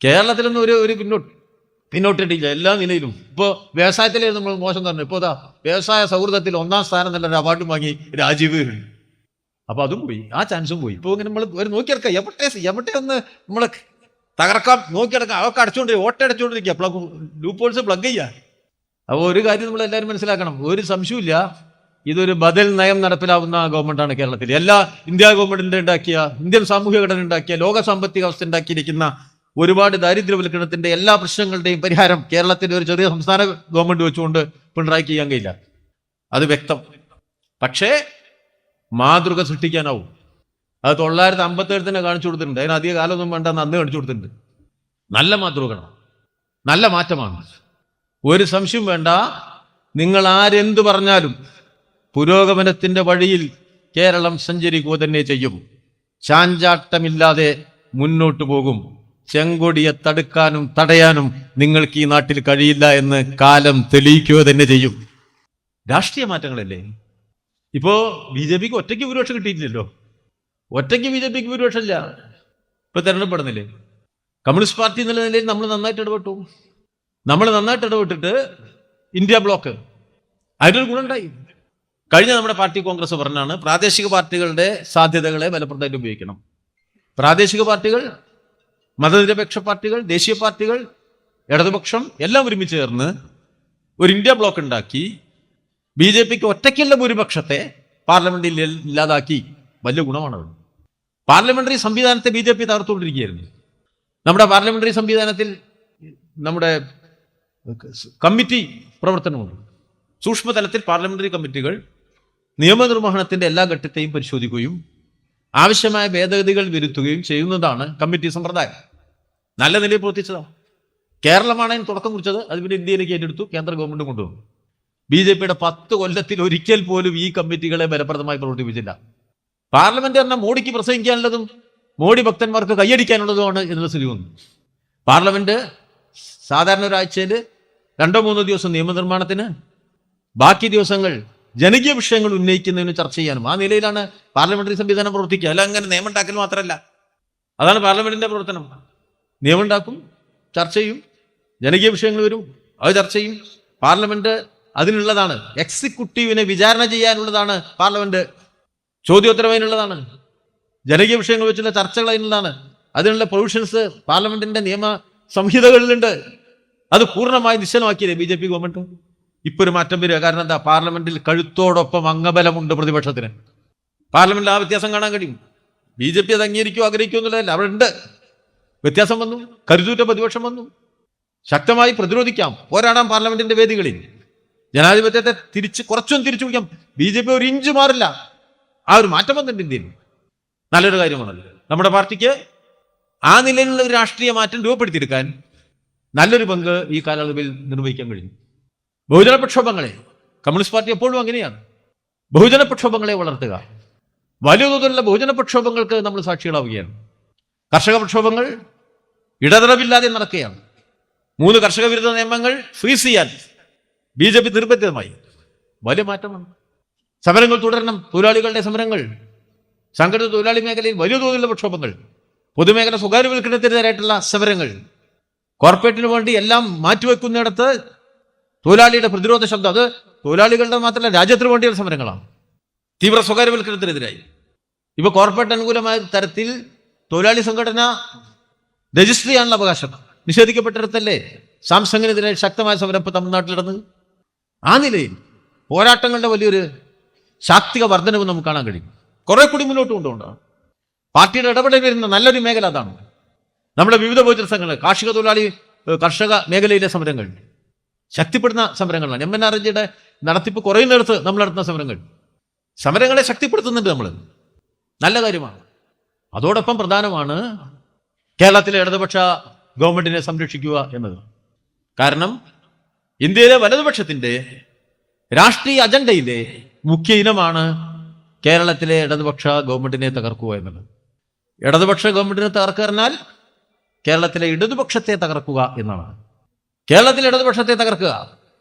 കേരളത്തിലൊന്നും ഒരു പിന്നോട്ടിട്ടില്ല എല്ലാ നിലയിലും. ഇപ്പോൾ വ്യവസായത്തിലായിരുന്നു നമ്മൾ മോശം തന്നെ. ഇപ്പോൾ വ്യവസായ സൗഹൃദത്തിൽ 1ാം സ്ഥാനം നല്ലൊരു അവാർഡും വാങ്ങി രാജീവ്. അപ്പൊ അതും പോയി, ആ ചാൻസും പോയി. ഇപ്പോൾ ഇങ്ങനെ നമ്മൾ ഒരു നോക്കിയെടുക്കാം, എവിടെ ഒന്ന് നമ്മളെ തകർക്കാം, നോക്കിയെടുക്കാം. അതൊക്കെ ഓട്ടയടച്ചുകൊണ്ടിരിക്കുക, ലൂപ്പ് പ്ലഗ് ചെയ്യുക. അപ്പോൾ ഒരു കാര്യം നമ്മൾ എല്ലാവരും മനസ്സിലാക്കണം, ഒരു സംശയമില്ല, ഇതൊരു ബദൽ നയം നടപ്പിലാവുന്ന ഗവൺമെന്റാണ് കേരളത്തിൽ. ഇന്ത്യ ഗവൺമെന്റിന്റെ ഉണ്ടാക്കിയ, ഇന്ത്യൻ സാമൂഹ്യ ഘടന ഉണ്ടാക്കിയ, ലോക സാമ്പത്തിക അവസ്ഥ ഉണ്ടാക്കിയിരിക്കുന്ന ഒരുപാട് ദാരിദ്ര്യവൽക്കരണത്തിന്റെ എല്ലാ പ്രശ്നങ്ങളുടെയും പരിഹാരം കേരളത്തിന്റെ ഒരു ചെറിയ സംസ്ഥാന ഗവൺമെന്റ് വെച്ചുകൊണ്ട് പിണറായിക്ക് ചെയ്യാൻ കഴിയില്ല, അത് വ്യക്തം. പക്ഷേ മാതൃക സൃഷ്ടിക്കാനാവും. അത് 957 തന്നെ കാണിച്ചു കൊടുത്തിട്ടുണ്ട്. അതിന് അധിക കാലമൊന്നും വേണ്ട, അന്ന് കാണിച്ചു കൊടുത്തിട്ടുണ്ട്. നല്ല മാതൃകയാണ്, നല്ല മാറ്റമാണ്, ഒരു സംശയം വേണ്ട. നിങ്ങൾ ആരെന്ത് പറഞ്ഞാലും പുരോഗമനത്തിന്റെ വഴിയിൽ കേരളം സഞ്ചരിക്കുക തന്നെ ചെയ്യും. ചാഞ്ചാട്ടമില്ലാതെ മുന്നോട്ട് പോകും. ചെങ്കൊടിയെ തടുക്കാനും തടയാനും നിങ്ങൾക്ക് ഈ നാട്ടിൽ കഴിയില്ല എന്ന് കാലം തെളിയിക്കുക തന്നെ ചെയ്യും. രാഷ്ട്രീയ മാറ്റങ്ങളല്ലേ. ഇപ്പോ BJPക്ക് ഒറ്റയ്ക്ക് ഭൂരിപക്ഷം കിട്ടിയിട്ടില്ലല്ലോ. ഒറ്റയ്ക്ക് BJPക്ക് ഭൂരിപക്ഷമില്ല. ഇപ്പൊ തെരഞ്ഞെടുപ്പെടുന്നില്ലേ? കമ്മ്യൂണിസ്റ്റ് പാർട്ടി എന്നുള്ള നിലയിൽ നമ്മൾ നന്നായിട്ട് ഇടപെട്ടിട്ട് ഇന്ത്യ ബ്ലോക്ക് അതിനൊരു ഗുണമുണ്ടായി. കഴിഞ്ഞ നമ്മുടെ പാർട്ടി കോൺഗ്രസ് പറഞ്ഞാണ് പ്രാദേശിക പാർട്ടികളുടെ സാധ്യതകളെ ഫലപ്രദമായിട്ട് ഉപയോഗിക്കണം. പ്രാദേശിക പാർട്ടികൾ, മതനിരപേക്ഷ പാർട്ടികൾ, ദേശീയ പാർട്ടികൾ, ഇടതുപക്ഷം എല്ലാം ഒരുമിച്ച് ചേർന്ന് ഒരു ഇന്ത്യ ബ്ലോക്ക് ഉണ്ടാക്കി BJPക്ക് ഒറ്റയ്ക്കുള്ള ഭൂരിപക്ഷത്തെ പാർലമെന്റിൽ ഇല്ലാതാക്കി. വലിയ ഗുണമാണത്. പാർലമെന്ററി സംവിധാനത്തെ BJP തകർത്തുകൊണ്ടിരിക്കുകയായിരുന്നു. നമ്മുടെ പാർലമെന്ററി സംവിധാനത്തിൽ നമ്മുടെ കമ്മിറ്റി പ്രവർത്തനമുണ്ട്. സൂക്ഷ്മതലത്തിൽ പാർലമെന്ററി കമ്മിറ്റികൾ നിയമനിർവഹണത്തിന്റെ എല്ലാ ഘട്ടത്തെയും പരിശോധിക്കുകയും ആവശ്യമായ ഭേദഗതികൾ വരുത്തുകയും ചെയ്യുന്നതാണ് കമ്മിറ്റി സമ്പ്രദായം. നല്ല നിലയിൽ പ്രവർത്തിച്ചതാണ്. കേരളമാണ് അതിന് തുടക്കം കുറിച്ചത്. അത് പിന്നെ ഇന്ത്യയിലേക്ക് ഏറ്റെടുത്തു, കേന്ദ്ര ഗവൺമെന്റ് കൊണ്ടുവന്നു. BJPയുടെ 10 കൊല്ലത്തിൽ ഒരിക്കൽ പോലും ഈ കമ്മിറ്റികളെ ഫലപ്രദമായി പ്രവർത്തിപ്പിച്ചില്ല. പാർലമെന്റ് പറഞ്ഞാൽ മോഡിക്ക് പ്രസംഗിക്കാനുള്ളതും മോഡി ഭക്തന്മാർക്ക് കൈയടിക്കാനുള്ളതുമാണ് എന്നുള്ള സ്ഥിതി വന്നു. പാർലമെന്റ് സാധാരണ ഒരാഴ്ചയിൽ 2-3 ദിവസം നിയമനിർമ്മാണത്തിന്, ബാക്കി ദിവസങ്ങൾ ജനകീയ വിഷയങ്ങൾ ഉന്നയിക്കുന്നതിന് ചർച്ച ചെയ്യാനും ആ നിലയിലാണ് പാർലമെന്ററി സംവിധാനം പ്രവർത്തിക്കുക. അല്ല അങ്ങനെ നിയമം ഉണ്ടാക്കൽ മാത്രമല്ല. അതാണ് പാർലമെന്റിന്റെ പ്രവർത്തനം. നിയമം ഉണ്ടാക്കും, ചർച്ച ചെയ്യും, ജനകീയ വിഷയങ്ങൾ വരും, അത് ചർച്ച ചെയ്യും. പാർലമെന്റ് അതിനുള്ളതാണ്. എക്സിക്യൂട്ടീവിനെ വിചാരണ ചെയ്യാനുള്ളതാണ് പാർലമെന്റ്. ചോദ്യോത്തരവതിനുള്ളതാണ്. ജനകീയ വിഷയങ്ങൾ വെച്ചുള്ള ചർച്ചകൾ അതിനുള്ളതാണ്. അതിനുള്ള പ്രൊവിഷൻസ് പാർലമെന്റിന്റെ നിയമ സംഹിതകളിലുണ്ട്. അത് പൂർണ്ണമായി നിശ്ചലമാക്കിയില്ലേ BJP ഗവൺമെന്റ്. ഇപ്പൊ ഒരു മാറ്റം വരിക. കാരണം എന്താ? പാർലമെന്റിൽ കഴുത്തോടൊപ്പം അംഗബലമുണ്ട് പ്രതിപക്ഷത്തിന്. പാർലമെന്റിൽ ആ വ്യത്യാസം കാണാൻ കഴിയും. BJP അത് അംഗീകരിക്കുമോ ആഗ്രഹിക്കുമോ എന്നുള്ളതല്ല, അവിടെ ഉണ്ട്. വ്യത്യാസം വന്നു, കരുതൂറ്റ പ്രതിപക്ഷം വന്നു. ശക്തമായി പ്രതിരോധിക്കാം, പോരാടാം പാർലമെന്റിന്റെ വേദികളിൽ. ജനാധിപത്യത്തെ കുറച്ചൊന്നും തിരിച്ചു പിടിക്കാം. BJP ഒരു ഇഞ്ച് മാറില്ല. ആ ഒരു മാറ്റം വന്നിട്ടുണ്ട് ഇന്ത്യയിൽ. നല്ലൊരു കാര്യമാണല്ലോ. നമ്മുടെ പാർട്ടിക്ക് ആ നിലയിലുള്ള ഒരു രാഷ്ട്രീയ മാറ്റം രൂപപ്പെടുത്തിയെടുക്കാൻ നല്ലൊരു പങ്ക് ഈ കാലയളവിൽ നിർവഹിക്കാൻ കഴിഞ്ഞു. ബഹുജന പ്രക്ഷോഭങ്ങളെ, കമ്മ്യൂണിസ്റ്റ് പാർട്ടി എപ്പോഴും അങ്ങനെയാണ്, ബഹുജന പ്രക്ഷോഭങ്ങളെ വളർത്തുക. വലിയ തോതിലുള്ള ബഹുജന പ്രക്ഷോഭങ്ങൾക്ക് നമ്മൾ സാക്ഷികളാവുകയാണ്. കർഷക പ്രക്ഷോഭങ്ങൾ ഇടതടവില്ലാതെ നടക്കുകയാണ്. 3 കർഷക വിരുദ്ധ നിയമങ്ങൾ ഫ്രീസ് ചെയ്യാൻ BJP നിർബന്ധിതമായി. വലിയ മാറ്റമാണ്. സമരങ്ങൾ തുടരണം. തൊഴിലാളികളുടെ സമരങ്ങൾ, സംഘടിത തൊഴിലാളി മേഖലയിൽ വലിയ തോതിലുള്ള പ്രക്ഷോഭങ്ങൾ, പൊതുമേഖല സ്വകാര്യവൽക്കരണത്തിനെതിരായിട്ടുള്ള സമരങ്ങൾ, കോർപ്പറേറ്റിന് വേണ്ടി എല്ലാം മാറ്റിവെക്കുന്നിടത്ത് തൊഴിലാളിയുടെ പ്രതിരോധ ശബ്ദം, അത് തൊഴിലാളികളുടെ മാത്രമല്ല രാജ്യത്തിന് വേണ്ടിയുള്ള സമരങ്ങളാണ്. തീവ്ര സ്വകാര്യവൽക്കരണത്തിനെതിരായി ഇപ്പൊ കോർപ്പറേറ്റ് അനുകൂലമായ തരത്തിൽ തൊഴിലാളി സംഘടന രജിസ്റ്റർ ചെയ്യാനുള്ള അവകാശം നിഷേധിക്കപ്പെട്ടിടത്തല്ലേ സാംസങ്ങിനെതിരെ ശക്തമായ സമരം ഇപ്പൊ തമിഴ്നാട്ടിൽ നടന്നത്. ആ നിലയിൽ പോരാട്ടങ്ങളുടെ വലിയൊരു ശാക്തിക വർധനവ് നമുക്ക് കാണാൻ കഴിയും. കുറെ കൂടി മുന്നോട്ട് കൊണ്ടുപോകണം. പാർട്ടിയുടെ ഇടപെടൽ വരുന്ന നല്ലൊരു മേഖല അതാണ്. നമ്മുടെ വിവിധ ബഹുജന സംഘടനകൾ, കാർഷിക തൊഴിലാളി കർഷക മേഖലയിലെ സമരങ്ങൾ ശക്തിപ്പെടുന്ന സമരങ്ങളാണ്. MNRGയുടെ നടത്തിപ്പ് കുറയുന്നിടത്ത് നമ്മൾ നടത്തുന്ന സമരങ്ങളെ ശക്തിപ്പെടുത്തുന്നുണ്ട് നമ്മൾ. നല്ല കാര്യമാണ്. അതോടൊപ്പം പ്രധാനമാണ് കേരളത്തിലെ ഇടതുപക്ഷ ഗവൺമെന്റിനെ സംരക്ഷിക്കുക എന്നത്. കാരണം ഇന്ത്യയിലെ വലതുപക്ഷത്തിന്റെ രാഷ്ട്രീയ അജണ്ടയിലെ മുഖ്യ ഇനമാണ് കേരളത്തിലെ ഇടതുപക്ഷ ഗവൺമെന്റിനെ തകർക്കുക എന്നത്. ഇടതുപക്ഷ ഗവൺമെന്റിനെ തകർക്കുക പറഞ്ഞാൽ കേരളത്തിലെ ഇടതുപക്ഷത്തെ തകർക്കുക എന്നാണ്. കേരളത്തിലെ ഇടതുപക്ഷത്തെ തകർക്കുക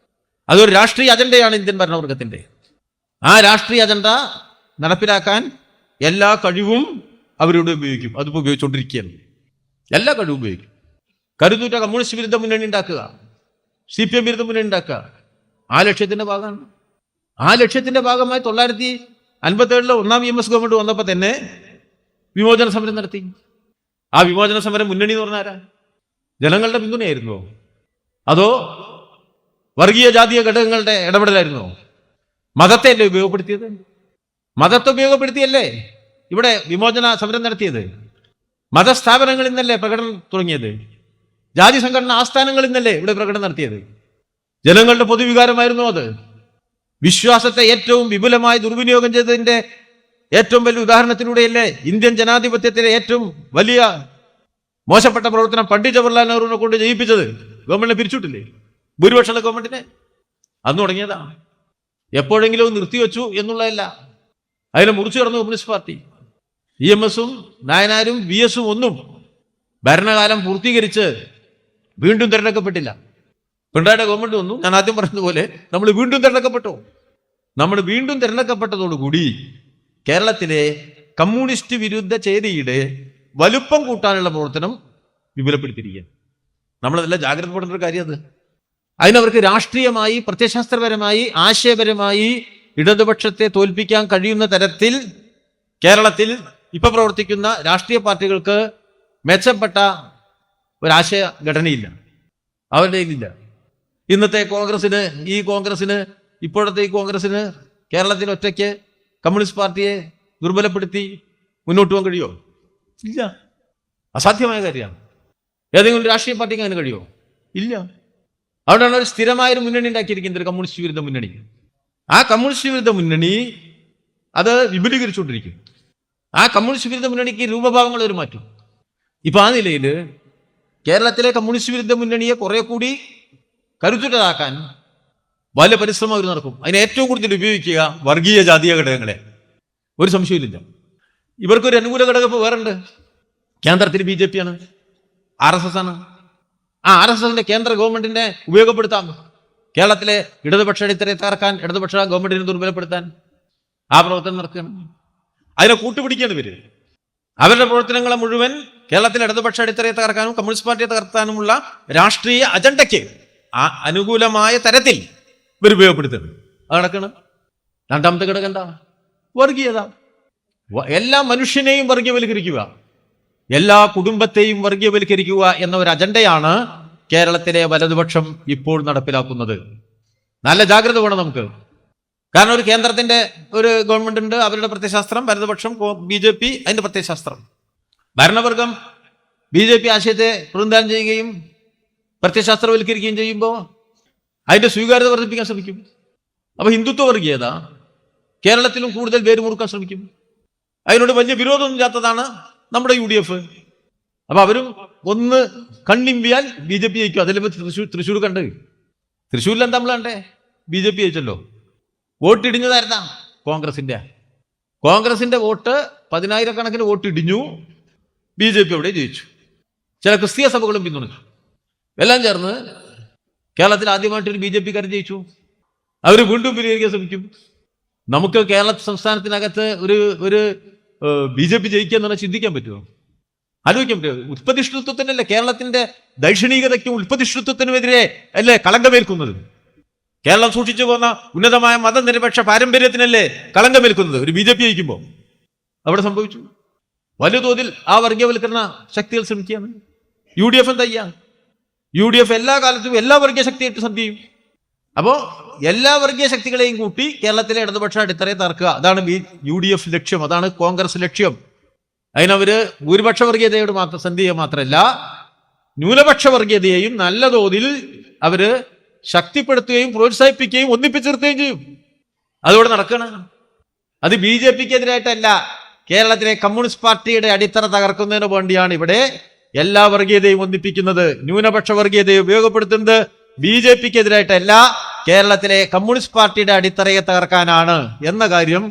അതൊരു രാഷ്ട്രീയ അജണ്ടയാണ് ഇന്ത്യൻ ഭരണവർഗത്തിന്റെ. ആ രാഷ്ട്രീയ അജണ്ട നടപ്പിലാക്കാൻ എല്ലാ കഴിവും അവരോട് ഉപയോഗിക്കും. അതിപ്പോൾ ഉപയോഗിച്ചുകൊണ്ടിരിക്കുകയാണ്. എല്ലാ കഴിവും ഉപയോഗിക്കും. കരുതൂറ്റ കമ്മ്യൂണിസ്റ്റ് വിരുദ്ധ മുന്നണി ഉണ്ടാക്കുക, CPM വിരുദ്ധ മുന്നണി ഉണ്ടാക്കുക. ആ ലക്ഷ്യത്തിന്റെ ഭാഗമാണ്. ആ ലക്ഷ്യത്തിന്റെ ഭാഗമായി 1957 ഒന്നാം EMS ഗവൺമെന്റ് വന്നപ്പോൾ തന്നെ വിമോചന സമരം നടത്തി. ആ വിമോചന സമരം മുന്നണി എന്ന് പറഞ്ഞാൽ ആരാ? ജനങ്ങളുടെ പിന്തുണയായിരുന്നോ? അതോ വർഗീയ ജാതീയ ഘടകങ്ങളുടെ ഇടപെടലായിരുന്നോ? മതത്തെ അല്ലേ ഉപയോഗപ്പെടുത്തിയത്? മതത്തെ ഉപയോഗപ്പെടുത്തിയല്ലേ ഇവിടെ വിമോചന സമരം നടത്തിയത്? മതസ്ഥാപനങ്ങളിൽ നിന്നല്ലേ പ്രകടനം തുടങ്ങിയത്? ജാതി സംഘടന ആസ്ഥാനങ്ങളിൽ നിന്നല്ലേ ഇവിടെ പ്രകടനം നടത്തിയത്? ജനങ്ങളുടെ പൊതുവികാരമായിരുന്നു അത്. വിശ്വാസത്തെ ഏറ്റവും വിപുലമായി ദുർവിനിയോഗം ചെയ്തതിന്റെ ഏറ്റവും വലിയ ഉദാഹരണത്തിലൂടെയല്ലേ ഇന്ത്യൻ ജനാധിപത്യത്തിലെ ഏറ്റവും വലിയ മോശപ്പെട്ട പ്രവർത്തനം പണ്ഡിറ്റ് ജവഹർലാൽ നെഹ്റുവിനെ കൊണ്ട് ജയിപ്പിച്ചത്? ഗവൺമെന്റിനെ പിരിച്ചുവിട്ടില്ലേ? ഭൂരിപക്ഷമുള്ള ഗവൺമെന്റിനെ അന്ന് തുടങ്ങിയതാ. എപ്പോഴെങ്കിലും നിർത്തിവെച്ചു എന്നുള്ളതല്ല, അതിനെ മുറിച്ചു കടന്നു കമ്മ്യൂണിസ്റ്റ് പാർട്ടി. EMSഉം നായനാരും VSഉം ഒന്നും ഭരണകാലം പൂർത്തീകരിച്ച് വീണ്ടും തിരഞ്ഞെടുക്കപ്പെട്ടില്ല. പിണറായിയുടെ ഗവൺമെന്റ് വന്നു. ഞാൻ ആദ്യം പറഞ്ഞതുപോലെ നമ്മൾ വീണ്ടും തിരഞ്ഞെടുക്കപ്പെട്ടു. നമ്മൾ വീണ്ടും തിരഞ്ഞെടുക്കപ്പെട്ടതോടുകൂടി കേരളത്തിലെ കമ്മ്യൂണിസ്റ്റ് വിരുദ്ധ ചേരിയുടെ വലുപ്പം കൂട്ടാനുള്ള പ്രവർത്തനം വിപുലപ്പെടുത്തിയിരിക്കുകയാണ്. നമ്മളതെല്ലാം ജാഗ്രതപ്പെടേണ്ട ഒരു കാര്യം അത്. അതിനവർക്ക് രാഷ്ട്രീയമായി, പ്രത്യയശാസ്ത്രപരമായി, ആശയപരമായി ഇടതുപക്ഷത്തെ തോൽപ്പിക്കാൻ കഴിയുന്ന തരത്തിൽ കേരളത്തിൽ ഇപ്പൊ പ്രവർത്തിക്കുന്ന രാഷ്ട്രീയ പാർട്ടികൾക്ക് മെച്ചപ്പെട്ട ഒരാശയ ഘടനയില്ല, അവരുടെ ഇല്ല. ഇന്നത്തെ കോൺഗ്രസിന്, ഇപ്പോഴത്തെ ഈ കോൺഗ്രസിന് കേരളത്തിൽ ഒറ്റയ്ക്ക് കമ്മ്യൂണിസ്റ്റ് പാർട്ടിയെ ദുർബലപ്പെടുത്തി മുന്നോട്ട് പോകാൻ കഴിയുമോ? ഇല്ല, അസാധ്യമായ കാര്യമാണ്. ഏതെങ്കിലും രാഷ്ട്രീയ പാർട്ടിക്ക് അങ്ങനെ കഴിയുമോ? ഇല്ല. അവിടെയാണ് ഒരു സ്ഥിരമായൊരു മുന്നണി ഉണ്ടാക്കിയിരിക്കുന്നത്, ഒരു കമ്മ്യൂണിസ്റ്റ് വിരുദ്ധ മുന്നണി. ആ കമ്മ്യൂണിസ്റ്റ് വിരുദ്ധ മുന്നണി അത് വിപുലീകരിച്ചുകൊണ്ടിരിക്കും. ആ കമ്മ്യൂണിസ്റ്റ് വിരുദ്ധ മുന്നണിക്ക് രൂപഭാവങ്ങൾ ഒരു മാറ്റും. ഇപ്പൊ ആ നിലയിൽ കേരളത്തിലെ കമ്മ്യൂണിസ്റ്റ് വിരുദ്ധ മുന്നണിയെ കുറെ കൂടി കരുത്തുറ്റതാക്കാൻ വലിയ പരിശ്രമം അവർ നടക്കും. അതിനെ ഏറ്റവും കൂടുതൽ ഉപയോഗിക്കുക വർഗീയ ജാതീയ ഘടകങ്ങളെ. ഒരു സംശയമില്ല. ഇവർക്കൊരു അനുകൂല ഘടകം ഇപ്പോൾ വേറുണ്ട്. കേന്ദ്രത്തിൽ BJP ആണ്, RSS ആണ്. ആ RSSന്റെ കേന്ദ്ര ഗവൺമെന്റിനെ ഉപയോഗപ്പെടുത്താം കേരളത്തിലെ ഇടതുപക്ഷ അടിത്തറയെ തകർക്കാൻ, ഇടതുപക്ഷ ഗവൺമെന്റിനെ ദുർബലപ്പെടുത്താൻ. ആ പ്രവർത്തനം നടക്കുകയാണ്. അതിനെ കൂട്ടുപിടിക്കുകയാണ് ഇവര്. അവരുടെ പ്രവർത്തനങ്ങളെ മുഴുവൻ കേരളത്തിലെ ഇടതുപക്ഷ അടിത്തറയെ തകർക്കാനും കമ്മ്യൂണിസ്റ്റ് പാർട്ടിയെ തകർത്താനുമുള്ള രാഷ്ട്രീയ അജണ്ടയ്ക്ക് അനുകൂലമായ തരത്തിൽ ഇവർ ഉപയോഗപ്പെടുത്തുന്നത്. അത് നടക്കണം. രണ്ടാമത്തെ ഘടകം എന്താ? വർഗീയത. എല്ലാ മനുഷ്യനെയും വർഗീയവൽക്കരിക്കുക, എല്ലാ കുടുംബത്തെയും വർഗീയവൽക്കരിക്കുക എന്ന ഒരു അജണ്ടയാണ് കേരളത്തിലെ വലതുപക്ഷം ഇപ്പോൾ നടപ്പിലാക്കുന്നത്. നല്ല ജാഗ്രത വേണം നമുക്ക്. കാരണം ഒരു കേന്ദ്രത്തിന്റെ ഒരു ഗവൺമെന്റ് ഉണ്ട്, അവരുടെ പ്രത്യയശാസ്ത്രം, വലതുപക്ഷം BJP അതിന്റെ പ്രത്യയശാസ്ത്രം. ഭരണവർഗം BJP ആശയത്തെ പ്രതിനിധാനം ചെയ്യുകയും പ്രത്യയശാസ്ത്രവൽക്കരിക്കുകയും ചെയ്യുമ്പോൾ അതിന്റെ സ്വീകാര്യത വർദ്ധിപ്പിക്കാൻ ശ്രമിക്കും. അപ്പൊ ഹിന്ദുത്വ വർഗീയത കേരളത്തിലും കൂടുതൽ വേരുമുറുക്കാൻ ശ്രമിക്കും. അതിനോട് വലിയ വിരോധമൊന്നും ഇല്ലാത്തതാണ് നമ്മുടെ UDF. അപ്പൊ അവരും ഒന്ന് കണ്ണിമ്പിയാൽ BJP ജയിക്കും. അതിലിപ്പോ തൃശ്ശൂർ കണ്ട്, തൃശ്ശൂരിൽ എന്താ നമ്മൾ കണ്ടേ? BJP ജയിച്ചല്ലോ. വോട്ട് ഇടിഞ്ഞതായിരുന്നാ കോൺഗ്രസിന്റെ വോട്ട് 10,000 വോട്ട് ഇടിഞ്ഞു. BJP അവിടെ ജയിച്ചു. ചില ക്രിസ്തീയ സഭകളും പിന്തുണച്ചു. എല്ലാം ചേർന്ന് കേരളത്തിൽ ആദ്യമായിട്ടൊരു BJP-കാരൻ ജയിച്ചു. അവർ വീണ്ടും വിനിയോഗിക്കാൻ ശ്രമിക്കും. നമുക്ക് കേരള സംസ്ഥാനത്തിനകത്ത് ഒരു BJP ജയിക്കുക എന്ന് പറഞ്ഞാൽ ചിന്തിക്കാൻ പറ്റുമോ? ആലോചിക്കാൻ പറ്റുമോ? ഉൽപ്പതിഷ്ഠിത്വത്തിനല്ലേ, കേരളത്തിന്റെ ദൈക്ഷണികതയ്ക്കും ഉൽപ്പതിഷ്ഠിത്വത്തിനുമെതിരെ അല്ലേ കളങ്കമേൽക്കുന്നത്? കേരളം സൂക്ഷിച്ചു പോകുന്ന ഉന്നതമായ മതനിരപേക്ഷ പാരമ്പര്യത്തിനല്ലേ കളങ്കമേൽക്കുന്നത് ഒരു BJP ജയിക്കുമ്പോൾ? അവിടെ സംഭവിച്ചു. വലിയ തോതിൽ ആ വർഗീയവൽക്കരണ ശക്തികൾ ശ്രമിക്കുകയാണ്. UDF എന്താ ചെയ്യാ? UDF എല്ലാ കാലത്തും എല്ലാ വർഗീയ ശക്തിയായിട്ട് സന്ധി ചെയ്യും. അപ്പോ എല്ലാ വർഗീയ ശക്തികളെയും കൂട്ടി കേരളത്തിലെ ഇടതുപക്ഷ അടിത്തറയെ തകർക്കുക. അതാണ് UDF ലക്ഷ്യം, അതാണ് കോൺഗ്രസ് ലക്ഷ്യം. അതിനവര് ഭൂരിപക്ഷ വർഗീയതയോട് മാത്രം സന്ധി ചെയ്യുക മാത്രമല്ല, ന്യൂനപക്ഷ വർഗീയതയെയും നല്ല തോതിൽ അവര് ശക്തിപ്പെടുത്തുകയും പ്രോത്സാഹിപ്പിക്കുകയും ഒന്നിപ്പിച്ചു നിർത്തുകയും ചെയ്യും. അതോടെ നടക്കണം. അത് BJP-ക്കെതിരായിട്ടല്ല, കേരളത്തിലെ കമ്മ്യൂണിസ്റ്റ് പാർട്ടിയുടെ അടിത്തറ തകർക്കുന്നതിന് വേണ്ടിയാണ് ഇവിടെ എല്ലാ വർഗീയതയും ഒന്നിപ്പിക്കുന്നത്. ന്യൂനപക്ഷ വർഗീയതയെ ഉപയോഗപ്പെടുത്തുന്നത് BJP-ക്കെതിരായിട്ടല്ല, കേരളത്തിലെ കമ്മ്യൂണിസ്റ്റ് പാർട്ടിയുടെ അടിത്തറയെ തകർക്കാനാണ് എന്ന കാര്യം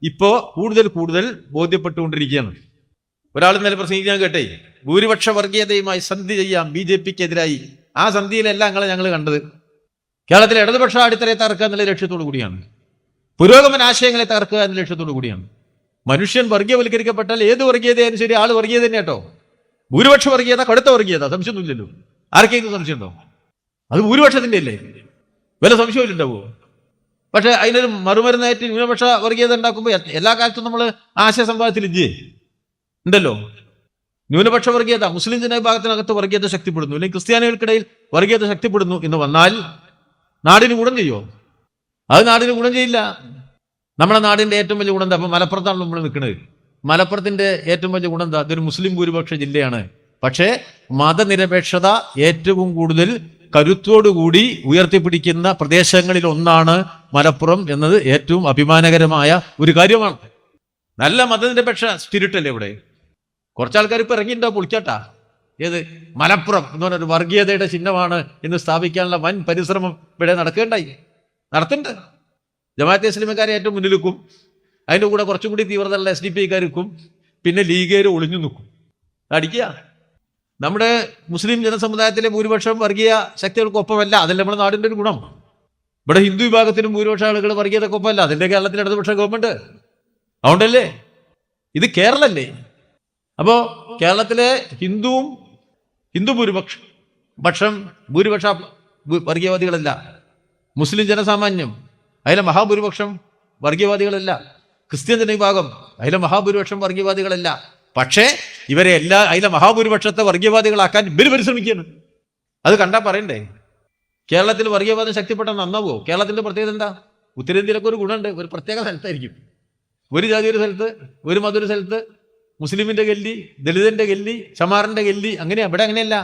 ഇപ്പോ കൂടുതൽ കൂടുതൽ ബോധ്യപ്പെട്ടുകൊണ്ടിരിക്കുകയാണ്. ഒരാൾ ഇന്നലെ പ്രസംഗിക്കാൻ കേട്ടേ, ഭൂരിപക്ഷ വർഗീയതയുമായി സന്ധി ചെയ്യാം BJP-ക്കെതിരായി. ആ സന്ധിയിലെല്ലാം ഞങ്ങൾ കണ്ടത് കേരളത്തിലെ ഇടതുപക്ഷ അടിത്തറയെ തകർക്കുക എന്നുള്ള ലക്ഷ്യത്തോടു കൂടിയാണ്, പുരോഗമന ആശയങ്ങളെ തകർക്കുക എന്ന ലക്ഷ്യത്തോടു കൂടിയാണ്. മനുഷ്യൻ വർഗീയവൽക്കരിക്കപ്പെട്ടാൽ ഏത് വർഗീയതയായാലും ശരി, ആള് വർഗീയത തന്നെ കേട്ടോ. ഭൂരിപക്ഷ വർഗീയത, കടുത്ത വർഗീയത, സംശയമൊന്നുമില്ലല്ലോ. ആർക്കെങ്കിലും സംശയം ഉണ്ടോ? അത് ഭൂരിപക്ഷത്തിന്റെ അല്ലേ, വല്ല സംശയമില്ലുണ്ടാവോ? പക്ഷെ അതിനൊരു മറുമരുന്നായിട്ട് ന്യൂനപക്ഷ വർഗീയത ഉണ്ടാക്കുമ്പോൾ എല്ലാ കാലത്തും നമ്മൾ ആശയസംവാദത്തിൽ ഉണ്ടല്ലോ. ന്യൂനപക്ഷ വർഗീയത, മുസ്ലിം ജനവിഭാഗത്തിനകത്ത് വർഗീയത ശക്തിപ്പെടുന്നു, അല്ലെങ്കിൽ ക്രിസ്ത്യാനികൾക്കിടയിൽ വർഗീയത ശക്തിപ്പെടുന്നു എന്ന് വന്നാൽ നാടിന് ഗുണം ചെയ്യുമോ? അത് നാടിന് ഗുണം ചെയ്യില്ല. നമ്മുടെ നാടിന്റെ ഏറ്റവും വലിയ ഗുണം എന്താ? അപ്പൊ മലപ്പുറത്താണ് നമ്മൾ നിൽക്കുന്നത്. മലപ്പുറത്തിന്റെ ഏറ്റവും വലിയ ഗുണം എന്താ? അതൊരു മുസ്ലിം ഭൂരിപക്ഷ ജില്ലയാണ്. പക്ഷേ മതനിരപേക്ഷത ഏറ്റവും കൂടുതൽ കരുത്തോടുകൂടി ഉയർത്തിപ്പിടിക്കുന്ന പ്രദേശങ്ങളിൽ ഒന്നാണ് മലപ്പുറം എന്നത് ഏറ്റവും അഭിമാനകരമായ ഒരു കാര്യമാണ്. നല്ല മതനിരപേക്ഷ സ്പിരിറ്റ് അല്ലേ ഇവിടെ? കുറച്ചാൾക്കാർ ഇപ്പൊ ഇറങ്ങിയിട്ടുണ്ടാവും പൊളിക്കാട്ടാ. ഏത് മലപ്പുറം എന്ന് പറഞ്ഞൊരു വർഗീയതയുടെ ചിഹ്നമാണ് എന്ന് സ്ഥാപിക്കാനുള്ള വൻ പരിശ്രമം ഇവിടെ നടത്തുന്നുണ്ട്. ജമാഅത്തെ ഇസ്ലാമിക്കാരെ ഏറ്റവും മുന്നിൽ നിൽക്കും, അതിൻ്റെ കൂടെ കുറച്ചും കൂടി തീവ്രതയുള്ള SDP-ക്കാർ നിൽക്കും, പിന്നെ ലീഗേര് ഒളിഞ്ഞു നിൽക്കും. അടിക്കുക. നമ്മുടെ മുസ്ലിം ജനസമുദായത്തിലെ ഭൂരിപക്ഷം വർഗീയ ശക്തികൾക്കൊപ്പമല്ല. അതല്ല നമ്മുടെ നാടിൻ്റെ ഒരു ഗുണം. ഇവിടെ ഹിന്ദു വിഭാഗത്തിനും ഭൂരിപക്ഷ ആളുകൾ വർഗീയതക്കൊപ്പമല്ല. അതിൻ്റെ കേരളത്തിൽ ഇടതുപക്ഷ ഗവൺമെന്റ്. അതുകൊണ്ടല്ലേ ഇത് കേരളല്ലേ? അപ്പോ കേരളത്തിലെ ഹിന്ദു ഭൂരിപക്ഷ വർഗീയവാദികളല്ല. മുസ്ലിം ജനസാമാന്യം അതിലെ മഹാഭൂരിപക്ഷം വർഗീയവാദികളല്ല. ക്രിസ്ത്യൻ ജനവിഭാഗം അതിലെ മഹാഭൂരിപക്ഷം വർഗീയവാദികളല്ല. പക്ഷേ ഇവരെ അതിലെ മഹാഭൂരിപക്ഷത്തെ വർഗീയവാദികളാക്കാൻ ഇവർ പരിശ്രമിക്കുകയാണ്. അത് കണ്ടാ പറയണ്ടേ? കേരളത്തിൽ വർഗീയവാദം ശക്തിപ്പെട്ടാൽ നന്നാവുമോ? കേരളത്തിന്റെ പ്രത്യേകത എന്താ? ഉത്തരേന്ത്യയിലൊക്കെ ഒരു ഗുണമുണ്ട്. ഒരു പ്രത്യേക സ്ഥലത്തായിരിക്കും, ഒരു ജാതി ഒരു സ്ഥലത്ത്, ഒരു മത ഒരു സ്ഥലത്ത്, മുസ്ലിമിന്റെ ഗല്ലി, ദളിതന്റെ ഗല്ലി, ചമാറിന്റെ ഗല്ലി, അങ്ങനെയാ. ഇവിടെ അങ്ങനെയല്ല.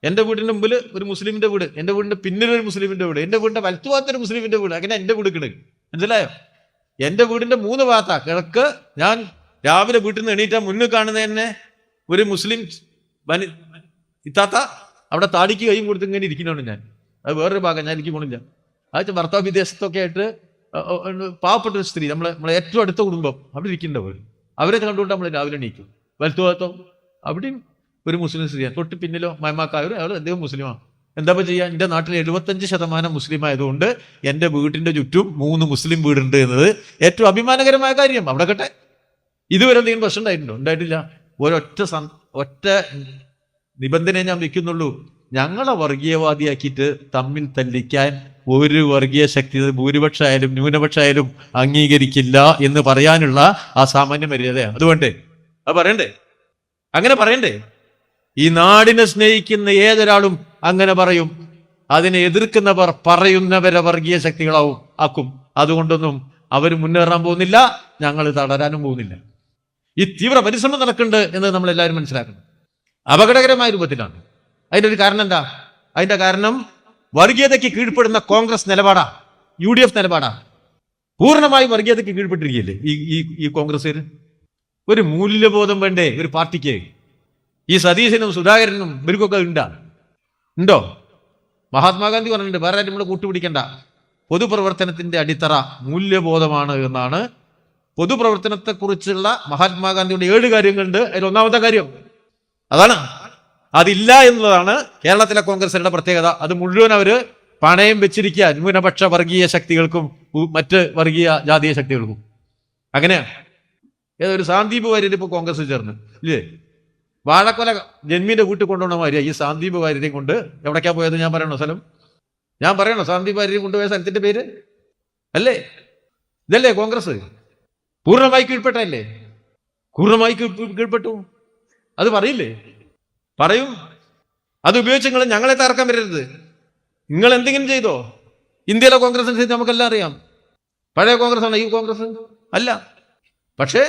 എൻ്റെ വീടിന്റെ മുമ്പിൽ ഒരു മുസ്ലിമിന്റെ വീട്, എൻ്റെ വീടിന്റെ പിന്നിലൊരു മുസ്ലിമിന്റെ വീട്, എൻ്റെ വീടിന്റെ വലത്തുഭാഗത്തൊരു മുസ്ലിമിന്റെ വീട്, അങ്ങനെ എൻ്റെ വീട് കിടക്കും. മനസ്സിലായോ? എൻ്റെ വീടിന്റെ 3 ഭാഗത്താ. കിഴക്ക് ഞാൻ രാവിലെ വീട്ടിൽ നിന്ന് എണീറ്റാൽ മുന്നിൽ കാണുന്ന തന്നെ ഒരു മുസ്ലിം ഇത്താത്ത അവിടെ താടിക്ക് കൈയും കൊടുത്ത് ഇങ്ങനെ ഇരിക്കുന്നതാണ് ഞാൻ. അത് വേറൊരു ഭാഗം, ഞാൻ എനിക്ക് പോണില്ല. അത് ഭർത്താവ് വിദേശത്തൊക്കെ ആയിട്ട് പാവപ്പെട്ട ഒരു സ്ത്രീ, നമ്മളെ ഏറ്റവും അടുത്ത കുടുംബം അവിടെ ഇരിക്കേണ്ടവർ, അവരെ കണ്ടുകൊണ്ട് നമ്മൾ രാവിലെ എണീക്കും. വലത്തുഭാഗത്തോ അവിടെയും ഒരു മുസ്ലിം സ്ത്രീയാണ്, തൊട്ട് പിന്നിലോ മയമാക്കാരും അയാൾ അദ്ദേഹം മുസ്ലിമാണ്. എന്താ ചെയ്യുക? എൻ്റെ നാട്ടിൽ 75% മുസ്ലിം ആയതുകൊണ്ട് എൻ്റെ വീട്ടിൻ്റെ ചുറ്റും 3 മുസ്ലിം വീടുണ്ട് എന്നത് ഏറ്റവും അഭിമാനകരമായ കാര്യം. അവിടെ കട്ടെ. ഇതുവരെ എന്തെങ്കിലും പ്രശ്നം ഉണ്ടായിട്ടുണ്ടോ? ഉണ്ടായിട്ടില്ല. ഒറ്റ നിബന്ധന ഞാൻ വെക്കുന്നുള്ളൂ, ഞങ്ങളെ വർഗീയവാദിയാക്കിയിട്ട് തമ്മിൽ തല്ലിക്കാൻ ഒരു വർഗീയ ശക്തി ഭൂരിപക്ഷമായാലും ന്യൂനപക്ഷമായാലും അംഗീകരിക്കില്ല എന്ന് പറയാനുള്ള ആ സാമാന്യ മര്യാദയാണ്. അതുകൊണ്ടേ അത് പറയണ്ടേ? അങ്ങനെ പറയണ്ടേ? ഈ നാടിനെ സ്നേഹിക്കുന്ന ഏതൊരാളും അങ്ങനെ പറയും. അതിനെ എതിർക്കുന്നവർ പറയുന്നവരെ വർഗീയ ആക്കും. അതുകൊണ്ടൊന്നും അവർ മുന്നേറാൻ പോകുന്നില്ല, ഞങ്ങൾ തളരാനും പോകുന്നില്ല. ഈ തീവ്ര പരിശ്രമം നടക്കുന്നുണ്ട് എന്ന് നമ്മളെല്ലാവരും മനസ്സിലാക്കണം. അപകടകരമായ രൂപത്തിലാണ്. അതിൻ്റെ ഒരു കാരണം എന്താ? അതിൻ്റെ കാരണം വർഗീയതയ്ക്ക് കീഴ്പ്പെടുന്ന കോൺഗ്രസ് നിലപാടാ, UDF നിലപാടാ. പൂർണ്ണമായും വർഗീയതയ്ക്ക് കീഴ്പ്പെട്ടിരിക്കുകയല്ലേ ഈ കോൺഗ്രസ്. ഒരു മൂല്യബോധം വേണ്ടേ ഒരു പാർട്ടിക്ക്? ഈ സതീശനും സുധാകരനും ഇവർക്കൊക്കെ ഉണ്ടോ? മഹാത്മാഗാന്ധി പറഞ്ഞിട്ടുണ്ട്, വേറെ നമ്മൾ കൂട്ടുപിടിക്കണ്ട, പൊതുപ്രവർത്തനത്തിന്റെ അടിത്തറ മൂല്യബോധമാണ് എന്നാണ്. പൊതുപ്രവർത്തനത്തെക്കുറിച്ചുള്ള മഹാത്മാഗാന്ധിയുടെ 7 കാര്യങ്ങളുണ്ട്. അതിൽ ഒന്നാമത്തെ കാര്യം അതാണ്. അതില്ല എന്നുള്ളതാണ് കേരളത്തിലെ കോൺഗ്രസിന്റെ പ്രത്യേകത. അത് മുഴുവൻ അവര് പണയം വെച്ചിരിക്കുക ന്യൂനപക്ഷ വർഗീയ ശക്തികൾക്കും മറ്റ് വർഗീയ ജാതീയ ശക്തികൾക്കും. അങ്ങനെയാണ്. ഏതൊരു സാന്ദീപ് വാര്യർ ഇപ്പൊ കോൺഗ്രസ് ചേർന്ന് ഇല്ലേ? വാഴക്കൊല ജന്മിന്റെ വീട്ടിൽ കൊണ്ടുപോകണ മാതിരിയാ ഈ സാന്ദീപ് വാര്യരെയും കൊണ്ട്. എവിടേക്കാ പോയത് ഞാൻ പറയണോ സ്ഥലം? ഞാൻ പറയണോ സാന്ദീപ് വാര്യരെയും കൊണ്ടുപോയ സ്ഥലത്തിന്റെ പേര് അല്ലേ? ഇതല്ലേ കോൺഗ്രസ്? പൂർണ്ണമായി കീഴ്പ്പെട്ടല്ലേ? പൂർണ്ണമായി കീഴ്പ്പെട്ടു. അത് പറയില്ലേ? പറയും. അത് ഉപയോഗിച്ച് നിങ്ങൾ ഞങ്ങളെ തകർക്കാൻ വരരുത്. നിങ്ങൾ എന്തെങ്കിലും ചെയ്തോ? ഇന്ത്യയിലെ കോൺഗ്രസിനെ സ്ഥിതി നമുക്കെല്ലാം അറിയാം. പഴയ കോൺഗ്രസ് ആണ് ഈ കോൺഗ്രസ് അല്ല. പക്ഷേ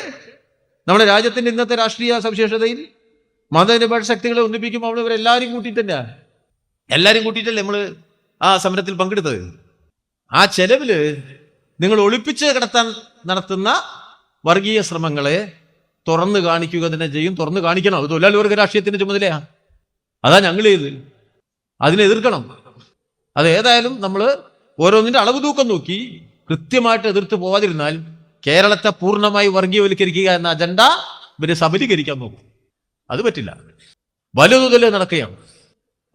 നമ്മുടെ രാജ്യത്തിന്റെ ഇന്നത്തെ രാഷ്ട്രീയ സവിശേഷതയിൽ മതനിരപേക്ഷ ശക്തികളെ ഒന്നിപ്പിക്കുമ്പോൾ നമ്മൾ ഇവരെല്ലാവരും കൂട്ടിയിട്ടല്ലേ നമ്മൾ ആ സമരത്തിൽ പങ്കെടുത്തത്. ആ ചെലവില് നിങ്ങൾ ഒളിപ്പിച്ച് കിടത്താൻ നടത്തുന്ന വർഗീയ ശ്രമങ്ങളെ തുറന്നു കാണിക്കുക തന്നെ ചെയ്യും. തുറന്നു കാണിക്കണം. അത് തൊഴിലാളി വർഗ രാഷ്ട്രീയത്തിന്റെ ചുമതലയാ. അതാ ഞങ്ങൾ ചെയ്ത്. അതിനെ എതിർക്കണം. അത് ഏതായാലും നമ്മൾ ഓരോന്നിന്റെ അളവ് തൂക്കം നോക്കി കൃത്യമായിട്ട് എതിർത്ത് പോവാതിരുന്നാൽ കേരളത്തെ പൂർണ്ണമായി വർഗീയവൽക്കരിക്കുക എന്ന അജണ്ട ഇവരെ സബലീകരിക്കാൻ നോക്കും. അത് പറ്റില്ല. വലുതുതല് നടക്കുകയാണ്.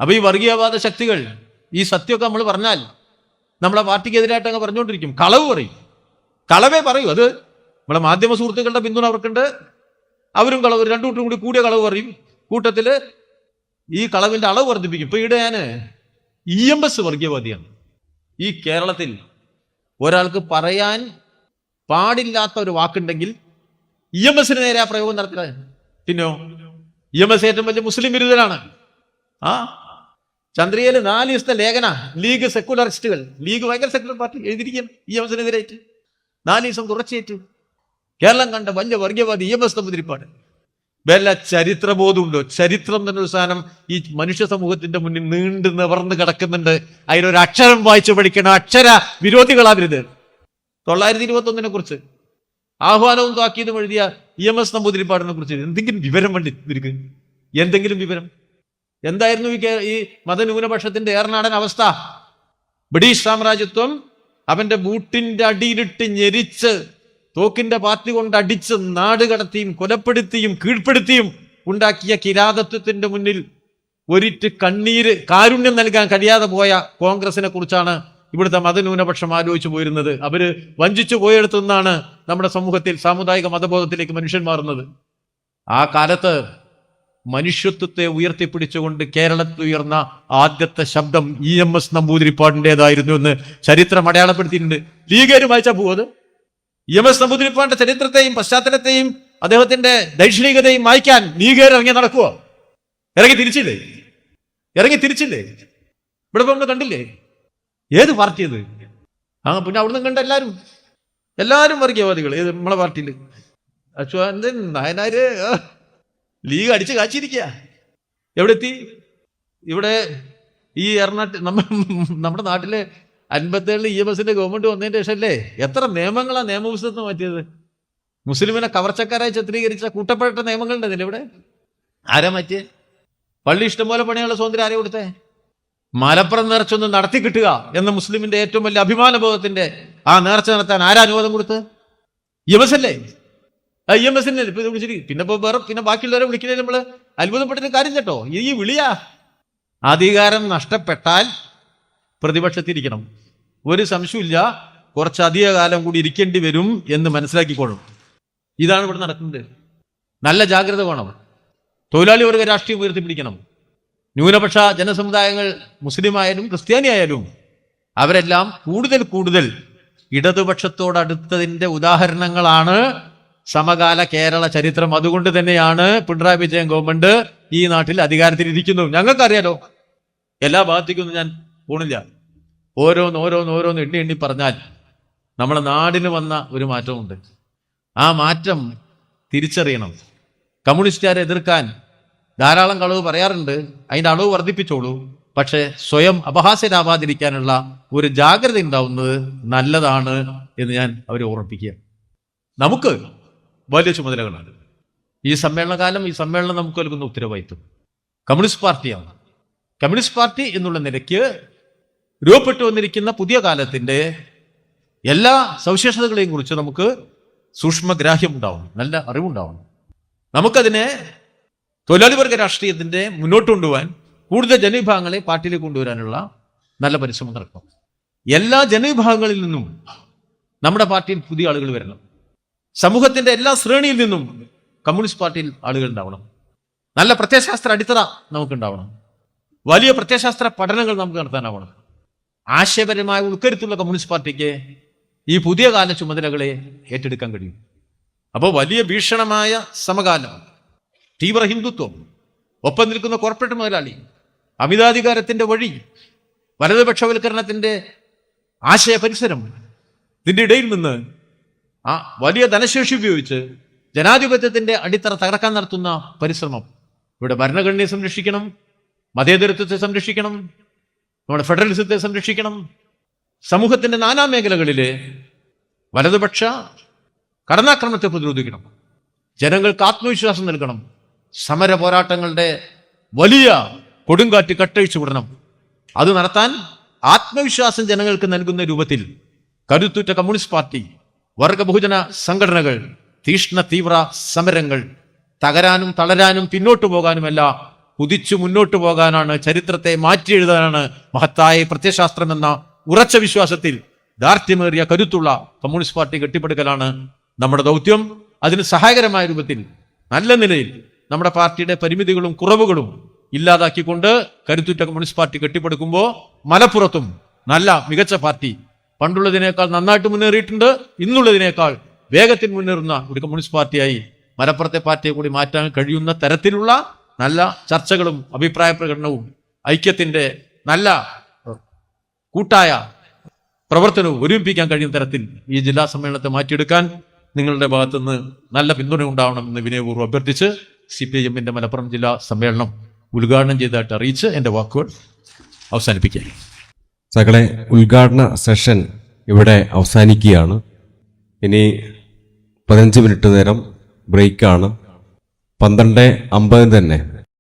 അപ്പൊ ഈ വർഗീയവാദ ശക്തികൾ ഈ സത്യമൊക്കെ നമ്മൾ പറഞ്ഞാൽ നമ്മളെ പാർട്ടിക്കെതിരായിട്ട് അങ്ങ് പറഞ്ഞുകൊണ്ടിരിക്കും. കളവ് പറയും. കളവേ പറയൂ. അത് നമ്മളെ മാധ്യമ സുഹൃത്തുക്കളുടെ പിന്തുണ അവർക്കുണ്ട്. അവരും കളവ്, രണ്ടു കൂട്ടരും കൂടി കൂടിയ കളവ് പറയും. കൂട്ടത്തില് ഈ കളവിന്റെ അളവ് വർദ്ധിപ്പിക്കും. ഇപ്പൊ ഇവിടെ ഞാൻ EMS വർഗീയവാദിയാണ്. ഈ കേരളത്തിൽ ഒരാൾക്ക് പറയാൻ പാടില്ലാത്ത ഒരു വാക്കുണ്ടെങ്കിൽ EMSന് നേരെ ആ പ്രയോഗം നടത്തുക. പിന്നെയോ EMS ഏറ്റവും വലിയ മുസ്ലിം വിരുദ്ധനാണ്. ചന്ദ്രികയിൽ 4 ദിവസത്തെ ലേഖന ലീഗ് സെക്കുലറിസ്റ്റുകൾ, ലീഗ് ഭയങ്കര സെക്കുലർ പാർട്ടി എഴുതിയിരിക്കും EMSനെതിരായിട്ട് 4 ദിവസം തുടർച്ചയായിട്ട്. കേരളം കണ്ട വലിയ വർഗീയവാദി EMS നമ്പൂതിരിപ്പാട്. വല്ല ചരിത്രബോധമുണ്ടോ? ചരിത്രം എന്നൊരു സാധനം ഈ മനുഷ്യ സമൂഹത്തിന്റെ മുന്നിൽ നീണ്ടു നിവർന്ന് കിടക്കുന്നുണ്ട്. അതിലൊരു അക്ഷരം വായിച്ചു പഠിക്കണം. അക്ഷര വിരോധികളാവരുത്. 921 കുറിച്ച് ആഹ്വാനവും താക്കീതും എഴുതിയ EMS നമ്പൂതിരിപ്പാടിനെ കുറിച്ച് എന്തെങ്കിലും വിവരം വേണ്ടി ഇവർക്ക്? എന്തെങ്കിലും വിവരം? എന്തായിരുന്നു ഈ മതന്യൂനപക്ഷത്തിന്റെ ഏറനാടൻ അവസ്ഥ? ബ്രിട്ടീഷ് സാമ്രാജ്യത്വം അവന്റെ ബൂട്ടിന്റെ അടിയിലിട്ട് ഞെരിച്ച് തോക്കിന്റെ പാത്തി കൊണ്ട് അടിച്ച് നാട് കടത്തിയും കൊലപ്പെടുത്തിയും കീഴ്പ്പെടുത്തിയും ഉണ്ടാക്കിയ കിരാതത്വത്തിന്റെ മുന്നിൽ ഒരിറ്റ് കണ്ണീര് കാരുണ്യം നൽകാൻ കഴിയാതെ പോയ കോൺഗ്രസിനെ കുറിച്ചാണ് ഇവിടുത്തെ മതന്യൂനപക്ഷം ആലോചിച്ചു പോയിരുന്നത്. അവര് വഞ്ചിച്ചു പോയെടുത്തുനിന്നാണ് നമ്മുടെ സമൂഹത്തിൽ സാമുദായിക മതബോധത്തിലേക്ക് മനുഷ്യൻ മാറുന്നത്. ആ കാലത്ത് മനുഷ്യത്വത്തെ ഉയർത്തിപ്പിടിച്ചുകൊണ്ട് കേരളത്തിൽ ഉയർന്ന ആദ്യത്തെ ശബ്ദം EMS നമ്പൂതിരിപ്പാടിൻ്റെതായിരുന്നു എന്ന് ചരിത്രം അടയാളപ്പെടുത്തിയിട്ടുണ്ട്. ലീഗേര് വായിച്ചാൽ പോവത് EMS നമ്പൂതിരിപ്പാടിന്റെ ചരിത്രത്തെയും പശ്ചാത്തലത്തെയും അദ്ദേഹത്തിന്റെ ദൈക്ഷണികതയും വായിക്കാൻ ലീഗേർ ഇറങ്ങി നടക്കുവോ? ഇറങ്ങി തിരിച്ചില്ലേ? ഇവിടെ നമ്മൾ കണ്ടില്ലേ? ഏത് പാർട്ടി അത്? പിന്നെ അവിടുന്ന് കണ്ട എല്ലാവരും വർഗീയവാദികൾ. ഏത് നമ്മളെ പാർട്ടിയിൽ അച്യുതൻ നായനാര് ലീഗ് അടിച്ച് കാച്ചിരിക്കുക. എവിടെ എത്തി? ഇവിടെ ഈ നമ്മുടെ നാട്ടിലെ 57 EMSന്റെ ഗവൺമെന്റ് വന്നതിന്റെ ശേഷമല്ലേ എത്ര നിയമങ്ങളാ നിയമപുസ്തകത്തിന് മാറ്റിയത്? മുസ്ലിമിനെ കവർച്ചക്കാരായി ചിത്രീകരിച്ച കൂട്ടപ്പെട്ട നിയമങ്ങളുണ്ടെന്നില്ല ഇവിടെ. ആരാ മാറ്റിയേ? പള്ളി ഇഷ്ടംപോലെ പണിയുള്ള സ്വാതന്ത്ര്യം ആരെ കൊടുത്തേ? മലപ്പുറം നേർച്ചൊന്ന് നടത്തി കിട്ടുക എന്ന മുസ്ലിമിന്റെ ഏറ്റവും വലിയ അഭിമാന ബോധത്തിന്റെ ആ നേർച്ച നടത്താൻ ആരാ അനുവാദം കൊടുത്ത്? EMS അല്ലേ? EMSനെ പിന്നെ ബാക്കിയുള്ളവരെ വിളിക്കുന്നതിൽ നമ്മള് അത്ഭുതപ്പെട്ടിട്ട് കാര്യം കേട്ടോ. ഈ വിളിയാ. അധികാരം നഷ്ടപ്പെട്ടാൽ പ്രതിപക്ഷത്തിരിക്കണം. ഒരു സംശയമില്ല, കുറച്ചധിക കാലം കൂടി ഇരിക്കേണ്ടി വരും എന്ന് മനസ്സിലാക്കിക്കോളും. ഇതാണ് ഇവിടെ നടക്കുന്നത്. നല്ല ജാഗ്രത വേണം. തൊഴിലാളി വർഗ രാഷ്ട്രീയം ഉയർത്തിപ്പിടിക്കണം. ന്യൂനപക്ഷ ജനസമുദായങ്ങൾ മുസ്ലിം ആയാലും ക്രിസ്ത്യാനി ആയാലും അവരെല്ലാം കൂടുതൽ ഇടതുപക്ഷത്തോടടുത്തതിന്റെ ഉദാഹരണങ്ങളാണ് സമകാല കേരള ചരിത്രം. അതുകൊണ്ട് തന്നെയാണ് പിണറായി വിജയൻ ഗവൺമെന്റ് ഈ നാട്ടിൽ അധികാരത്തിലിരിക്കുന്നു. ഞങ്ങൾക്കറിയാലോ. എല്ലാ ഭാഗത്തേക്കൊന്നും ഞാൻ പോണില്ല. ഓരോന്ന് എണ്ണി പറഞ്ഞാൽ നമ്മളെ നാടിന് വന്ന ഒരു മാറ്റമുണ്ട്. ആ മാറ്റം തിരിച്ചറിയണം. കമ്മ്യൂണിസ്റ്റുകാരെ എതിർക്കാൻ ധാരാളം കളവ് പറയാറുണ്ട്. അതിന്റെ അളവ് വർദ്ധിപ്പിച്ചോളൂ. പക്ഷെ സ്വയം അപഹാസ്യരാവാതിരിക്കാനുള്ള ഒരു ജാഗ്രത ഉണ്ടാവുന്നത് നല്ലതാണ് എന്ന് ഞാൻ അവരെ ഓർമ്മിപ്പിക്കുക. നമുക്ക് വലിയ ചുമതലകളാണ്. ഈ സമ്മേളനകാലം, ഈ സമ്മേളനം നമുക്ക് നൽകുന്ന ഉത്തരവാദിത്വം കമ്മ്യൂണിസ്റ്റ് പാർട്ടിയാണ്. കമ്മ്യൂണിസ്റ്റ് പാർട്ടി എന്നുള്ള നിലയ്ക്ക് രൂപപ്പെട്ടു വന്നിരിക്കുന്ന പുതിയ കാലത്തിൻ്റെ എല്ലാ സവിശേഷതകളെയും കുറിച്ച് നമുക്ക് സൂക്ഷ്മഗ്രാഹ്യം ഉണ്ടാവണം, നല്ല അറിവുണ്ടാവണം. നമുക്കതിനെ തൊഴിലാളി വർഗ രാഷ്ട്രീയത്തിൻ്റെ മുന്നോട്ട് കൊണ്ടുപോകാൻ, കൂടുതൽ ജനവിഭാഗങ്ങളെ പാർട്ടിയിലേക്ക് കൊണ്ടുവരാനുള്ള നല്ല പരിശ്രമം നടക്കണം. എല്ലാ ജനവിഭാഗങ്ങളിൽ നിന്നും നമ്മുടെ പാർട്ടിയിൽ പുതിയ ആളുകൾ വരണം. സമൂഹത്തിന്റെ എല്ലാ ശ്രേണിയിൽ നിന്നും കമ്മ്യൂണിസ്റ്റ് പാർട്ടിയിൽ ആളുകൾ ഉണ്ടാവണം. നല്ല പ്രത്യയശാസ്ത്ര അടിത്തറ നമുക്കുണ്ടാവണം. വലിയ പ്രത്യയശാസ്ത്ര പഠനങ്ങൾ നമുക്ക് നടത്താനാവണം. ആശയപരമായ ഉൾക്കരുത്തുള്ള കമ്മ്യൂണിസ്റ്റ് പാർട്ടിക്ക് ഈ പുതിയ കാല ചുമതലകളെ ഏറ്റെടുക്കാൻ കഴിയും. അപ്പോൾ വലിയ ഭീഷണമായ സമകാലം, തീവ്ര ഹിന്ദുത്വം, ഒപ്പം നിൽക്കുന്ന കോർപ്പറേറ്റ് മുതലാളി, അമിതാധികാരത്തിന്റെ വഴി, വലതുപക്ഷവൽക്കരണത്തിന്റെ ആശയ പരിസരം, ഇതിൻ്റെ ഇടയിൽ നിന്ന് ആ വലിയ ധനശേഷി ഉപയോഗിച്ച് ജനാധിപത്യത്തിന്റെ അടിത്തറ തകർക്കാൻ നടത്തുന്ന പരിശ്രമം. ഇവിടെ ഭരണഘടനയെ സംരക്ഷിക്കണം, മതേതരത്വത്തെ സംരക്ഷിക്കണം, നമ്മുടെ ഫെഡറലിസത്തെ സംരക്ഷിക്കണം. സമൂഹത്തിന്റെ നാനാ മേഖലകളിലെ വലതുപക്ഷ കടന്നാക്രമണത്തെ പ്രതിരോധിക്കണം. ജനങ്ങൾക്ക് ആത്മവിശ്വാസം നൽകണം. സമര പോരാട്ടങ്ങളുടെ വലിയ കൊടുങ്കാറ്റ് കട്ടഴിച്ചു വിടണം. അത് നടത്താൻ ആത്മവിശ്വാസം ജനങ്ങൾക്ക് നൽകുന്ന രൂപത്തിൽ കരുത്തുറ്റ കമ്മ്യൂണിസ്റ്റ് പാർട്ടി, വർഗ ബഹുജന സംഘടനകൾ, തീഷ്ണ തീവ്ര സമരങ്ങൾ, തകരാനും തളരാനും പിന്നോട്ടു പോകാനുമല്ല, കുതിച്ചു മുന്നോട്ടു പോകാനാണ്, ചരിത്രത്തെ മാറ്റി എഴുതാനാണ് മഹത്തായ പ്രത്യയശാസ്ത്രം എന്ന ഉറച്ച വിശ്വാസത്തിൽ ദാർഢ്യമേറിയ കരുത്തുള്ള കമ്മ്യൂണിസ്റ്റ് പാർട്ടി കെട്ടിപ്പടുക്കലാണ് നമ്മുടെ ദൗത്യം. അതിന് സഹായകരമായ രൂപത്തിൽ നല്ല നിലയിൽ നമ്മുടെ പാർട്ടിയുടെ പരിമിതികളും കുറവുകളും ഇല്ലാതാക്കിക്കൊണ്ട് കരുത്തുറ്റ കമ്മ്യൂണിസ്റ്റ് പാർട്ടി കെട്ടിപ്പടുക്കുമ്പോൾ മലപ്പുറത്തും നല്ല മികച്ച പാർട്ടി, പണ്ടുള്ളതിനേക്കാൾ നന്നായിട്ട് മുന്നേറിയിട്ടുണ്ട്, ഇന്നുള്ളതിനേക്കാൾ വേഗത്തിൽ മുന്നേറുന്ന ഒരു കമ്മ്യൂണിസ്റ്റ് പാർട്ടിയായി മലപ്പുറത്തെ പാർട്ടിയെ കൂടി മാറ്റാൻ കഴിയുന്ന തരത്തിലുള്ള നല്ല ചർച്ചകളും അഭിപ്രായ പ്രകടനവും ഐക്യത്തിന്റെ നല്ല കൂട്ടായ പ്രവർത്തനവും ഒരുമിപ്പിക്കാൻ കഴിയുന്ന തരത്തിൽ ഈ ജില്ലാ സമ്മേളനത്തെ മാറ്റിയെടുക്കാൻ നിങ്ങളുടെ ഭാഗത്തുനിന്ന് നല്ല പിന്തുണ ഉണ്ടാവണമെന്ന് വിനയപൂർവ്വം അഭ്യർത്ഥിച്ച് CPIM-ന്റെ മലപ്പുറം ജില്ലാ സമ്മേളനം ഉദ്ഘാടനം ചെയ്തതായിട്ട് അറിയിച്ച് എൻ്റെ വാക്കുകൾ അവസാനിപ്പിക്കുക. സകലെ ഉദ്ഘാടന സെഷൻ ഇവിടെ അവസാനിക്കുകയാണ്. ഇനി 15 മിനിറ്റ് നേരം ബ്രേക്കാണ്. 12:50 തന്നെ